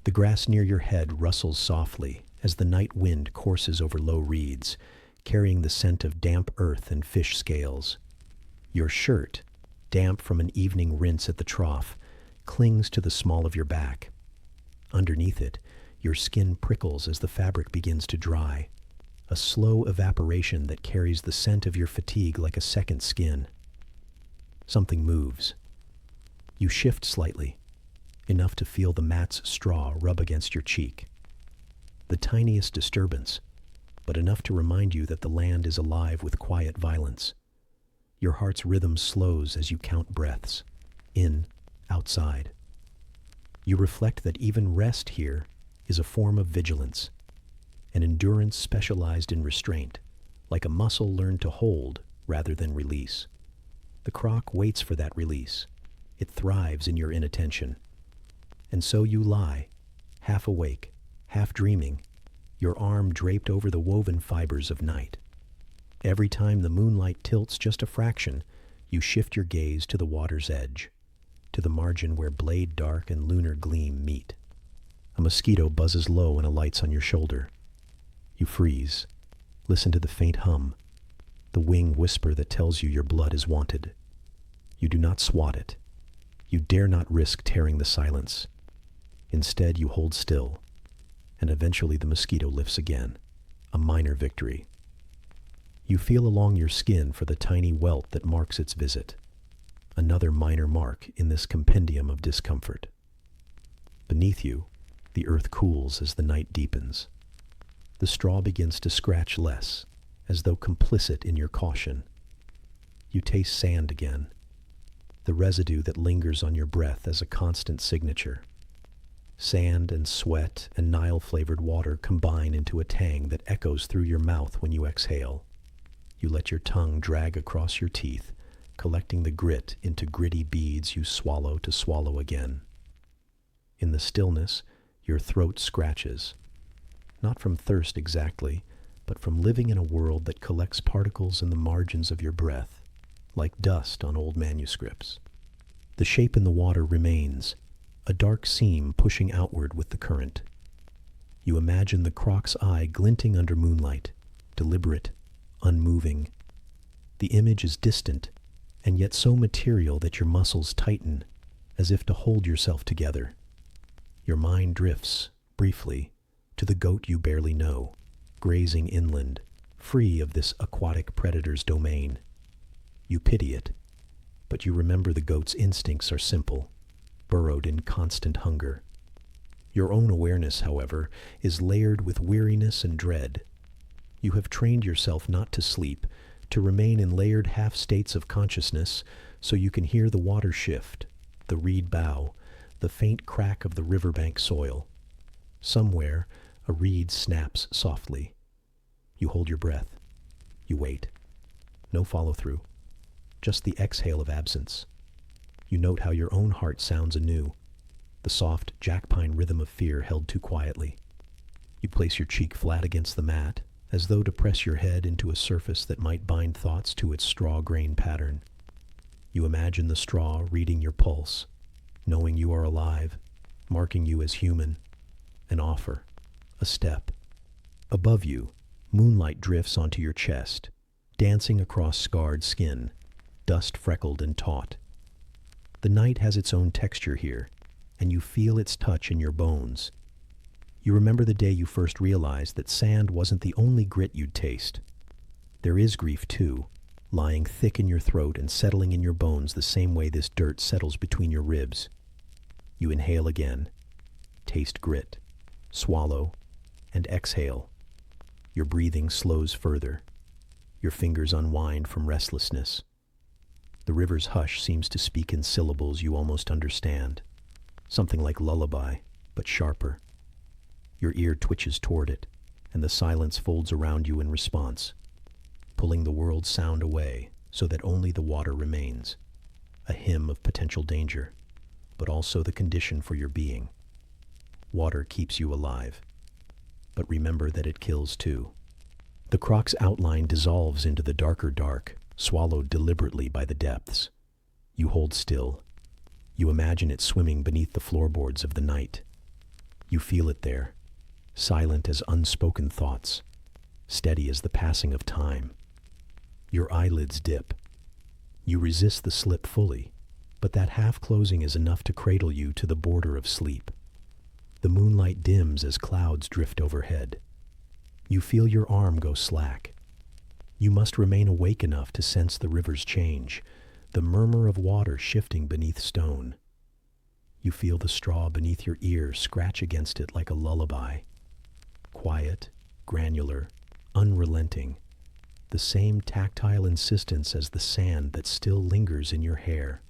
The grass near your head rustles softly as the night wind courses over low reeds, carrying the scent of damp earth and fish scales. Your shirt, damp from an evening rinse at the trough, clings to the small of your back. Underneath it, your skin prickles as the fabric begins to dry, a slow evaporation that carries the scent of your fatigue like a second skin. Something moves. You shift slightly, enough to feel the mat's straw rub against your cheek. The tiniest disturbance, but enough to remind you that the land is alive with quiet violence. Your heart's rhythm slows as you count breaths, in, outside. You reflect that even rest here is a form of vigilance, an endurance specialized in restraint, like a muscle learned to hold rather than release. The croc waits for that release. It thrives in your inattention. And so you lie, half awake, half dreaming, your arm draped over the woven fibers of night. Every time the moonlight tilts just a fraction, you shift your gaze to the water's edge, to the margin where blade dark and lunar gleam meet. A mosquito buzzes low and alights on your shoulder. You freeze. Listen to the faint hum, the wing whisper that tells you your blood is wanted. You do not swat it. You dare not risk tearing the silence. Instead, you hold still, and eventually the mosquito lifts again, a minor victory. You feel along your skin for the tiny welt that marks its visit, another minor mark in this compendium of discomfort. Beneath you, the earth cools as the night deepens. The straw begins to scratch less, as though complicit in your caution. You taste sand again, the residue that lingers on your breath as a constant signature. Sand and sweat and Nile-flavored water combine into a tang that echoes through your mouth when you exhale. You let your tongue drag across your teeth, collecting the grit into gritty beads you swallow to swallow again. In the stillness, your throat scratches, not from thirst exactly, but from living in a world that collects particles in the margins of your breath, like dust on old manuscripts. The shape in the water remains, a dark seam pushing outward with the current. You imagine the croc's eye glinting under moonlight, deliberate, unmoving. The image is distant, and yet so material that your muscles tighten, as if to hold yourself together. Your mind drifts, briefly, to the goat you barely know, grazing inland, free of this aquatic predator's domain. You pity it, but you remember the goat's instincts are simple, burrowed in constant hunger. Your own awareness, however, is layered with weariness and dread. You have trained yourself not to sleep, to remain in layered half-states of consciousness so you can hear the water shift, the reed bow, the faint crack of the riverbank soil. Somewhere, a reed snaps softly. You hold your breath. You wait. No follow-through. Just the exhale of absence. You note how your own heart sounds anew, the soft jackpine rhythm of fear held too quietly. You place your cheek flat against the mat, as though to press your head into a surface that might bind thoughts to its straw grain pattern. You imagine the straw reading your pulse, knowing you are alive, marking you as human, an offer, a step. Above you, moonlight drifts onto your chest, dancing across scarred skin, dust freckled and taut. The night has its own texture here, and you feel its touch in your bones. You remember the day you first realized that sand wasn't the only grit you'd taste. There is grief too, lying thick in your throat and settling in your bones the same way this dirt settles between your ribs. You inhale again, taste grit, swallow, and exhale. Your breathing slows further. Your fingers unwind from restlessness. The river's hush seems to speak in syllables you almost understand, something like lullaby, but sharper. Your ear twitches toward it, and the silence folds around you in response, pulling the world's sound away so that only the water remains, a hymn of potential danger, but also the condition for your being. Water keeps you alive, but remember that it kills too. The croc's outline dissolves into the darker dark, swallowed deliberately by the depths. You hold still. You imagine it swimming beneath the floorboards of the night. You feel it there, silent as unspoken thoughts, steady as the passing of time. Your eyelids dip. You resist the slip fully, but that half-closing is enough to cradle you to the border of sleep. The moonlight dims as clouds drift overhead. You feel your arm go slack. You must remain awake enough to sense the river's change, the murmur of water shifting beneath stone. You feel the straw beneath your ear scratch against it like a lullaby. Quiet, granular, unrelenting, the same tactile insistence as the sand that still lingers in your hair.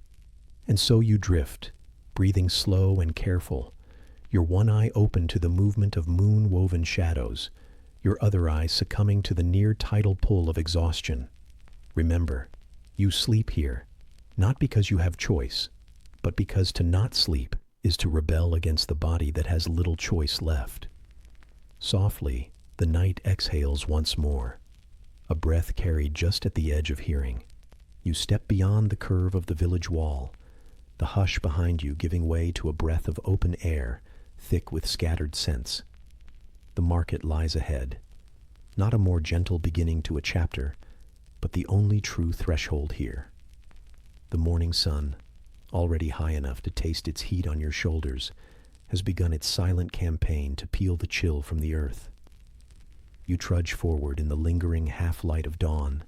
And so you drift, breathing slow and careful, your one eye open to the movement of moon-woven shadows, your other eye succumbing to the near-tidal pull of exhaustion. Remember, you sleep here, not because you have choice, but because to not sleep is to rebel against the body that has little choice left. Softly, the night exhales once more, a breath carried just at the edge of hearing. You step beyond the curve of the village wall, the hush behind you giving way to a breath of open air, thick with scattered scents. The market lies ahead, not a more gentle beginning to a chapter, but the only true threshold here. The morning sun, already high enough to taste its heat on your shoulders, has begun its silent campaign to peel the chill from the earth. You trudge forward in the lingering half-light of dawn,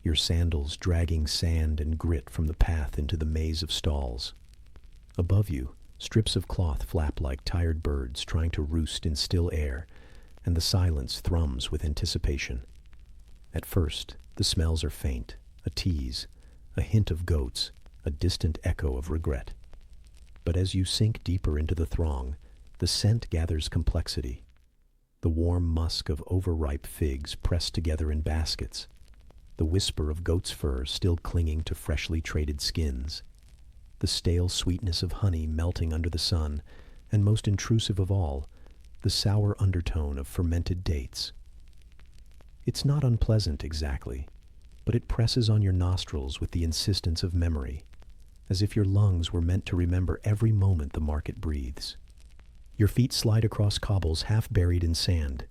your sandals dragging sand and grit from the path into the maze of stalls. Above you, strips of cloth flap like tired birds trying to roost in still air, and the silence thrums with anticipation. At first, the smells are faint, a tease, a hint of goats, a distant echo of regret. But as you sink deeper into the throng, the scent gathers complexity. The warm musk of overripe figs pressed together in baskets, the whisper of goat's fur still clinging to freshly traded skins, the stale sweetness of honey melting under the sun, and most intrusive of all, the sour undertone of fermented dates. It's not unpleasant exactly, but it presses on your nostrils with the insistence of memory, as if your lungs were meant to remember every moment the market breathes. Your feet slide across cobbles half buried in sand,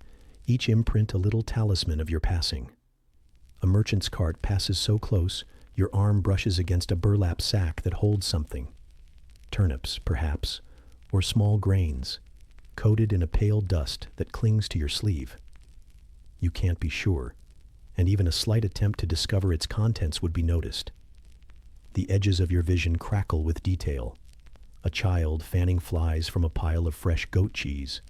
each imprint a little talisman of your passing. A merchant's cart passes so close, your arm brushes against a burlap sack that holds something. Turnips, perhaps, or small grains, coated in a pale dust that clings to your sleeve. You can't be sure, and even a slight attempt to discover its contents would be noticed. The edges of your vision crackle with detail. A child fanning flies from a pile of fresh goat cheese.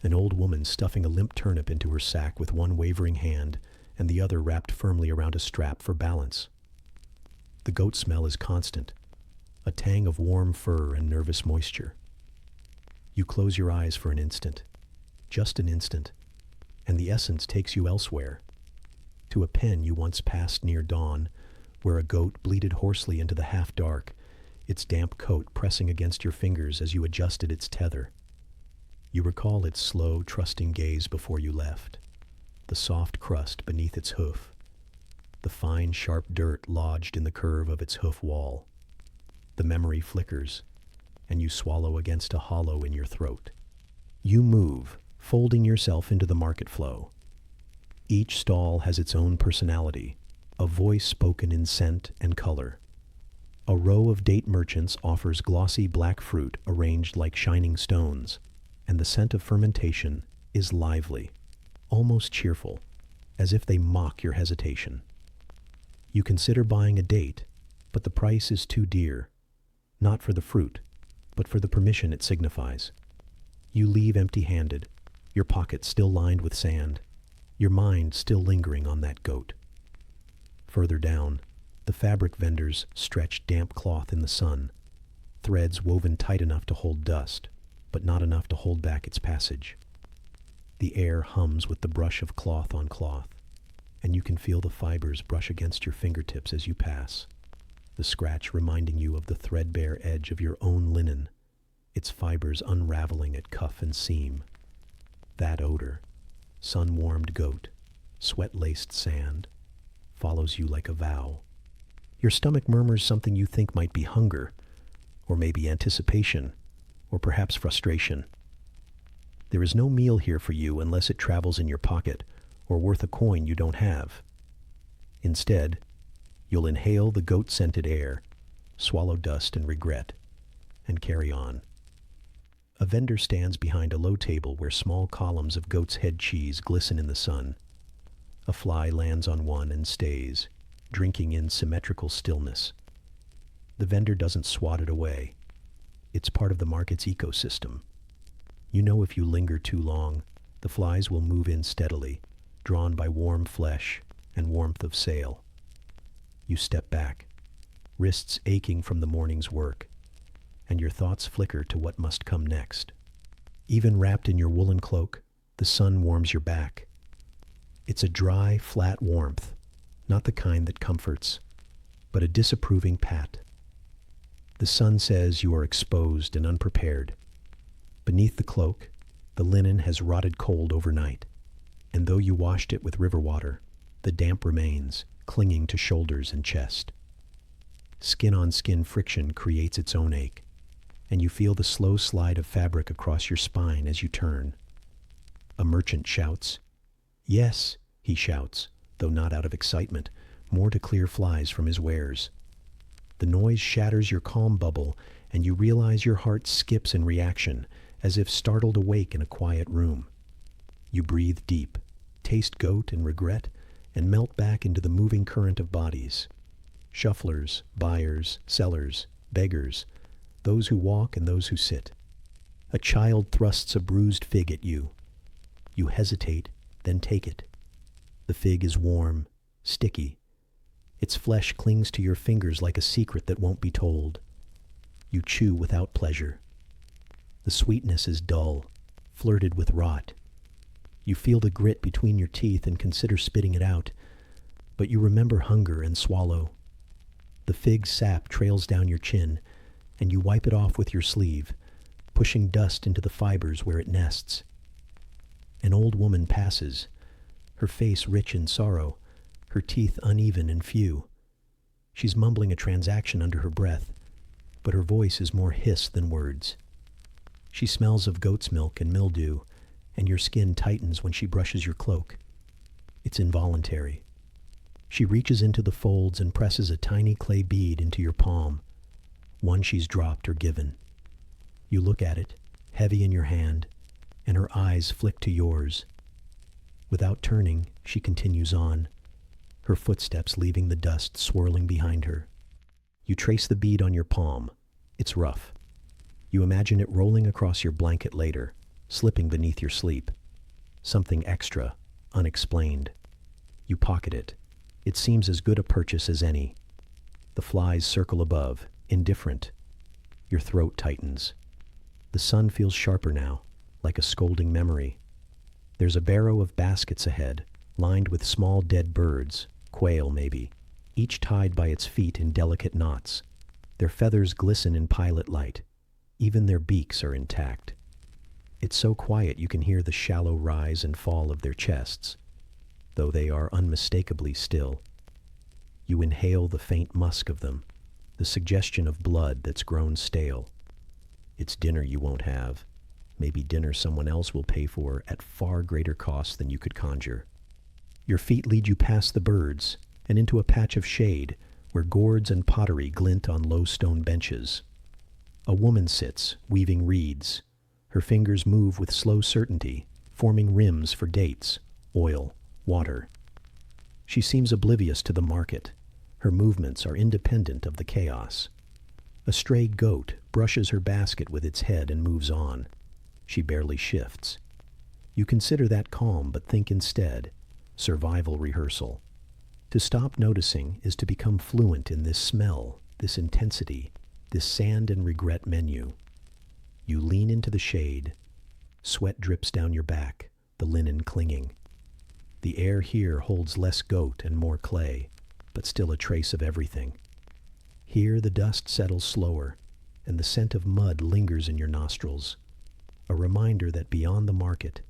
An old woman stuffing a limp turnip into her sack with one wavering hand and the other wrapped firmly around a strap for balance. The goat smell is constant, a tang of warm fur and nervous moisture. You close your eyes for an instant, just an instant, and the essence takes you elsewhere, to a pen you once passed near dawn, where a goat bleated hoarsely into the half-dark, its damp coat pressing against your fingers as you adjusted its tether. You recall its slow, trusting gaze before you left, the soft crust beneath its hoof, the fine, sharp dirt lodged in the curve of its hoof wall. The memory flickers, and you swallow against a hollow in your throat. You move, folding yourself into the market flow. Each stall has its own personality, a voice spoken in scent and color. A row of date merchants offers glossy black fruit arranged like shining stones, and the scent of fermentation is lively, almost cheerful, as if they mock your hesitation. You consider buying a date, but the price is too dear, not for the fruit, but for the permission it signifies. You leave empty-handed, your pockets still lined with sand, your mind still lingering on that goat. Further down, the fabric vendors stretch damp cloth in the sun, threads woven tight enough to hold dust, but not enough to hold back its passage. The air hums with the brush of cloth on cloth, and you can feel the fibers brush against your fingertips as you pass, the scratch reminding you of the threadbare edge of your own linen, its fibers unraveling at cuff and seam. That odor, sun-warmed goat, sweat-laced sand, follows you like a vow. Your stomach murmurs something you think might be hunger, or maybe anticipation, or perhaps frustration. There is no meal here for you unless it travels in your pocket, or worth a coin you don't have. Instead, you'll inhale the goat-scented air, swallow dust and regret, and carry on. A vendor stands behind a low table where small columns of goat's head cheese glisten in the sun. A fly lands on one and stays, drinking in symmetrical stillness. The vendor doesn't swat it away. It's part of the market's ecosystem. You know if you linger too long, the flies will move in steadily, drawn by warm flesh and warmth of sail. You step back, wrists aching from the morning's work, and your thoughts flicker to what must come next. Even wrapped in your woolen cloak, the sun warms your back. It's a dry, flat warmth, not the kind that comforts, but a disapproving pat. The sun says you are exposed and unprepared. Beneath the cloak, the linen has rotted cold overnight, and though you washed it with river water, the damp remains, clinging to shoulders and chest. Skin-on-skin friction creates its own ache, and you feel the slow slide of fabric across your spine as you turn. A merchant shouts. "Yes," he shouts, though not out of excitement, more to clear flies from his wares. The noise shatters your calm bubble, and you realize your heart skips in reaction, as if startled awake in a quiet room. You breathe deep, taste goat and regret, and melt back into the moving current of bodies. Shufflers, buyers, sellers, beggars, those who walk and those who sit. A child thrusts a bruised fig at you. You hesitate, then take it. The fig is warm, sticky. Its flesh clings to your fingers like a secret that won't be told. You chew without pleasure. The sweetness is dull, flirted with rot. You feel the grit between your teeth and consider spitting it out, but you remember hunger and swallow. The fig sap trails down your chin, and you wipe it off with your sleeve, pushing dust into the fibers where it nests. An old woman passes, her face rich in sorrow, her teeth uneven and few. She's mumbling a transaction under her breath, but her voice is more hiss than words. She smells of goat's milk and mildew, and your skin tightens when she brushes your cloak. It's involuntary. She reaches into the folds and presses a tiny clay bead into your palm, one she's dropped or given. You look at it, heavy in your hand, and her eyes flick to yours. Without turning, she continues on, her footsteps leaving the dust swirling behind her. You trace the bead on your palm. It's rough. You imagine it rolling across your blanket later, slipping beneath your sleep. Something extra, unexplained. You pocket it. It seems as good a purchase as any. The flies circle above, indifferent. Your throat tightens. The sun feels sharper now, like a scolding memory. There's a barrow of baskets ahead, lined with small dead birds, quail maybe, each tied by its feet in delicate knots. Their feathers glisten in pilot light. Even their beaks are intact. It's so quiet you can hear the shallow rise and fall of their chests, though they are unmistakably still. You inhale the faint musk of them, the suggestion of blood that's grown stale. It's dinner you won't have, maybe dinner someone else will pay for at far greater cost than you could conjure. Your feet lead you past the birds and into a patch of shade where gourds and pottery glint on low stone benches. A woman sits, weaving reeds. Her fingers move with slow certainty, forming rims for dates, oil, water. She seems oblivious to the market. Her movements are independent of the chaos. A stray goat brushes her basket with its head and moves on. She barely shifts. You consider that calm, but think instead, survival rehearsal. To stop noticing is to become fluent in this smell, this intensity, this sand and regret menu. You lean into the shade. Sweat drips down your back, the linen clinging. The air here holds less goat and more clay, but still a trace of everything. Here the dust settles slower, and the scent of mud lingers in your nostrils, a reminder that beyond the market,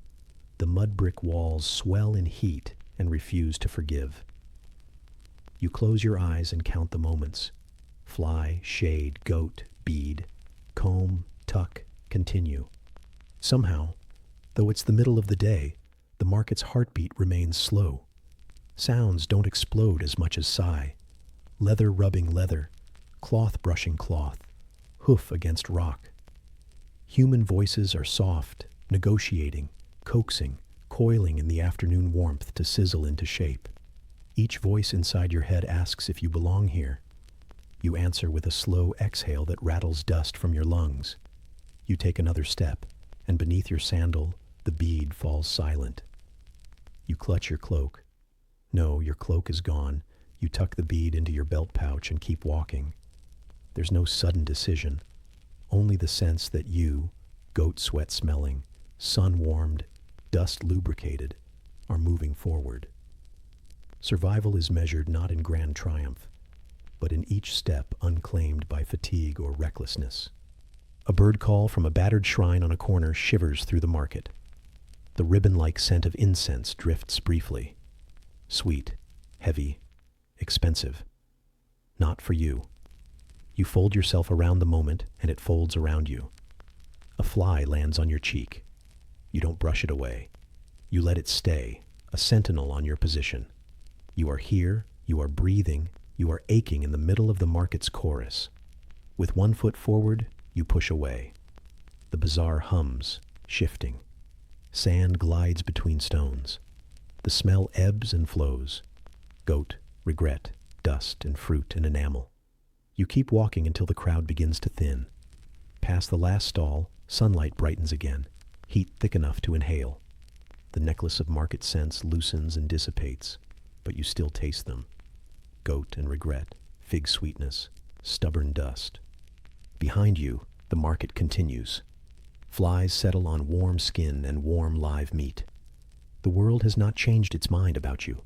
the mud brick walls swell in heat and refuse to forgive. You close your eyes and count the moments. Fly, shade, goat, bead, comb, tuck, continue. Somehow, though it's the middle of the day, the market's heartbeat remains slow. Sounds don't explode as much as sigh. Leather rubbing leather, cloth brushing cloth, hoof against rock. Human voices are soft, negotiating, coaxing, coiling in the afternoon warmth to sizzle into shape. Each voice inside your head asks if you belong here. You answer with a slow exhale that rattles dust from your lungs. You take another step, and beneath your sandal, the bead falls silent. You clutch your cloak. No, your cloak is gone. You tuck the bead into your belt pouch and keep walking. There's no sudden decision, only the sense that you, goat sweat smelling, sun-warmed, dust lubricated, are moving forward. Survival is measured not in grand triumph, but in each step unclaimed by fatigue or recklessness. A bird call from a battered shrine on a corner shivers through the market. The ribbon-like scent of incense drifts briefly. Sweet, heavy, expensive. Not for you. You fold yourself around the moment, and it folds around you. A fly lands on your cheek. You don't brush it away. You let it stay, a sentinel on your position. You are here, you are breathing, you are aching in the middle of the market's chorus. With one foot forward, you push away. The bazaar hums, shifting. Sand glides between stones. The smell ebbs and flows. Goat, regret, dust, and fruit and enamel. You keep walking until the crowd begins to thin. Past the last stall, sunlight brightens again, heat thick enough to inhale. The necklace of market scents loosens and dissipates, but you still taste them. Goat and regret, fig sweetness, stubborn dust. Behind you, the market continues. Flies settle on warm skin and warm live meat. The world has not changed its mind about you.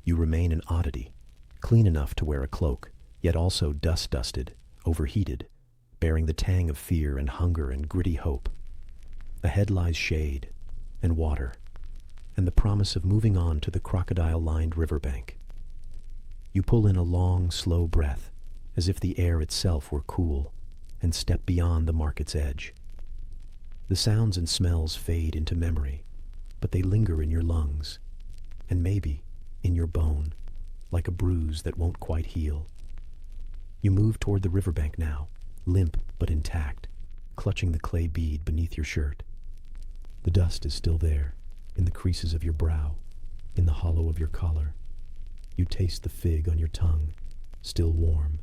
You remain an oddity, clean enough to wear a cloak, yet also dust-dusted, overheated, bearing the tang of fear and hunger and gritty hope. Ahead lies shade and water, and the promise of moving on to the crocodile-lined riverbank. You pull in a long, slow breath, as if the air itself were cool, and step beyond the market's edge. The sounds and smells fade into memory, but they linger in your lungs, and maybe in your bone, like a bruise that won't quite heal. You move toward the riverbank now, limp but intact, clutching the clay bead beneath your shirt. The dust is still there, in the creases of your brow, in the hollow of your collar. You taste the fig on your tongue, still warm,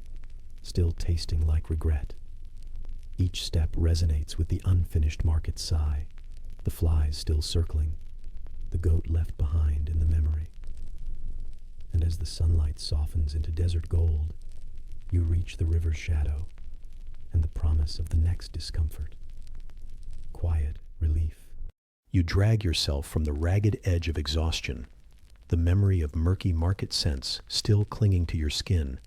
still tasting like regret. Each step resonates with the unfinished market sigh, the flies still circling, the goat left behind in the memory. And as the sunlight softens into desert gold, you reach the river's shadow and the promise of the next discomfort. Quiet relief. You drag yourself from the ragged edge of exhaustion, the memory of murky market scents still clinging to your skin,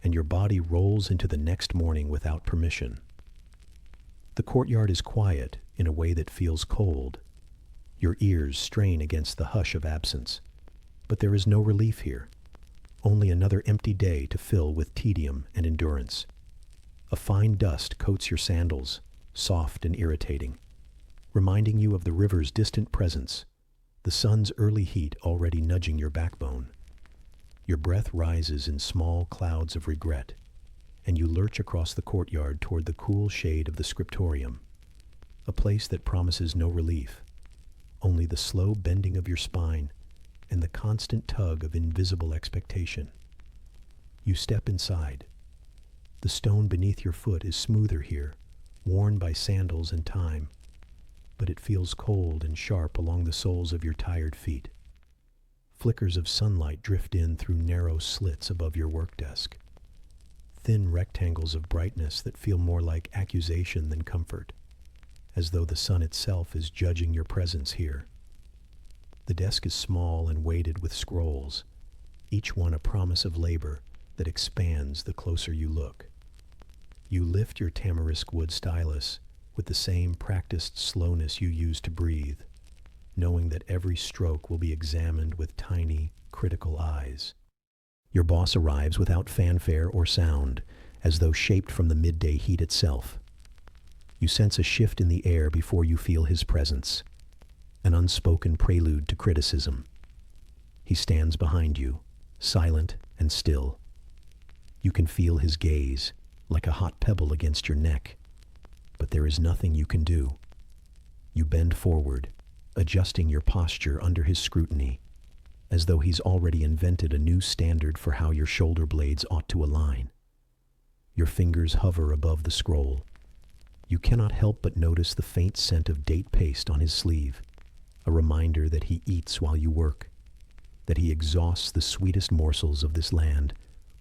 and your body rolls into the next morning without permission. The courtyard is quiet in a way that feels cold. Your ears strain against the hush of absence, but there is no relief here. Only another empty day to fill with tedium and endurance. A fine dust coats your sandals, soft and irritating, reminding you of the river's distant presence, the sun's early heat already nudging your backbone. Your breath rises in small clouds of regret, and you lurch across the courtyard toward the cool shade of the scriptorium, a place that promises no relief, only the slow bending of your spine and the constant tug of invisible expectation. You step inside. The stone beneath your foot is smoother here, worn by sandals and time, but it feels cold and sharp along the soles of your tired feet. Flickers of sunlight drift in through narrow slits above your work desk, thin rectangles of brightness that feel more like accusation than comfort, as though the sun itself is judging your presence here. The desk is small and weighted with scrolls, each one a promise of labor that expands the closer you look. You lift your tamarisk wood stylus with the same practiced slowness you use to breathe, knowing that every stroke will be examined with tiny, critical eyes. Your boss arrives without fanfare or sound, as though shaped from the midday heat itself. You sense a shift in the air before you feel his presence, an unspoken prelude to criticism. He stands behind you, silent and still. You can feel his gaze, like a hot pebble against your neck, but there is nothing you can do. You bend forward, adjusting your posture under his scrutiny, as though he's already invented a new standard for how your shoulder blades ought to align. Your fingers hover above the scroll. You cannot help but notice the faint scent of date paste on his sleeve, a reminder that he eats while you work, that he exhausts the sweetest morsels of this land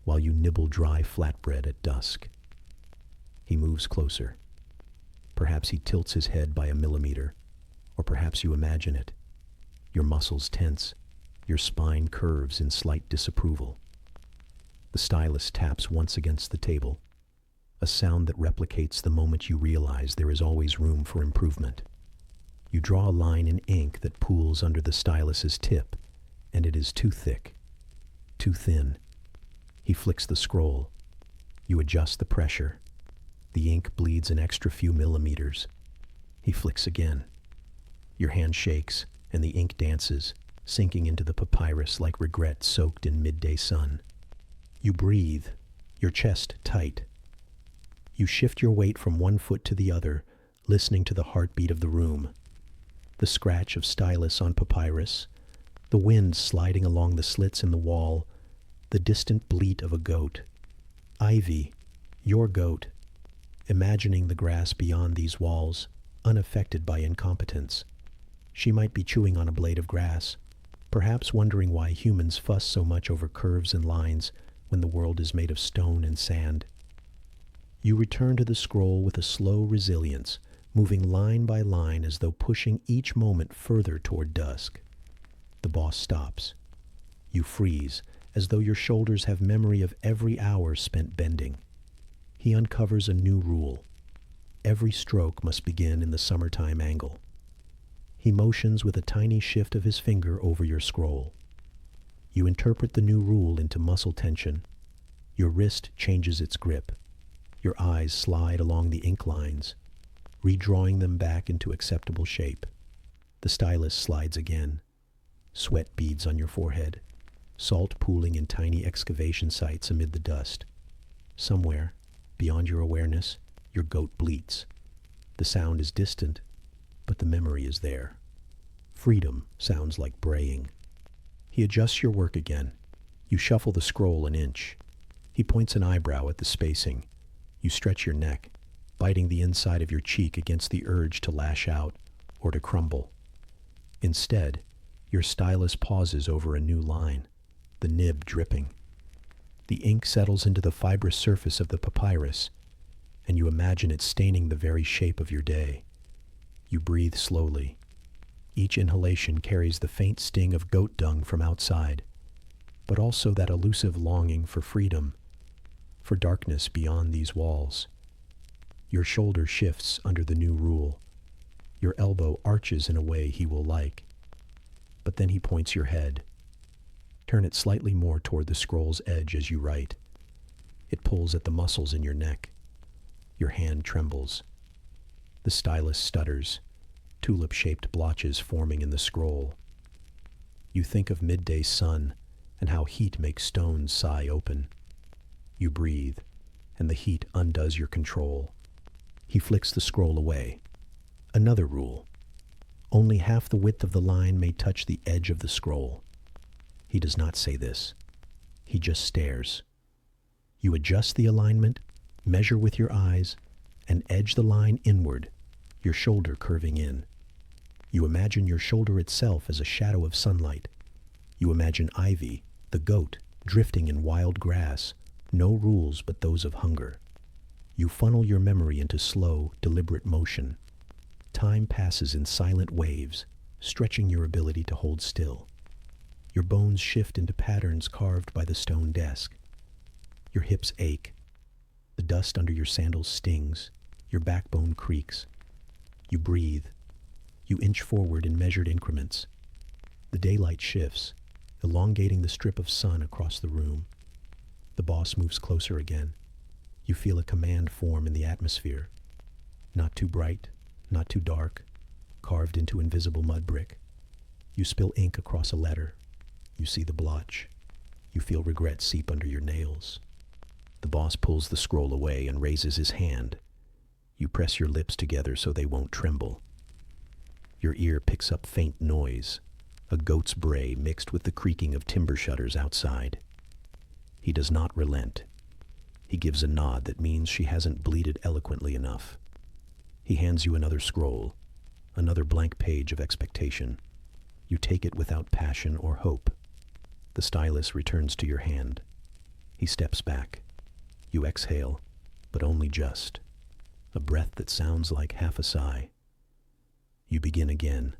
while you nibble dry flatbread at dusk. He moves closer. Perhaps he tilts his head by a millimeter, or perhaps you imagine it. Your muscles tense, your spine curves in slight disapproval. The stylus taps once against the table, a sound that replicates the moment you realize there is always room for improvement. You draw a line in ink that pools under the stylus's tip, and it is too thick, too thin. He flicks the scroll. You adjust the pressure. The ink bleeds an extra few millimeters. He flicks again. Your hand shakes, and the ink dances, sinking into the papyrus like regret soaked in midday sun. You breathe, your chest tight. You shift your weight from one foot to the other, listening to the heartbeat of the room. The scratch of stylus on papyrus, the wind sliding along the slits in the wall, the distant bleat of a goat. Ivy, your goat, imagining the grass beyond these walls, unaffected by incompetence. She might be chewing on a blade of grass, perhaps wondering why humans fuss so much over curves and lines when the world is made of stone and sand. You return to the scroll with a slow resilience, moving line by line as though pushing each moment further toward dusk. The boss stops. You freeze, as though your shoulders have memory of every hour spent bending. He uncovers a new rule. Every stroke must begin in the summertime angle. He motions with a tiny shift of his finger over your scroll. You interpret the new rule into muscle tension. Your wrist changes its grip. Your eyes slide along the ink lines, redrawing them back into acceptable shape. The stylus slides again. Sweat beads on your forehead, salt pooling in tiny excavation sites amid the dust. Somewhere, beyond your awareness, your goat bleats. The sound is distant, but the memory is there. Freedom sounds like braying. He adjusts your work again. You shuffle the scroll an inch. He points an eyebrow at the spacing. You stretch your neck, biting the inside of your cheek against the urge to lash out or to crumble. Instead, your stylus pauses over a new line, the nib dripping. The ink settles into the fibrous surface of the papyrus, and you imagine it staining the very shape of your day. You breathe slowly. Each inhalation carries the faint sting of goat dung from outside, but also that elusive longing for freedom, for darkness beyond these walls. Your shoulder shifts under the new rule. Your elbow arches in a way he will like. But then he points your head. Turn it slightly more toward the scroll's edge as you write. It pulls at the muscles in your neck. Your hand trembles. The stylus stutters, tulip-shaped blotches forming in the scroll. You think of midday sun and how heat makes stones sigh open. You breathe, and the heat undoes your control. He flicks the scroll away. Another rule. Only half the width of the line may touch the edge of the scroll. He does not say this. He just stares. You adjust the alignment, measure with your eyes, and edge the line inward, your shoulder curving in. You imagine your shoulder itself as a shadow of sunlight. You imagine Ivy, the goat, drifting in wild grass, no rules but those of hunger. You funnel your memory into slow, deliberate motion. Time passes in silent waves, stretching your ability to hold still. Your bones shift into patterns carved by the stone desk. Your hips ache. The dust under your sandals stings. Your backbone creaks. You breathe. You inch forward in measured increments. The daylight shifts, elongating the strip of sun across the room. The boss moves closer again. You feel a command form in the atmosphere. Not too bright, not too dark, carved into invisible mud brick. You spill ink across a letter. You see the blotch. You feel regret seep under your nails. The boss pulls the scroll away and raises his hand. You press your lips together so they won't tremble. Your ear picks up faint noise, a goat's bray mixed with the creaking of timber shutters outside. He does not relent. He gives a nod that means she hasn't bleated eloquently enough. He hands you another scroll, another blank page of expectation. You take it without passion or hope. The stylus returns to your hand. He steps back. You exhale, but only just. A breath that sounds like half a sigh. You begin again,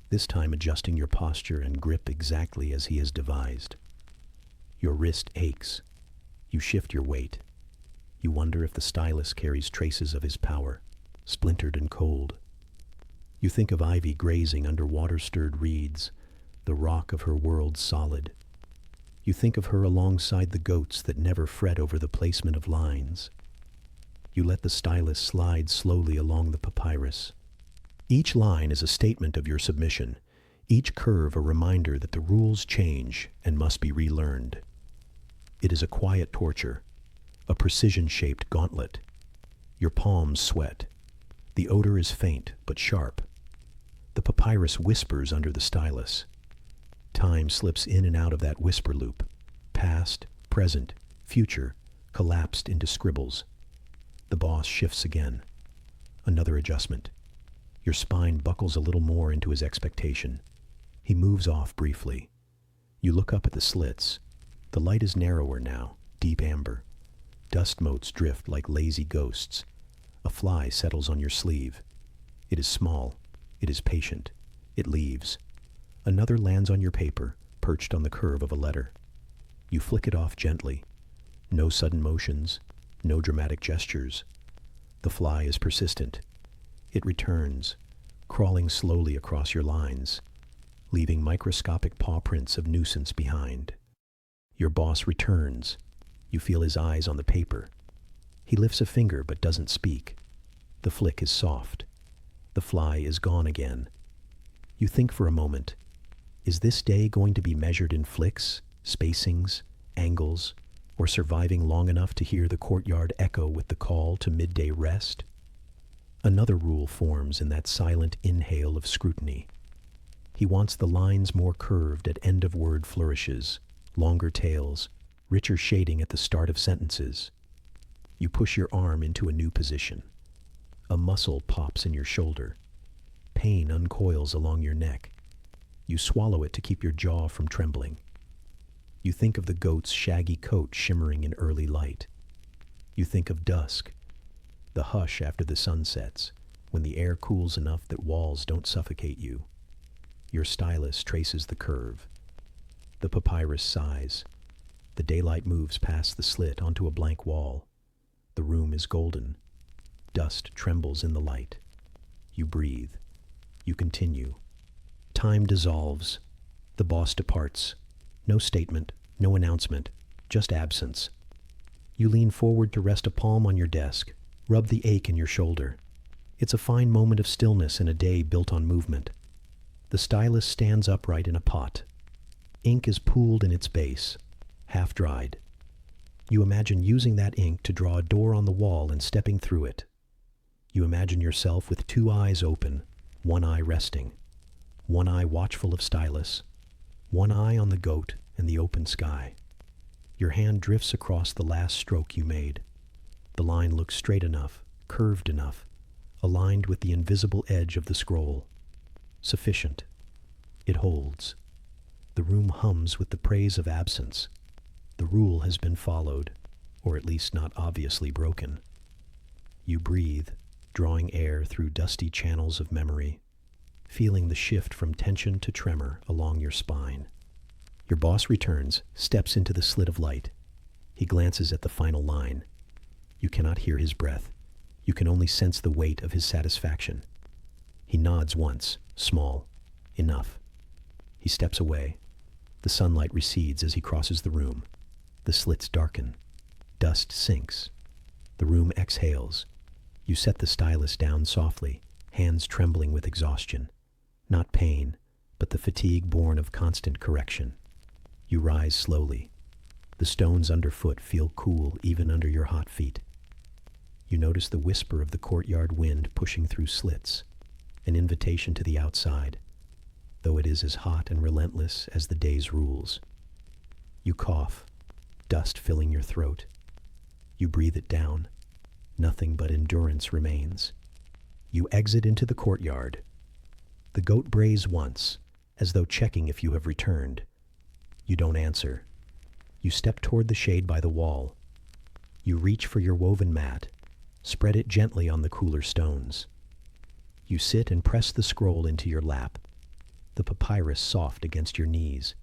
this time adjusting your posture and grip exactly as he has devised. Your wrist aches. You shift your weight. You wonder if the stylus carries traces of his power, splintered and cold. You think of Ivy grazing under water-stirred reeds, the rock of her world solid. You think of her alongside the goats that never fret over the placement of lines. You let the stylus slide slowly along the papyrus. Each line is a statement of your submission, each curve a reminder that the rules change and must be relearned. It is a quiet torture, a precision-shaped gauntlet. Your palms sweat. The odor is faint but sharp. The papyrus whispers under the stylus. Time slips in and out of that whisper loop. Past, present, future, collapsed into scribbles. The boss shifts again. Another adjustment. Your spine buckles a little more into his expectation. He moves off briefly. You look up at the slits. The light is narrower now, deep amber. Dust motes drift like lazy ghosts. A fly settles on your sleeve. It is small. It is patient. It leaves. Another lands on your paper, perched on the curve of a letter. You flick it off gently. No sudden motions, no dramatic gestures. The fly is persistent. It returns, crawling slowly across your lines, leaving microscopic paw prints of nuisance behind. Your boss returns. You feel his eyes on the paper. He lifts a finger but doesn't speak. The flick is soft. The fly is gone again. You think for a moment, is this day going to be measured in flicks, spacings, angles, or surviving long enough to hear the courtyard echo with the call to midday rest? Another rule forms in that silent inhale of scrutiny. He wants the lines more curved at end-of-word flourishes, longer tails, richer shading at the start of sentences. You push your arm into a new position. A muscle pops in your shoulder. Pain uncoils along your neck. You swallow it to keep your jaw from trembling. You think of the goat's shaggy coat shimmering in early light. You think of dusk, the hush after the sun sets, when the air cools enough that walls don't suffocate you. Your stylus traces the curve. The papyrus sighs. The daylight moves past the slit onto a blank wall. The room is golden. Dust trembles in the light. You breathe. You continue. Time dissolves. The boss departs. No statement, no announcement, just absence. You lean forward to rest a palm on your desk, rub the ache in your shoulder. It's a fine moment of stillness in a day built on movement. The stylus stands upright in a pot. Ink is pooled in its base, half dried. You imagine using that ink to draw a door on the wall and stepping through it. You imagine yourself with two eyes open, one eye resting, one eye watchful of stylus, one eye on the goat and the open sky. Your hand drifts across the last stroke you made. The line looks straight enough, curved enough, aligned with the invisible edge of the scroll. Sufficient. It holds. The room hums with the praise of absence. The rule has been followed, or at least not obviously broken. You breathe, drawing air through dusty channels of memory, feeling the shift from tension to tremor along your spine. Your boss returns, steps into the slit of light. He glances at the final line. You cannot hear his breath. You can only sense the weight of his satisfaction. He nods once, small, enough. He steps away. The sunlight recedes as he crosses the room. The slits darken. Dust sinks. The room exhales. You set the stylus down softly, hands trembling with exhaustion. Not pain, but the fatigue born of constant correction. You rise slowly. The stones underfoot feel cool even under your hot feet. You notice the whisper of the courtyard wind pushing through slits, an invitation to the outside, though it is as hot and relentless as the day's rules. You cough, dust filling your throat. You breathe it down. Nothing but endurance remains. You exit into the courtyard. The goat brays once, as though checking if you have returned. You don't answer. You step toward the shade by the wall. You reach for your woven mat, spread it gently on the cooler stones. You sit and press the scroll into your lap, the papyrus soft against your knees.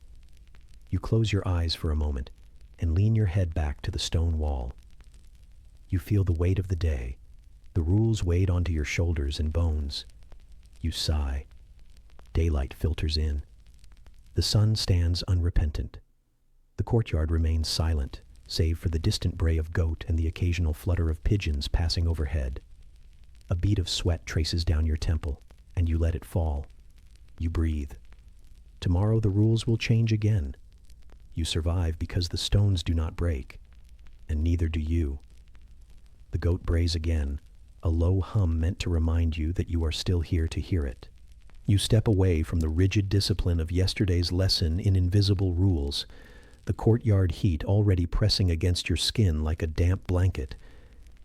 You close your eyes for a moment and lean your head back to the stone wall. You feel the weight of the day, the rules weighed onto your shoulders and bones. You sigh. Daylight filters in. The sun stands unrepentant. The courtyard remains silent, save for the distant bray of goat and the occasional flutter of pigeons passing overhead. A bead of sweat traces down your temple, and you let it fall. You breathe. Tomorrow the rules will change again. You survive because the stones do not break, and neither do you. The goat brays again, a low hum meant to remind you that you are still here to hear it. You step away from the rigid discipline of yesterday's lesson in invisible rules, the courtyard heat already pressing against your skin like a damp blanket,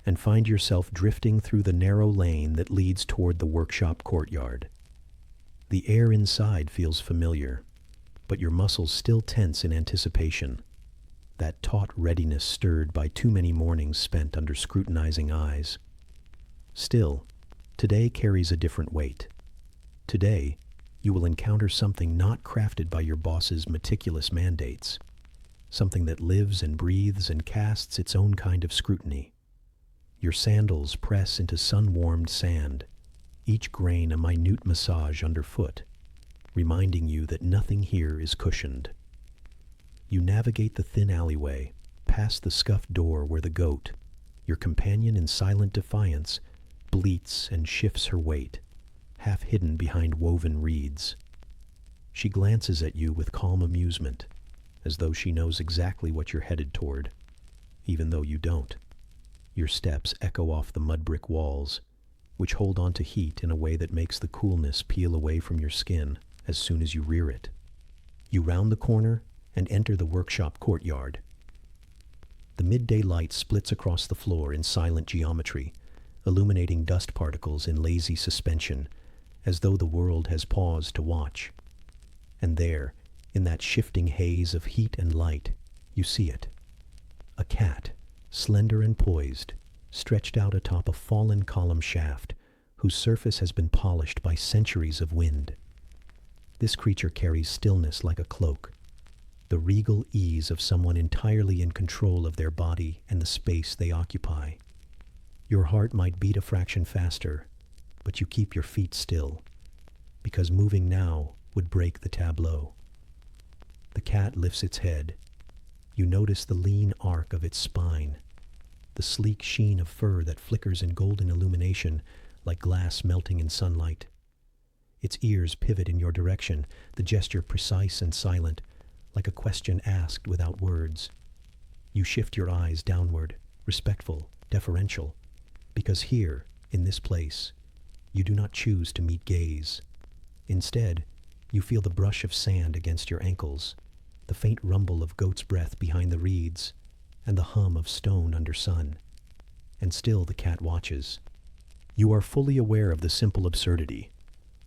and find yourself drifting through the narrow lane that leads toward the workshop courtyard. The air inside feels familiar, but your muscles still tense in anticipation, that taut readiness stirred by too many mornings spent under scrutinizing eyes. Still, today carries a different weight. Today, you will encounter something not crafted by your boss's meticulous mandates, something that lives and breathes and casts its own kind of scrutiny. Your sandals press into sun-warmed sand, each grain a minute massage underfoot, reminding you that nothing here is cushioned. You navigate the thin alleyway, past the scuffed door where the goat, your companion in silent defiance, bleats and shifts her weight, half hidden behind woven reeds. She glances at you with calm amusement, as though she knows exactly what you're headed toward, even though you don't. Your steps echo off the mud brick walls, which hold on to heat in a way that makes the coolness peel away from your skin as soon as you rear it. You round the corner and enter the workshop courtyard. The midday light splits across the floor in silent geometry, illuminating dust particles in lazy suspension, as though the world has paused to watch. And there, in that shifting haze of heat and light, you see it. A cat, slender and poised, stretched out atop a fallen column shaft, whose surface has been polished by centuries of wind. This creature carries stillness like a cloak, the regal ease of someone entirely in control of their body and the space they occupy. Your heart might beat a fraction faster, but you keep your feet still, because moving now would break the tableau. The cat lifts its head. You notice the lean arc of its spine, the sleek sheen of fur that flickers in golden illumination like glass melting in sunlight. Its ears pivot in your direction, the gesture precise and silent, like a question asked without words. You shift your eyes downward, respectful, deferential, because here, in this place, you do not choose to meet gaze. Instead, you feel the brush of sand against your ankles, the faint rumble of goat's breath behind the reeds, and the hum of stone under sun. And still the cat watches. You are fully aware of the simple absurdity.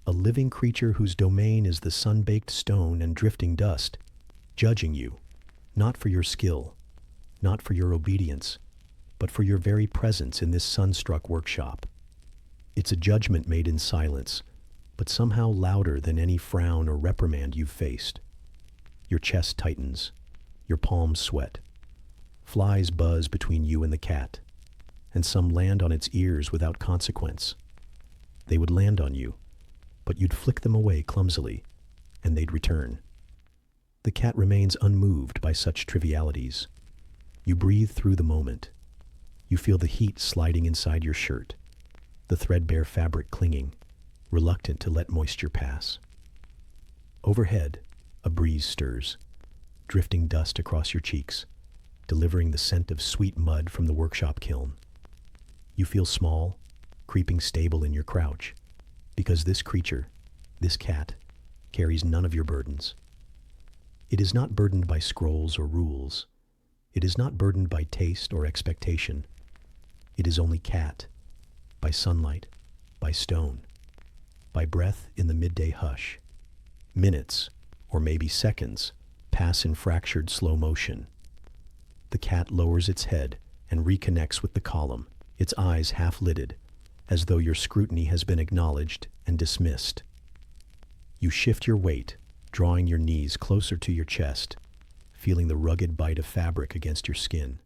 A living creature whose domain is the sun-baked stone and drifting dust, judging you, not for your skill, not for your obedience, but for your very presence in this sun-struck workshop. It's a judgment made in silence, but somehow louder than any frown or reprimand you've faced. Your chest tightens, your palms sweat. Flies buzz between you and the cat, and some land on its ears without consequence. They would land on you, but you'd flick them away clumsily, and they'd return. The cat remains unmoved by such trivialities. You breathe through the moment. You feel the heat sliding inside your shirt, the threadbare fabric clinging, reluctant to let moisture pass. Overhead, a breeze stirs, drifting dust across your cheeks, delivering the scent of sweet mud from the workshop kiln. You feel small, creeping stable in your crouch, because this creature, this cat, carries none of your burdens. It is not burdened by scrolls or rules. It is not burdened by taste or expectation. It is only cat, by sunlight, by stone, by breath in the midday hush. Minutes, or maybe seconds, pass in fractured slow motion. The cat lowers its head and reconnects with the column, its eyes half-lidded, as though your scrutiny has been acknowledged and dismissed. You shift your weight, drawing your knees closer to your chest, feeling the rugged bite of fabric against your skin.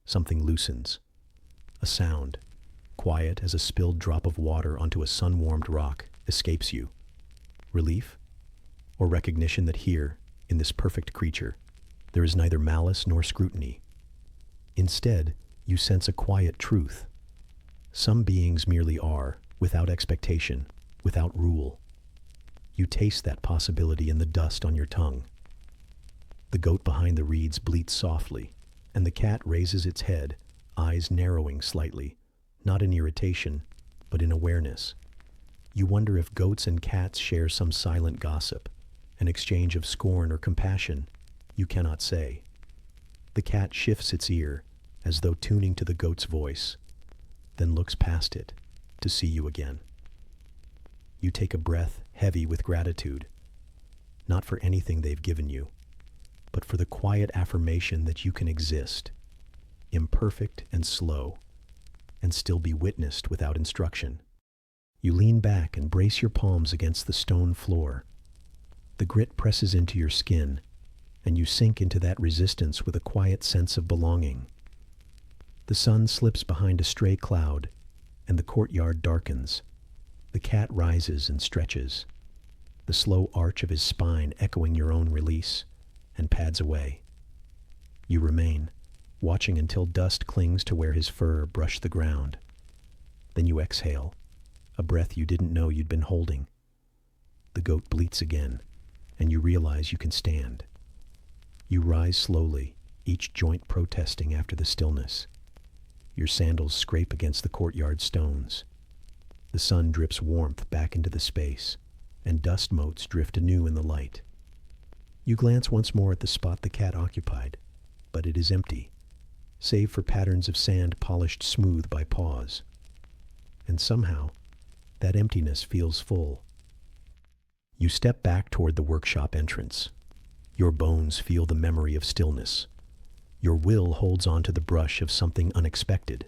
Something loosens. A sound, quiet as a spilled drop of water onto a sun-warmed rock, escapes you. Relief? Or recognition that here, in this perfect creature, There is neither malice nor scrutiny. Instead, you sense a quiet truth. Some beings merely are, without expectation, without rule. You taste that possibility in the dust on your tongue. The goat behind the reeds bleats softly, and the cat raises its head, eyes narrowing slightly, not in irritation, but in awareness. You wonder if goats and cats share some silent gossip, an exchange of scorn or compassion you cannot say. The cat shifts its ear, as though tuning to the goat's voice, then looks past it to see you again. You take a breath heavy with gratitude, not for anything they've given you, but for the quiet affirmation that you can exist, imperfect and slow, and still be witnessed without instruction. You lean back and brace your palms against the stone floor. The grit presses into your skin, and you sink into that resistance with a quiet sense of belonging. The sun slips behind a stray cloud, and the courtyard darkens. The cat rises and stretches, the slow arch of his spine echoing your own release, and pads away. You remain, watching until dust clings to where his fur brushed the ground. Then you exhale, a breath you didn't know you'd been holding. The goat bleats again, and you realize you can stand. You rise slowly, each joint protesting after the stillness. Your sandals scrape against the courtyard stones. The sun drips warmth back into the space, and dust motes drift anew in the light. You glance once more at the spot the cat occupied, but it is empty, save for patterns of sand polished smooth by paws. And somehow, that emptiness feels full. You step back toward the workshop entrance. Your bones feel the memory of stillness. Your will holds on to the brush of something unexpected.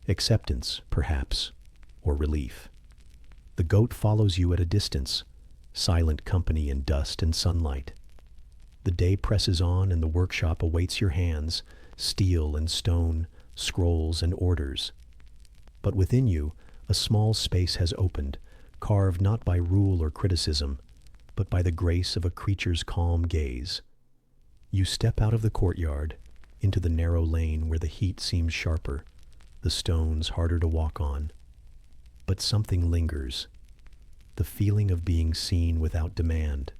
Acceptance, perhaps, or relief. The goat follows you at a distance, silent company in dust and sunlight. The day presses on and the workshop awaits your hands, steel and stone, scrolls and orders. But within you, a small space has opened, carved not by rule or criticism, but by the grace of a creature's calm gaze. You step out of the courtyard, into the narrow lane where the heat seems sharper, the stones harder to walk on. But something lingers, the feeling of being seen without demand.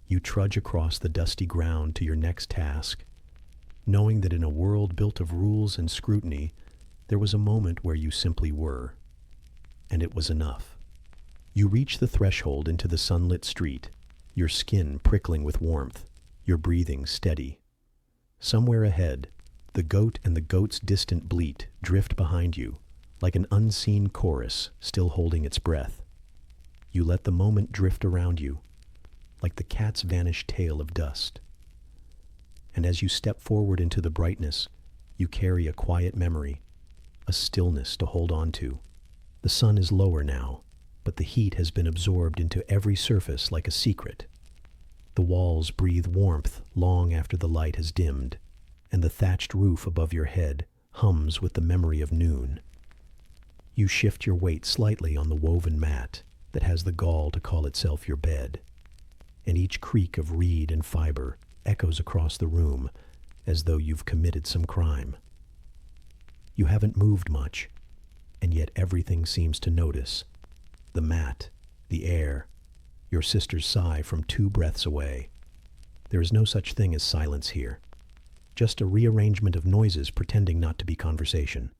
You trudge across the dusty ground to your next task, knowing that in a world built of rules and scrutiny, there was a moment where you simply were. And it was enough. You reach the threshold into the sunlit street, your skin prickling with warmth, your breathing steady. Somewhere ahead, the goat and the goat's distant bleat drift behind you, like an unseen chorus still holding its breath. You let the moment drift around you, like the cat's vanished tail of dust. And as you step forward into the brightness, you carry a quiet memory, a stillness to hold on to. The sun is lower now, but the heat has been absorbed into every surface like a secret. The walls breathe warmth long after the light has dimmed, and the thatched roof above your head hums with the memory of noon. You shift your weight slightly on the woven mat that has the gall to call itself your bed, and each creak of reed and fiber echoes across the room as though you've committed some crime. You haven't moved much, and yet everything seems to notice. The mat, the air, your sister's sigh from 2 breaths away. There is no such thing as silence here, just a rearrangement of noises pretending not to be conversation.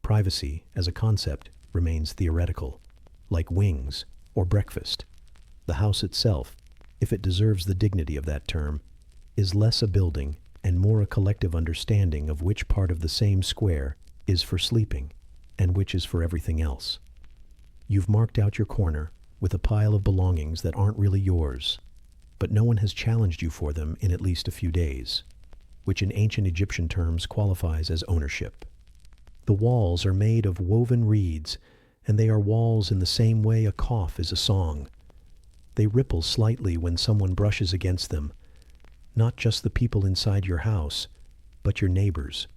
Privacy, as a concept, remains theoretical, like wings or breakfast. The house itself, if it deserves the dignity of that term, is less a building and more a collective understanding of which part of the same square is for sleeping and which is for everything else. You've marked out your corner with a pile of belongings that aren't really yours, but no one has challenged you for them in at least a few days, which in ancient Egyptian terms qualifies as ownership. The walls are made of woven reeds, and they are walls in the same way a cough is a song. They ripple slightly when someone brushes against them, not just the people inside your house, but your neighbors.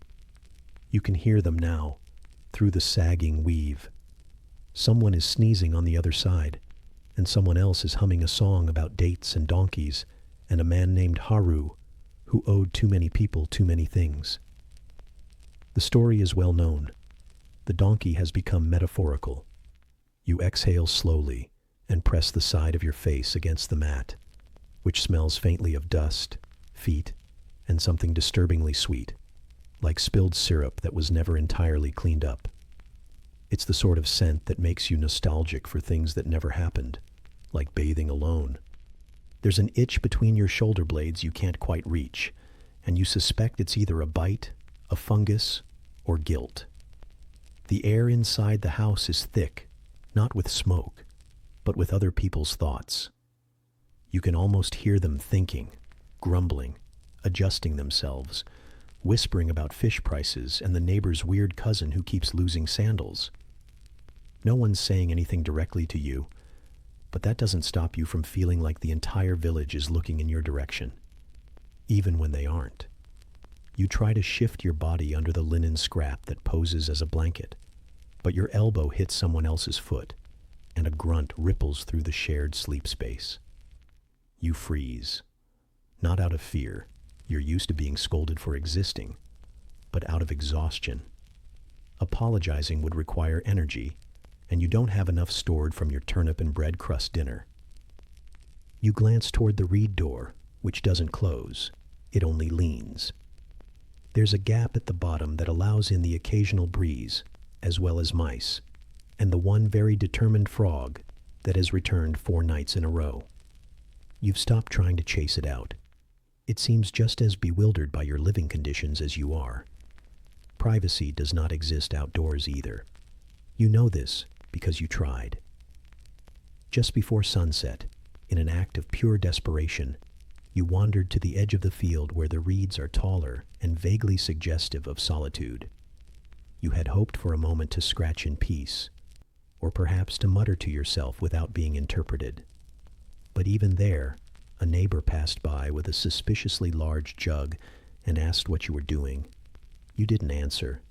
You can hear them now, through the sagging weave. Someone is sneezing on the other side, and someone else is humming a song about dates and donkeys, and a man named Haru, who owed too many people too many things. The story is well known. The donkey has become metaphorical. You exhale slowly and press the side of your face against the mat, which smells faintly of dust, feet, and something disturbingly sweet, like spilled syrup that was never entirely cleaned up. It's the sort of scent that makes you nostalgic for things that never happened, like bathing alone. There's an itch between your shoulder blades you can't quite reach, and you suspect it's either a bite, a fungus, or guilt. The air inside the house is thick, not with smoke, but with other people's thoughts. You can almost hear them thinking, grumbling, adjusting themselves, whispering about fish prices and the neighbor's weird cousin who keeps losing sandals. No one's saying anything directly to you, but that doesn't stop you from feeling like the entire village is looking in your direction, even when they aren't. You try to shift your body under the linen scrap that poses as a blanket, but your elbow hits someone else's foot, and a grunt ripples through the shared sleep space. You freeze, not out of fear. You're used to being scolded for existing, but out of exhaustion. Apologizing would require energy, and you don't have enough stored from your turnip and bread crust dinner. You glance toward the reed door, which doesn't close. It only leans. There's a gap at the bottom that allows in the occasional breeze, as well as mice, and the one very determined frog that has returned 4 nights in a row. You've stopped trying to chase it out. It seems just as bewildered by your living conditions as you are. Privacy does not exist outdoors either. You know this because you tried. Just before sunset, in an act of pure desperation, you wandered to the edge of the field where the reeds are taller and vaguely suggestive of solitude. You had hoped for a moment to scratch in peace, or perhaps to mutter to yourself without being interpreted. But even there, a neighbor passed by with a suspiciously large jug and asked what you were doing. You didn't answer,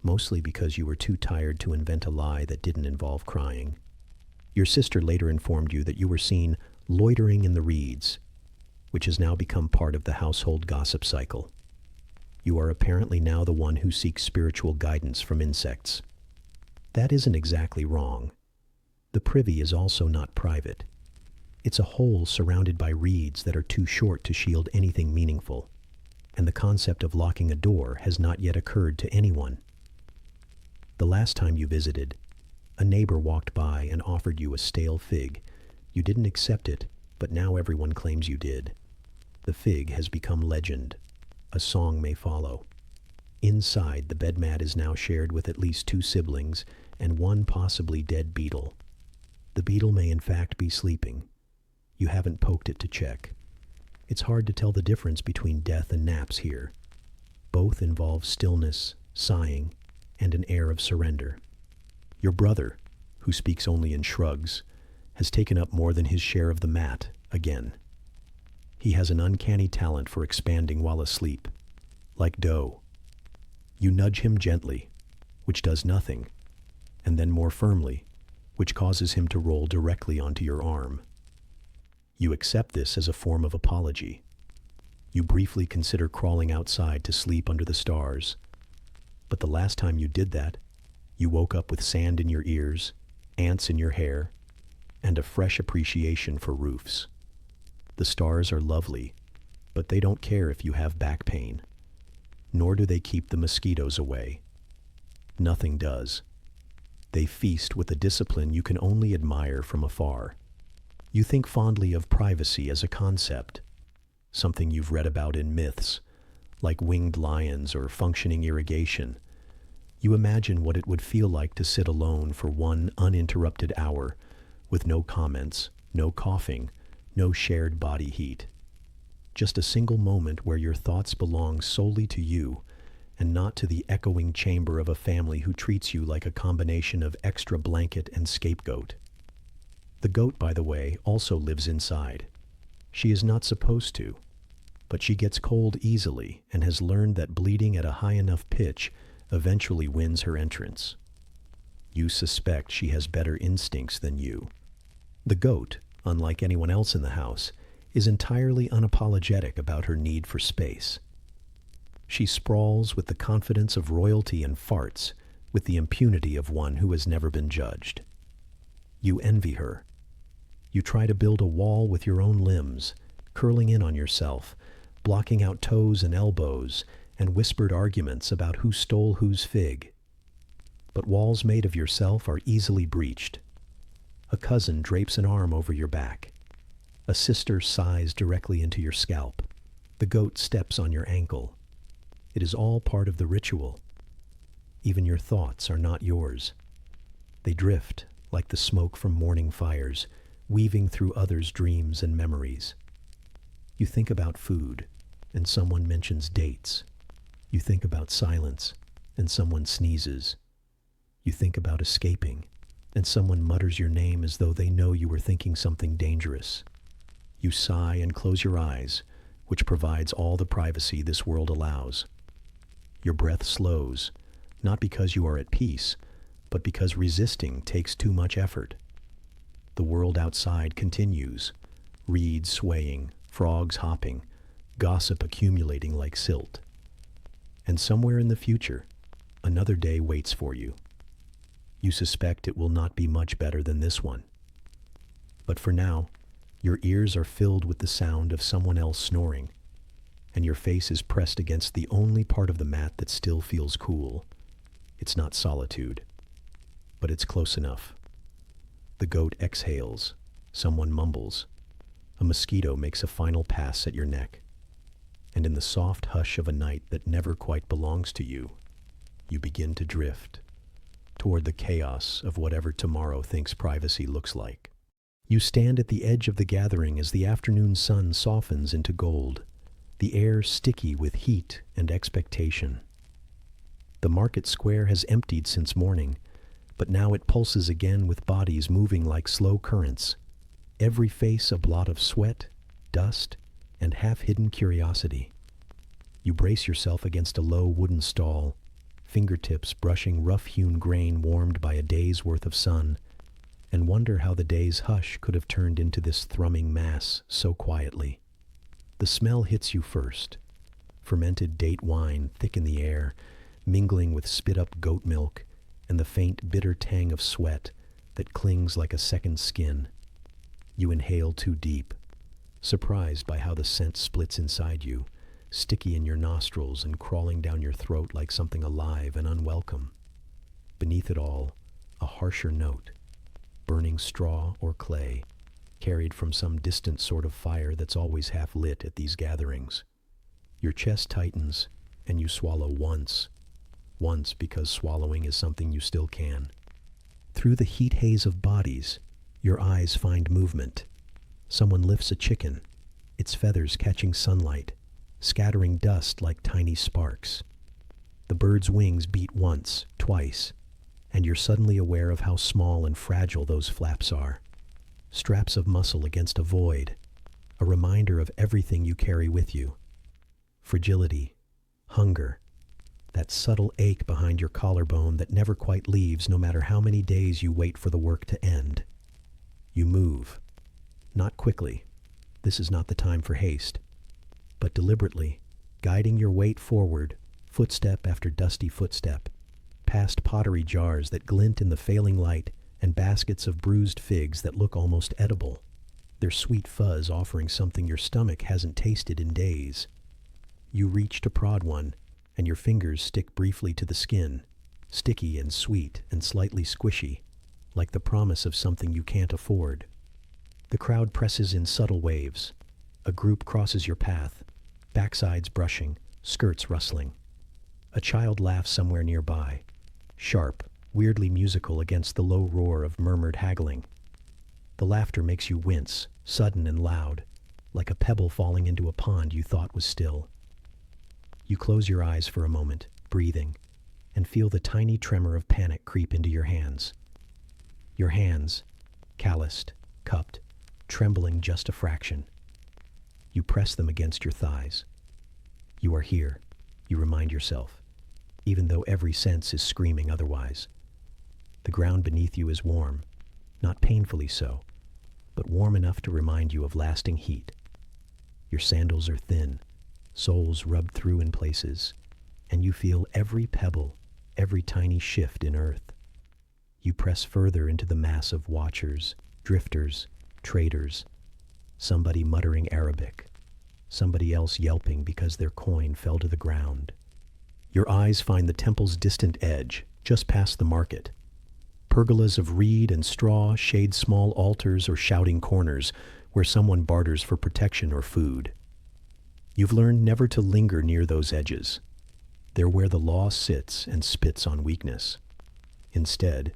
mostly because you were too tired to invent a lie that didn't involve crying. Your sister later informed you that you were seen loitering in the reeds, which has now become part of the household gossip cycle. You are apparently now the one who seeks spiritual guidance from insects. That isn't exactly wrong. The privy is also not private. It's a hole surrounded by reeds that are too short to shield anything meaningful, and the concept of locking a door has not yet occurred to anyone. The last time you visited, a neighbor walked by and offered you a stale fig. You didn't accept it, but now everyone claims you did. The fig has become legend. A song may follow. Inside, the bed mat is now shared with at least 2 siblings and 1 possibly dead beetle. The beetle may in fact be sleeping. You haven't poked it to check. It's hard to tell the difference between death and naps here. Both involve stillness, sighing, and an air of surrender. Your brother, who speaks only in shrugs, has taken up more than his share of the mat again. He has an uncanny talent for expanding while asleep, like dough. You nudge him gently, which does nothing, and then more firmly, which causes him to roll directly onto your arm. You accept this as a form of apology. You briefly consider crawling outside to sleep under the stars, but the last time you did that, you woke up with sand in your ears, ants in your hair, and a fresh appreciation for roofs. The stars are lovely, but they don't care if you have back pain, nor do they keep the mosquitoes away. Nothing does. They feast with a discipline you can only admire from afar. You think fondly of privacy as a concept, something you've read about in myths, like winged lions or functioning irrigation. You imagine what it would feel like to sit alone for 1 uninterrupted hour, with no comments, no coughing, no shared body heat. Just a single moment where your thoughts belong solely to you and not to the echoing chamber of a family who treats you like a combination of extra blanket and scapegoat. The goat, by the way, also lives inside. She is not supposed to, but she gets cold easily and has learned that bleeding at a high enough pitch eventually wins her entrance. You suspect she has better instincts than you. The goat, unlike anyone else in the house, is entirely unapologetic about her need for space. She sprawls with the confidence of royalty and farts with the impunity of one who has never been judged. You envy her. You try to build a wall with your own limbs, curling in on yourself, blocking out toes and elbows, and whispered arguments about who stole whose fig. But walls made of yourself are easily breached. A cousin drapes an arm over your back. A sister sighs directly into your scalp. The goat steps on your ankle. It is all part of the ritual. Even your thoughts are not yours. They drift like the smoke from morning fires, weaving through others' dreams and memories. You think about food, and someone mentions dates. You think about silence, and someone sneezes. You think about escaping, and someone mutters your name as though they know you were thinking something dangerous. You sigh and close your eyes, which provides all the privacy this world allows. Your breath slows, not because you are at peace, but because resisting takes too much effort. The world outside continues, reeds swaying, frogs hopping, gossip accumulating like silt. And somewhere in the future, another day waits for you. You suspect it will not be much better than this one. But for now, your ears are filled with the sound of someone else snoring, and your face is pressed against the only part of the mat that still feels cool. It's not solitude, but it's close enough. The goat exhales, someone mumbles. A mosquito makes a final pass at your neck. And in the soft hush of a night that never quite belongs to you, you begin to drift toward the chaos of whatever tomorrow thinks privacy looks like. You stand at the edge of the gathering as the afternoon sun softens into gold, the air sticky with heat and expectation. The market square has emptied since morning, but now it pulses again with bodies moving like slow currents, every face a blot of sweat, dust, and half-hidden curiosity. You brace yourself against a low wooden stall, fingertips brushing rough-hewn grain warmed by a day's worth of sun, and wonder how the day's hush could have turned into this thrumming mass so quietly. The smell hits you first. Fermented date wine thick in the air, mingling with spit-up goat milk and the faint bitter tang of sweat that clings like a second skin. You inhale too deep, surprised by how the scent splits inside you, sticky in your nostrils and crawling down your throat like something alive and unwelcome. Beneath it all, a harsher note, burning straw or clay, carried from some distant sort of fire that's always half lit at these gatherings. Your chest tightens, and you swallow once because swallowing is something you still can. Through the heat haze of bodies, your eyes find movement. Someone lifts a chicken, its feathers catching sunlight, scattering dust like tiny sparks. The bird's wings beat once, twice, and you're suddenly aware of how small and fragile those flaps are. Straps of muscle against a void, a reminder of everything you carry with you. Fragility, hunger, that subtle ache behind your collarbone that never quite leaves no matter how many days you wait for the work to end. You move, not quickly, this is not the time for haste, but deliberately, guiding your weight forward, footstep after dusty footstep, past pottery jars that glint in the failing light and baskets of bruised figs that look almost edible, their sweet fuzz offering something your stomach hasn't tasted in days. You reach to prod one, and your fingers stick briefly to the skin, sticky and sweet and slightly squishy, like the promise of something you can't afford. The crowd presses in subtle waves. A group crosses your path, backsides brushing, skirts rustling. A child laughs somewhere nearby, sharp, weirdly musical against the low roar of murmured haggling. The laughter makes you wince, sudden and loud, like a pebble falling into a pond you thought was still. You close your eyes for a moment, breathing, and feel the tiny tremor of panic creep into your hands. Your hands, calloused, cupped, trembling just a fraction. You press them against your thighs. You are here, you remind yourself, even though every sense is screaming otherwise. The ground beneath you is warm, not painfully so, but warm enough to remind you of lasting heat. Your sandals are thin, soles rubbed through in places, and you feel every pebble, every tiny shift in earth. You press further into the mass of watchers, drifters, traders, somebody muttering Arabic, somebody else yelping because their coin fell to the ground. Your eyes find the temple's distant edge, just past the market. Pergolas of reed and straw shade small altars or shouting corners where someone barters for protection or food. You've learned never to linger near those edges. They're where the law sits and spits on weakness. Instead,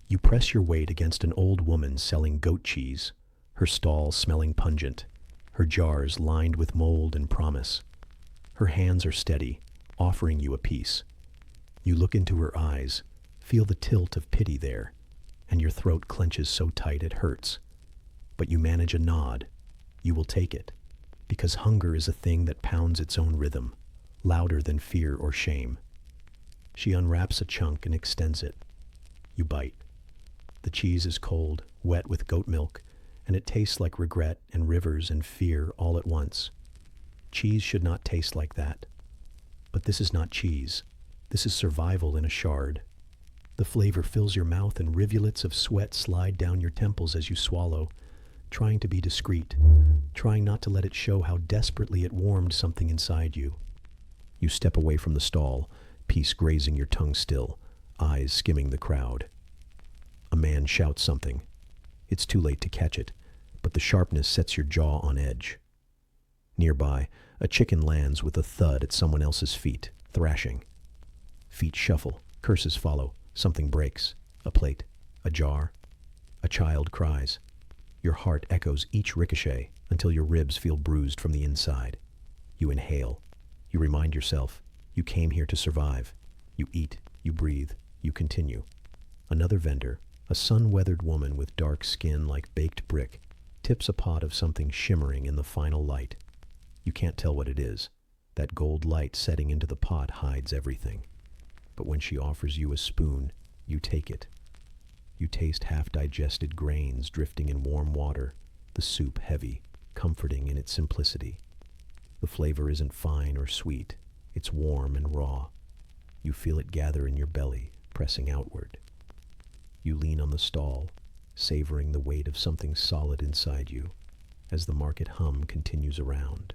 you press your weight against an old woman selling goat cheese, her stall smelling pungent, her jars lined with mold and promise. Her hands are steady, offering you a piece. You look into her eyes, feel the tilt of pity there, and your throat clenches so tight it hurts. But you manage a nod. You will take it, because hunger is a thing that pounds its own rhythm, louder than fear or shame. She unwraps a chunk and extends it. You bite. The cheese is cold, wet with goat milk, and it tastes like regret and rivers and fear all at once. Cheese should not taste like that. But this is not cheese. This is survival in a shard. The flavor fills your mouth and rivulets of sweat slide down your temples as you swallow, trying to be discreet, trying not to let it show how desperately it warmed something inside you. You step away from the stall, piece grazing your tongue still, eyes skimming the crowd. A man shouts something. It's too late to catch it, but the sharpness sets your jaw on edge. Nearby, a chicken lands with a thud at someone else's feet, thrashing. Feet shuffle, curses follow, something breaks, a plate, a jar. A child cries. Your heart echoes each ricochet until your ribs feel bruised from the inside. You inhale. You remind yourself, you came here to survive. You eat, you breathe, you continue. Another vendor, a sun-weathered woman with dark skin like baked brick, tips a pot of something shimmering in the final light. You can't tell what it is. That gold light setting into the pot hides everything. But when she offers you a spoon, you take it. You taste half-digested grains drifting in warm water, the soup heavy, comforting in its simplicity. The flavor isn't fine or sweet. It's warm and raw. You feel it gather in your belly, pressing outward. You lean on the stall, savoring the weight of something solid inside you, as the market hum continues around.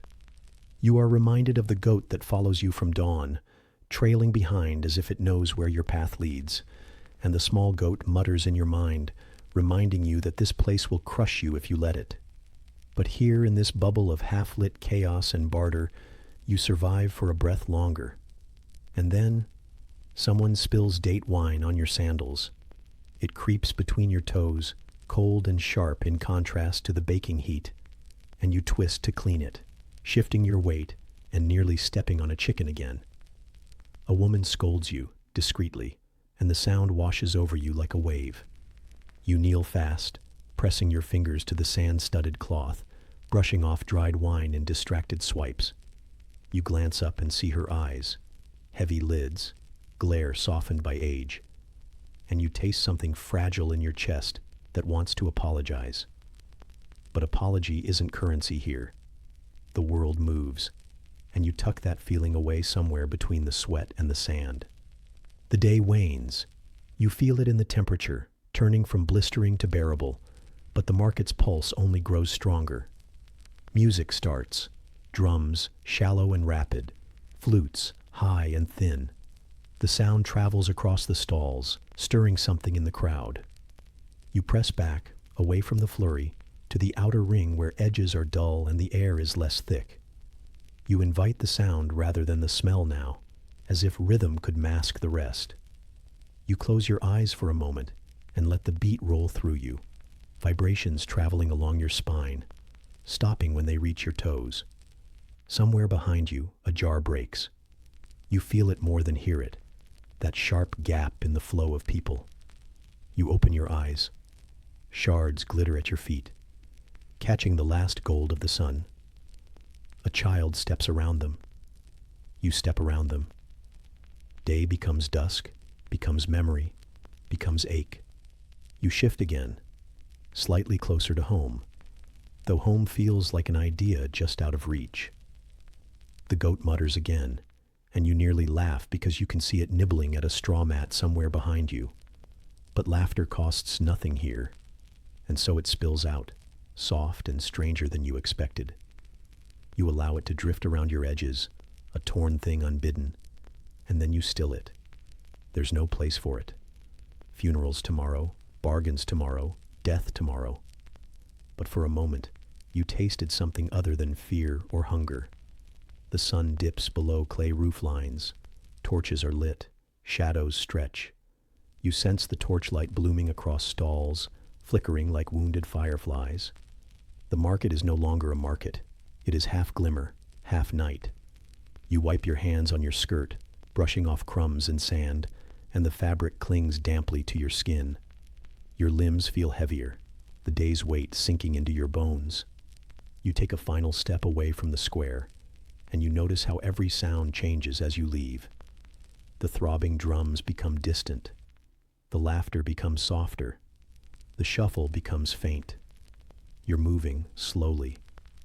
You are reminded of the goat that follows you from dawn, trailing behind as if it knows where your path leads, and the small goat mutters in your mind, reminding you that this place will crush you if you let it. But here in this bubble of half-lit chaos and barter, you survive for a breath longer. And then, someone spills date wine on your sandals. It creeps between your toes, cold and sharp in contrast to the baking heat, and you twist to clean it, shifting your weight and nearly stepping on a chicken again. A woman scolds you, discreetly, and the sound washes over you like a wave. You kneel fast, pressing your fingers to the sand-studded cloth, brushing off dried wine in distracted swipes. You glance up and see her eyes, heavy lids, glare softened by age, and you taste something fragile in your chest that wants to apologize. But apology isn't currency here. The world moves, and you tuck that feeling away somewhere between the sweat and the sand. The day wanes. You feel it in the temperature, turning from blistering to bearable, but the market's pulse only grows stronger. Music starts, drums shallow and rapid, flutes high and thin. The sound travels across the stalls, stirring something in the crowd. You press back, away from the flurry, to the outer ring where edges are dull and the air is less thick. You invite the sound rather than the smell now, as if rhythm could mask the rest. You close your eyes for a moment and let the beat roll through you, vibrations traveling along your spine, stopping when they reach your toes. Somewhere behind you, a jar breaks. You feel it more than hear it, that sharp gap in the flow of people. You open your eyes. Shards glitter at your feet, catching the last gold of the sun. A child steps around them. You step around them. Day becomes dusk, becomes memory, becomes ache. You shift again, slightly closer to home. though home feels like an idea just out of reach. The goat mutters again, and you nearly laugh because you can see it nibbling at a straw mat somewhere behind you. But laughter costs nothing here, and so it spills out, soft and stranger than you expected. You allow it to drift around your edges, a torn thing unbidden, and then you still it. There's no place for it. Funerals tomorrow, bargains tomorrow, death tomorrow. But for a moment, you tasted something other than fear or hunger. The sun dips below clay roof lines. Torches are lit. Shadows stretch. You sense the torchlight blooming across stalls, flickering like wounded fireflies. The market is no longer a market. It is half glimmer, half night. You wipe your hands on your skirt, brushing off crumbs and sand, and the fabric clings damply to your skin. Your limbs feel heavier, the day's weight sinking into your bones. You take a final step away from the square, and you notice how every sound changes as you leave. The throbbing drums become distant. The laughter becomes softer. The shuffle becomes faint. You're moving, slowly,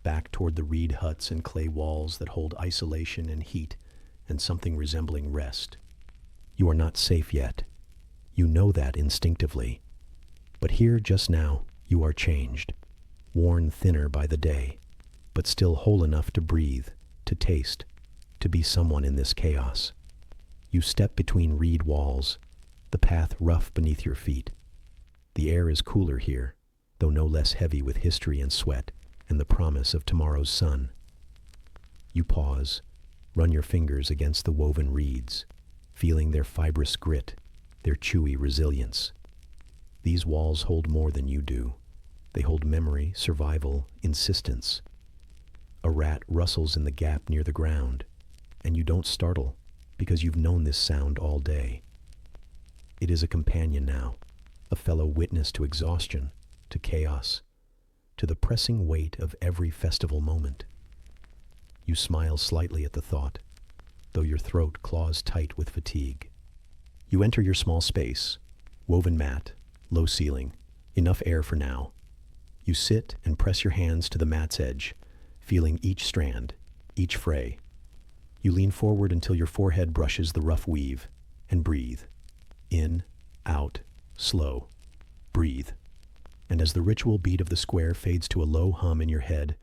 back toward the reed huts and clay walls that hold isolation and heat and something resembling rest. You are not safe yet. You know that instinctively. But here, just now, you are changed, worn thinner by the day, but still whole enough to breathe, to taste, to be someone in this chaos. You step between reed walls, the path rough beneath your feet. The air is cooler here, though no less heavy with history and sweat and the promise of tomorrow's sun. You pause, run your fingers against the woven reeds, feeling their fibrous grit, their chewy resilience. These walls hold more than you do. They hold memory, survival, insistence. A rat rustles in the gap near the ground, and you don't startle because you've known this sound all day. It is a companion now, a fellow witness to exhaustion, to chaos, to the pressing weight of every festival moment. You smile slightly at the thought, though your throat claws tight with fatigue. You enter your small space, woven mat, low ceiling, enough air for now. You sit and press your hands to the mat's edge, feeling each strand, each fray. You lean forward until your forehead brushes the rough weave, and breathe. In, out, slow. Breathe. And as the ritual beat of the square fades to a low hum in your head,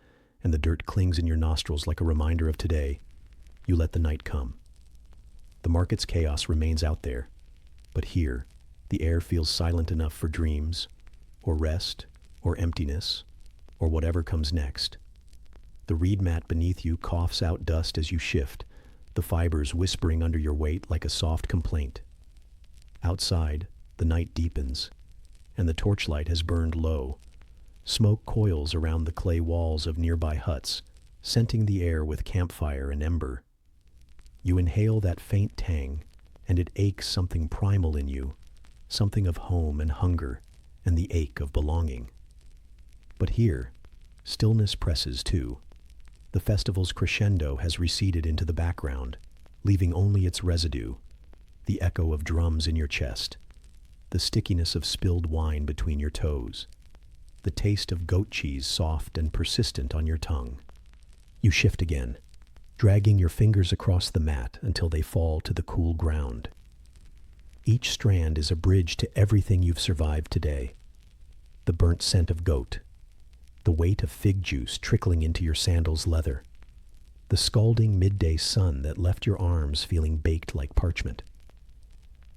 and the dirt clings in your nostrils like a reminder of today, you let the night come. The market's chaos remains out there, but here, the air feels silent enough for dreams, or rest, or emptiness, or whatever comes next. The reed mat beneath you coughs out dust as you shift, the fibers whispering under your weight like a soft complaint. Outside, the night deepens, and the torchlight has burned low. Smoke coils around the clay walls of nearby huts, scenting the air with campfire and ember. You inhale that faint tang, and it aches something primal in you, something of home and hunger, and the ache of belonging. But here, stillness presses too. The festival's crescendo has receded into the background, leaving only its residue, the echo of drums in your chest, the stickiness of spilled wine between your toes, the taste of goat cheese soft and persistent on your tongue. You shift again, dragging your fingers across the mat until they fall to the cool ground. Each strand is a bridge to everything you've survived today. The burnt scent of goat, the weight of fig juice trickling into your sandals' leather, the scalding midday sun that left your arms feeling baked like parchment.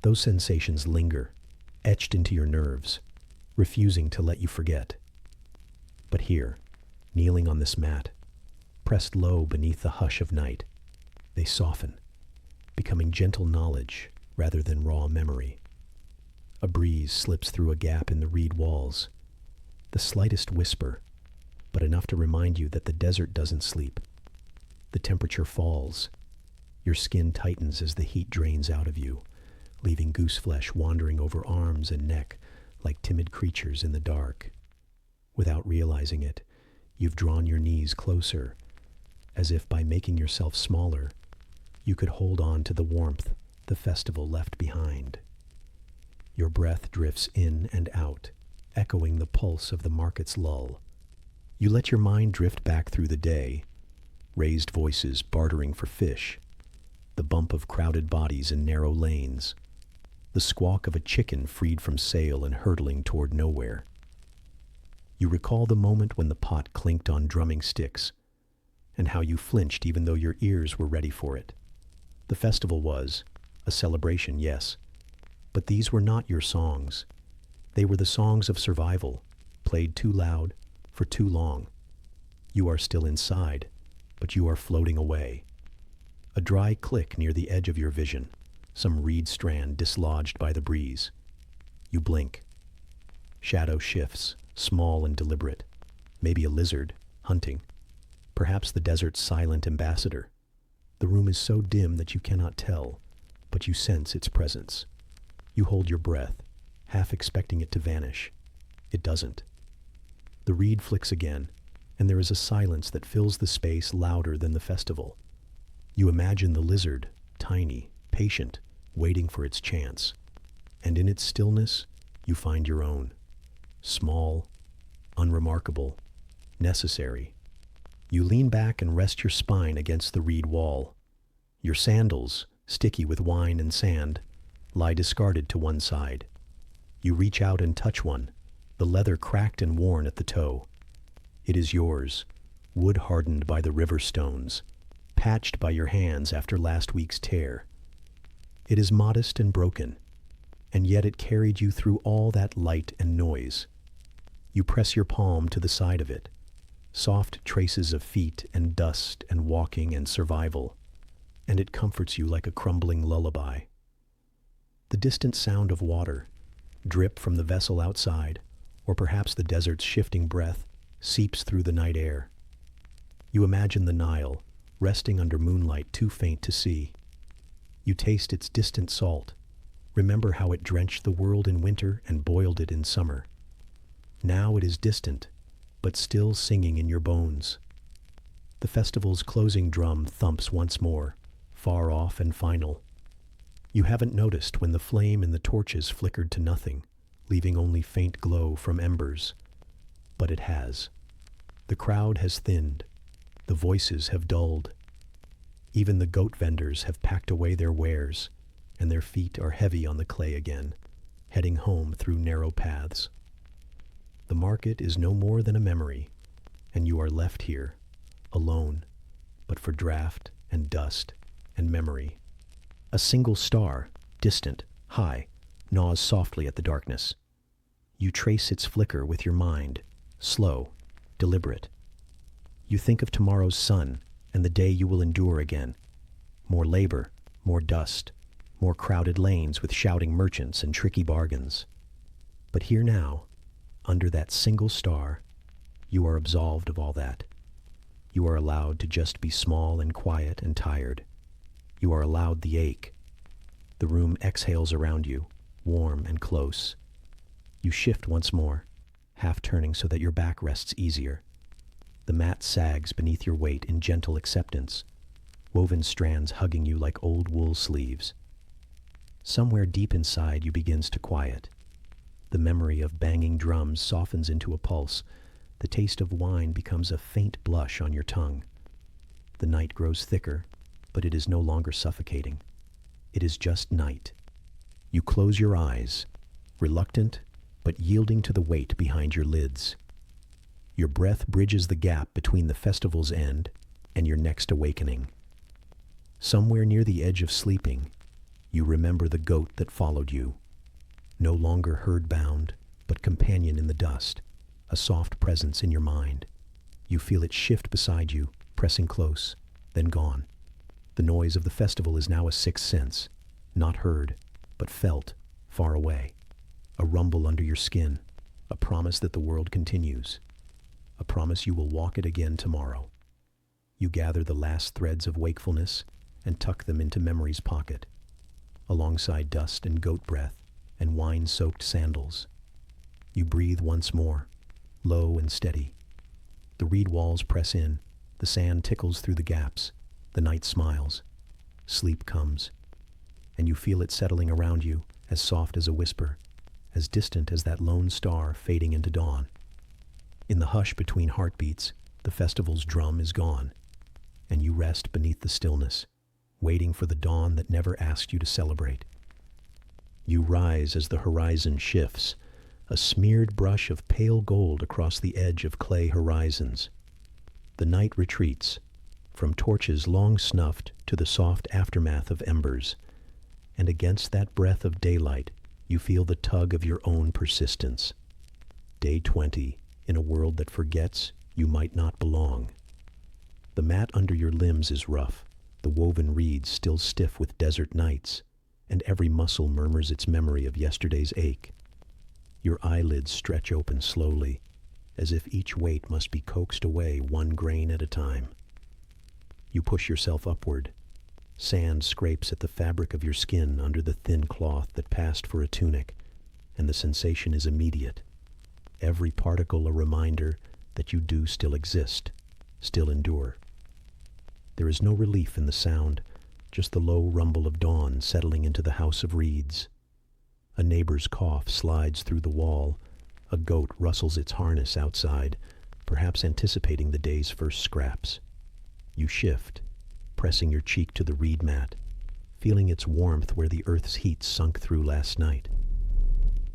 Those sensations linger, etched into your nerves, refusing to let you forget. But here, kneeling on this mat, pressed low beneath the hush of night, they soften, becoming gentle knowledge rather than raw memory. A breeze slips through a gap in the reed walls, the slightest whisper, but enough to remind you that the desert doesn't sleep. The temperature falls. Your skin tightens as the heat drains out of you, leaving goose flesh wandering over arms and neck like timid creatures in the dark. Without realizing it, you've drawn your knees closer, as if by making yourself smaller, you could hold on to the warmth the festival left behind. Your breath drifts in and out, echoing the pulse of the market's lull. You let your mind drift back through the day, raised voices bartering for fish, the bump of crowded bodies in narrow lanes, the squawk of a chicken freed from sail and hurtling toward nowhere. You recall the moment when the pot clinked on drumming sticks, and how you flinched even though your ears were ready for it. The festival was a celebration, yes, but these were not your songs. They were the songs of survival, played too loud for too long. You are still inside, but you are floating away. A dry click near the edge of your vision, some reed strand dislodged by the breeze. You blink. Shadow shifts, small and deliberate. Maybe a lizard, hunting. Perhaps the desert's silent ambassador. The room is so dim that you cannot tell, but you sense its presence. You hold your breath, half expecting it to vanish. It doesn't. The reed flicks again, and there is a silence that fills the space louder than the festival. You imagine the lizard, tiny, patient, waiting for its chance. And in its stillness, you find your own. Small, unremarkable, necessary. You lean back and rest your spine against the reed wall. Your sandals, sticky with wine and sand, lie discarded to one side. You reach out and touch one, the leather cracked and worn at the toe. It is yours, wood hardened by the river stones, patched by your hands after last week's tear. It is modest and broken, and yet it carried you through all that light and noise. You press your palm to the side of it, soft traces of feet and dust and walking and survival, and it comforts you like a crumbling lullaby. The distant sound of water, drip from the vessel outside, or perhaps the desert's shifting breath, seeps through the night air. You imagine the Nile, resting under moonlight too faint to see. You taste its distant salt, remember how it drenched the world in winter and boiled it in summer. Now it is distant, but still singing in your bones. The festival's closing drum thumps once more, far off and final. You haven't noticed when the flame in the torches flickered to nothing, leaving only faint glow from embers. But it has. The crowd has thinned. The voices have dulled. Even the goat vendors have packed away their wares, and their feet are heavy on the clay again, heading home through narrow paths. The market is no more than a memory, and you are left here, alone, but for draft and dust and memory. A single star, distant, high, gnaws softly at the darkness. You trace its flicker with your mind, slow, deliberate. You think of tomorrow's sun and the day you will endure again. More labor, more dust, more crowded lanes with shouting merchants and tricky bargains. But here now, under that single star, you are absolved of all that. You are allowed to just be small and quiet and tired. You are allowed the ache. The room exhales around you, warm and close. You shift once more, half turning so that your back rests easier. The mat sags beneath your weight in gentle acceptance, woven strands hugging you like old wool sleeves. Somewhere deep inside you begins to quiet. The memory of banging drums softens into a pulse. The taste of wine becomes a faint blush on your tongue. The night grows thicker, but it is no longer suffocating. It is just night. You close your eyes, reluctant, but yielding to the weight behind your lids. Your breath bridges the gap between the festival's end and your next awakening. Somewhere near the edge of sleeping, you remember the goat that followed you. No longer herd-bound, but companion in the dust, a soft presence in your mind. You feel it shift beside you, pressing close, then gone. The noise of the festival is now a sixth sense, not heard, but felt, far away. A rumble under your skin, a promise that the world continues, a promise you will walk it again tomorrow. You gather the last threads of wakefulness and tuck them into memory's pocket, alongside dust and goat breath and wine-soaked sandals. You breathe once more, low and steady. The reed walls press in, the sand tickles through the gaps, the night smiles. Sleep comes, and you feel it settling around you, as soft as a whisper, as distant as that lone star fading into dawn. In the hush between heartbeats, the festival's drum is gone, and you rest beneath the stillness, waiting for the dawn that never asked you to celebrate. You rise as the horizon shifts, a smeared brush of pale gold across the edge of clay horizons. The night retreats, from torches long snuffed to the soft aftermath of embers, and against that breath of daylight, you feel the tug of your own persistence. Day 20, in a world that forgets you might not belong. The mat under your limbs is rough, the woven reeds still stiff with desert nights, and every muscle murmurs its memory of yesterday's ache. Your eyelids stretch open slowly, as if each weight must be coaxed away one grain at a time. You push yourself upward. Sand scrapes at the fabric of your skin under the thin cloth that passed for a tunic, and the sensation is immediate. Every particle a reminder that you do still exist, still endure. There is no relief in the sound, just the low rumble of dawn settling into the house of reeds. A neighbor's cough slides through the wall. A goat rustles its harness outside, perhaps anticipating the day's first scraps. You shift, pressing your cheek to the reed mat, feeling its warmth where the earth's heat sunk through last night.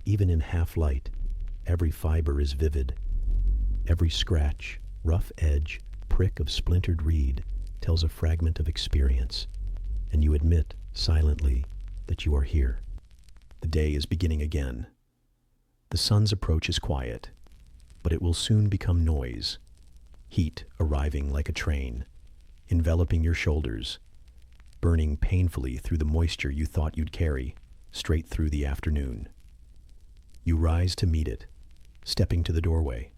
Even in half-light, every fiber is vivid. Every scratch, rough edge, prick of splintered reed tells a fragment of experience, and you admit, silently, that you are here. The day is beginning again. The sun's approach is quiet, but it will soon become noise. Heat arriving like a train, enveloping your shoulders, burning painfully through the moisture you thought you'd carry, straight through the afternoon. You rise to meet it, stepping to the doorway.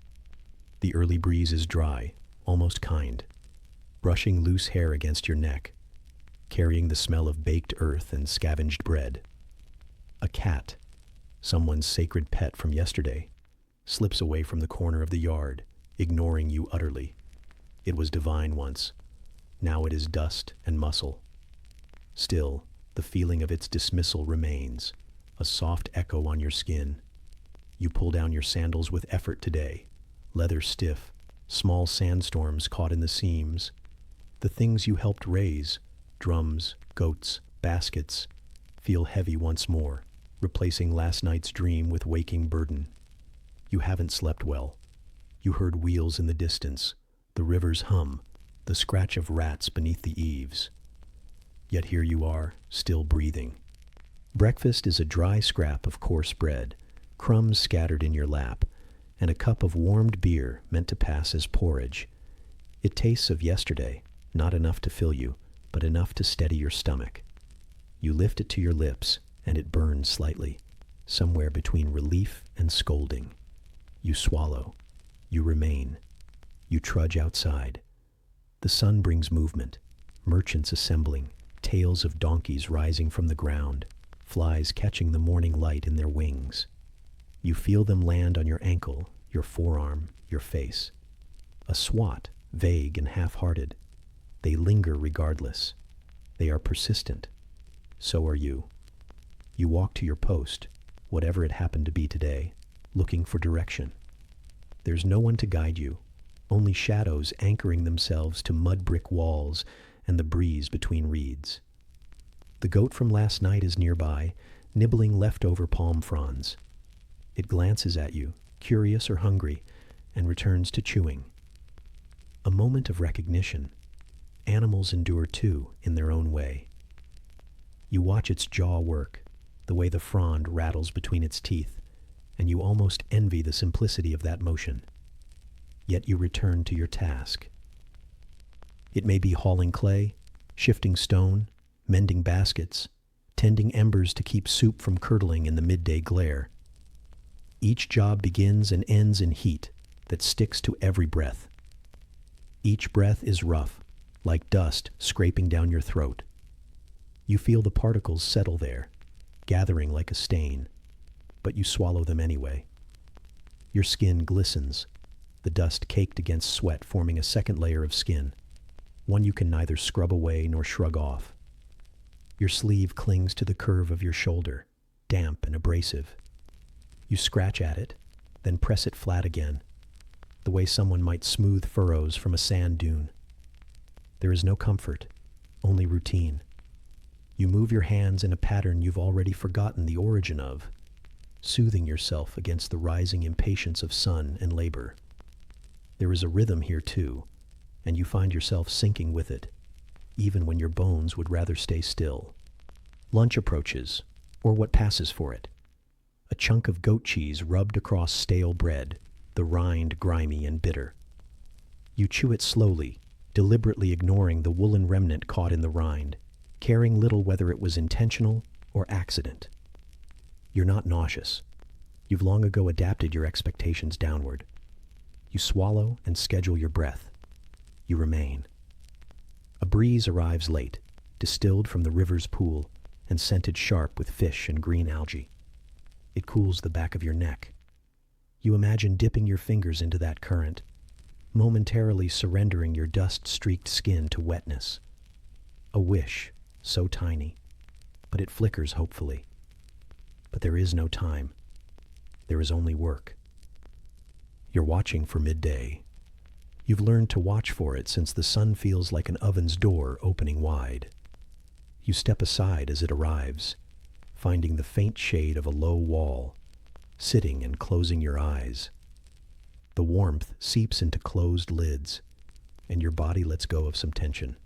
The early breeze is dry, almost kind, brushing loose hair against your neck, carrying the smell of baked earth and scavenged bread. A cat, someone's sacred pet from yesterday, slips away from the corner of the yard, ignoring you utterly. It was divine once. Now it is dust and muscle. Still, the feeling of its dismissal remains, a soft echo on your skin. You pull down your sandals with effort today, leather stiff, small sandstorms caught in the seams. The things you helped raise, drums, goats, baskets, feel heavy once more, replacing last night's dream with waking burden. You haven't slept well. You heard wheels in the distance, the river's hum, the scratch of rats beneath the eaves. Yet here you are, still breathing. Breakfast is a dry scrap of coarse bread, crumbs scattered in your lap, and a cup of warmed beer meant to pass as porridge. It tastes of yesterday, not enough to fill you, but enough to steady your stomach. You lift it to your lips, and it burns slightly, somewhere between relief and scolding. You swallow. You remain. You trudge outside. The sun brings movement, merchants assembling, tails of donkeys rising from the ground, flies catching the morning light in their wings. You feel them land on your ankle, your forearm, your face. A swat, vague and half-hearted. They linger regardless. They are persistent. So are you. You walk to your post, whatever it happened to be today, looking for direction. There's no one to guide you, only shadows anchoring themselves to mud brick walls and the breeze between reeds. The goat from last night is nearby, nibbling leftover palm fronds. It glances at you, curious or hungry, and returns to chewing. A moment of recognition. Animals endure too, in their own way. You watch its jaw work, the way the frond rattles between its teeth, and you almost envy the simplicity of that motion. Yet you return to your task. It may be hauling clay, shifting stone, mending baskets, tending embers to keep soup from curdling in the midday glare. Each job begins and ends in heat that sticks to every breath. Each breath is rough, like dust scraping down your throat. You feel the particles settle there, gathering like a stain, but you swallow them anyway. Your skin glistens, the dust caked against sweat forming a second layer of skin, one you can neither scrub away nor shrug off. Your sleeve clings to the curve of your shoulder, damp and abrasive. You scratch at it, then press it flat again. the way someone might smooth furrows from a sand dune. There is no comfort, only routine. You move your hands in a pattern you've already forgotten the origin of, soothing yourself against the rising impatience of sun and labor. There is a rhythm here too, and you find yourself syncing with it, even when your bones would rather stay still. Lunch approaches, or what passes for it. A chunk of goat cheese rubbed across stale bread, the rind grimy and bitter. You chew it slowly, deliberately ignoring the woolen remnant caught in the rind, caring little whether it was intentional or accident. You're not nauseous. You've long ago adapted your expectations downward. You swallow and schedule your breath. You remain. A breeze arrives late, distilled from the river's pool and scented sharp with fish and green algae. It cools the back of your neck. You imagine dipping your fingers into that current, momentarily surrendering your dust-streaked skin to wetness. A wish, so tiny, but it flickers hopefully. But there is no time. There is only work. You're watching for midday. You've learned to watch for it since the sun feels like an oven's door opening wide. You step aside as it arrives, finding the faint shade of a low wall, sitting and closing your eyes. The warmth seeps into closed lids, and your body lets go of some tension.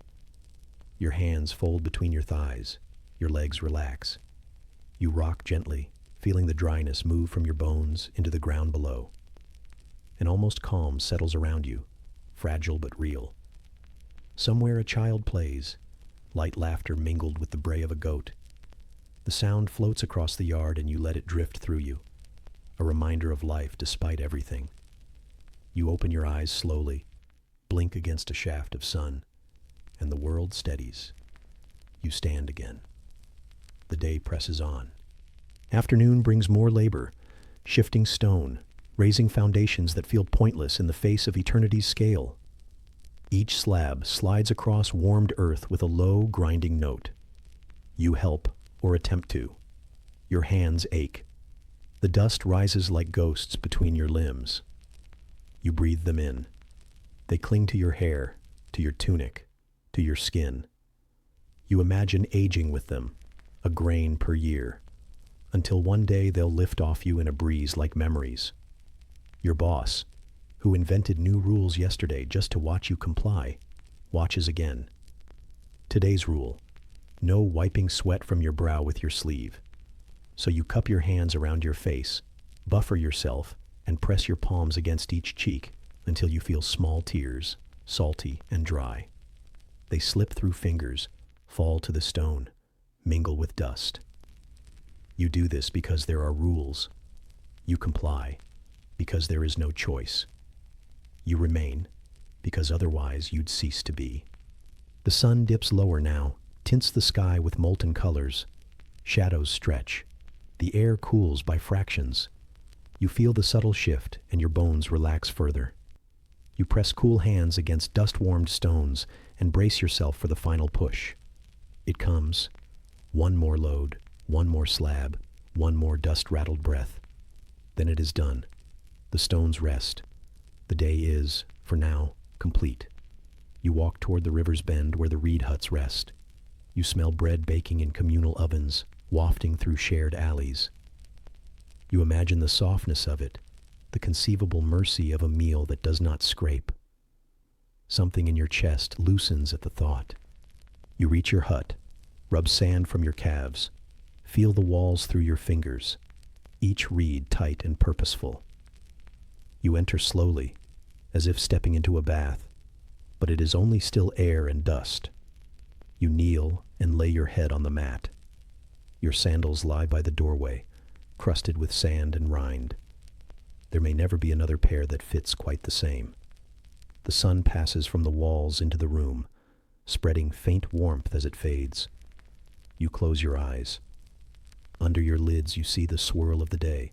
Your hands fold between your thighs, your legs relax. You rock gently, feeling the dryness move from your bones into the ground below. An almost calm settles around you, fragile but real. Somewhere a child plays, light laughter mingled with the bray of a goat. The sound floats across the yard and you let it drift through you, a reminder of life despite everything. You open your eyes slowly, blink against a shaft of sun, and the world steadies. You stand again. The day presses on. Afternoon brings more labor, shifting stone, raising foundations that feel pointless in the face of eternity's scale. Each slab slides across warmed earth with a low, grinding note. You help, or attempt to. Your hands ache. The dust rises like ghosts between your limbs. You breathe them in. They cling to your hair, to your tunic, to your skin. You imagine aging with them, a grain per year, until one day they'll lift off you in a breeze like memories. Your boss, who invented new rules yesterday just to watch you comply, watches again. Today's rule: no wiping sweat from your brow with your sleeve. So you cup your hands around your face, buffer yourself, and press your palms against each cheek until you feel small tears, salty and dry. They slip through fingers, fall to the stone, mingle with dust. You do this because there are rules. You comply because there is no choice. You remain because otherwise you'd cease to be. The sun dips lower now, tints the sky with molten colors. Shadows stretch. The air cools by fractions. You feel the subtle shift and your bones relax further. You press cool hands against dust-warmed stones and brace yourself for the final push. It comes. One more load, one more slab, one more dust-rattled breath. Then it is done. The stones rest. The day is, for now, complete. You walk toward the river's bend where the reed huts rest. You smell bread baking in communal ovens, wafting through shared alleys. You imagine the softness of it, the conceivable mercy of a meal that does not scrape. Something in your chest loosens at the thought. You reach your hut, rub sand from your calves, feel the walls through your fingers, each reed tight and purposeful. You enter slowly, as if stepping into a bath, but it is only still air and dust. You kneel and lay your head on the mat. Your sandals lie by the doorway, crusted with sand and rind. There may never be another pair that fits quite the same. The sun passes from the walls into the room, spreading faint warmth as it fades. You close your eyes. Under your lids you see the swirl of the day.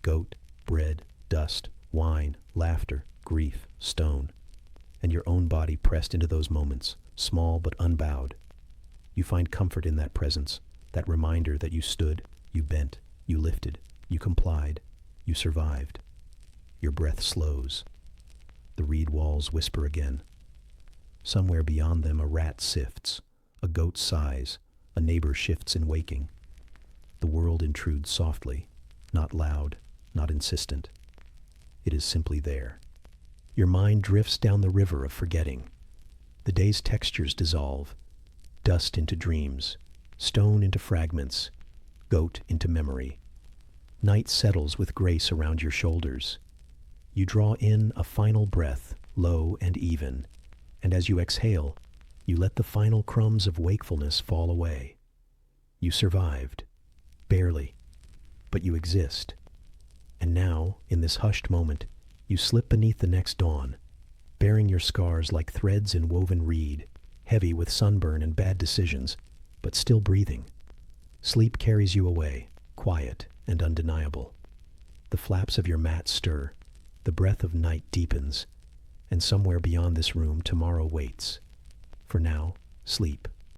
Goat, bread, dust, wine, laughter, grief, stone, and your own body pressed into those moments, small but unbowed. You find comfort in that presence, that reminder that you stood, you bent, you lifted, you complied, you survived. Your breath slows. The reed walls whisper again. Somewhere beyond them a rat sifts, a goat sighs, a neighbor shifts in waking. The world intrudes softly, not loud, not insistent. It is simply there. Your mind drifts down the river of forgetting. The day's textures dissolve, dust into dreams, stone into fragments, goat into memory. Night settles with grace around your shoulders. You draw in a final breath, low and even, and as you exhale, you let the final crumbs of wakefulness fall away. You survived, barely, but you exist. And now, in this hushed moment, you slip beneath the next dawn, bearing your scars like threads in woven reed, heavy with sunburn and bad decisions, but still breathing. Sleep carries you away, quiet and undeniable. The flaps of your mat stir, the breath of night deepens, and somewhere beyond this room tomorrow waits. For now, sleep.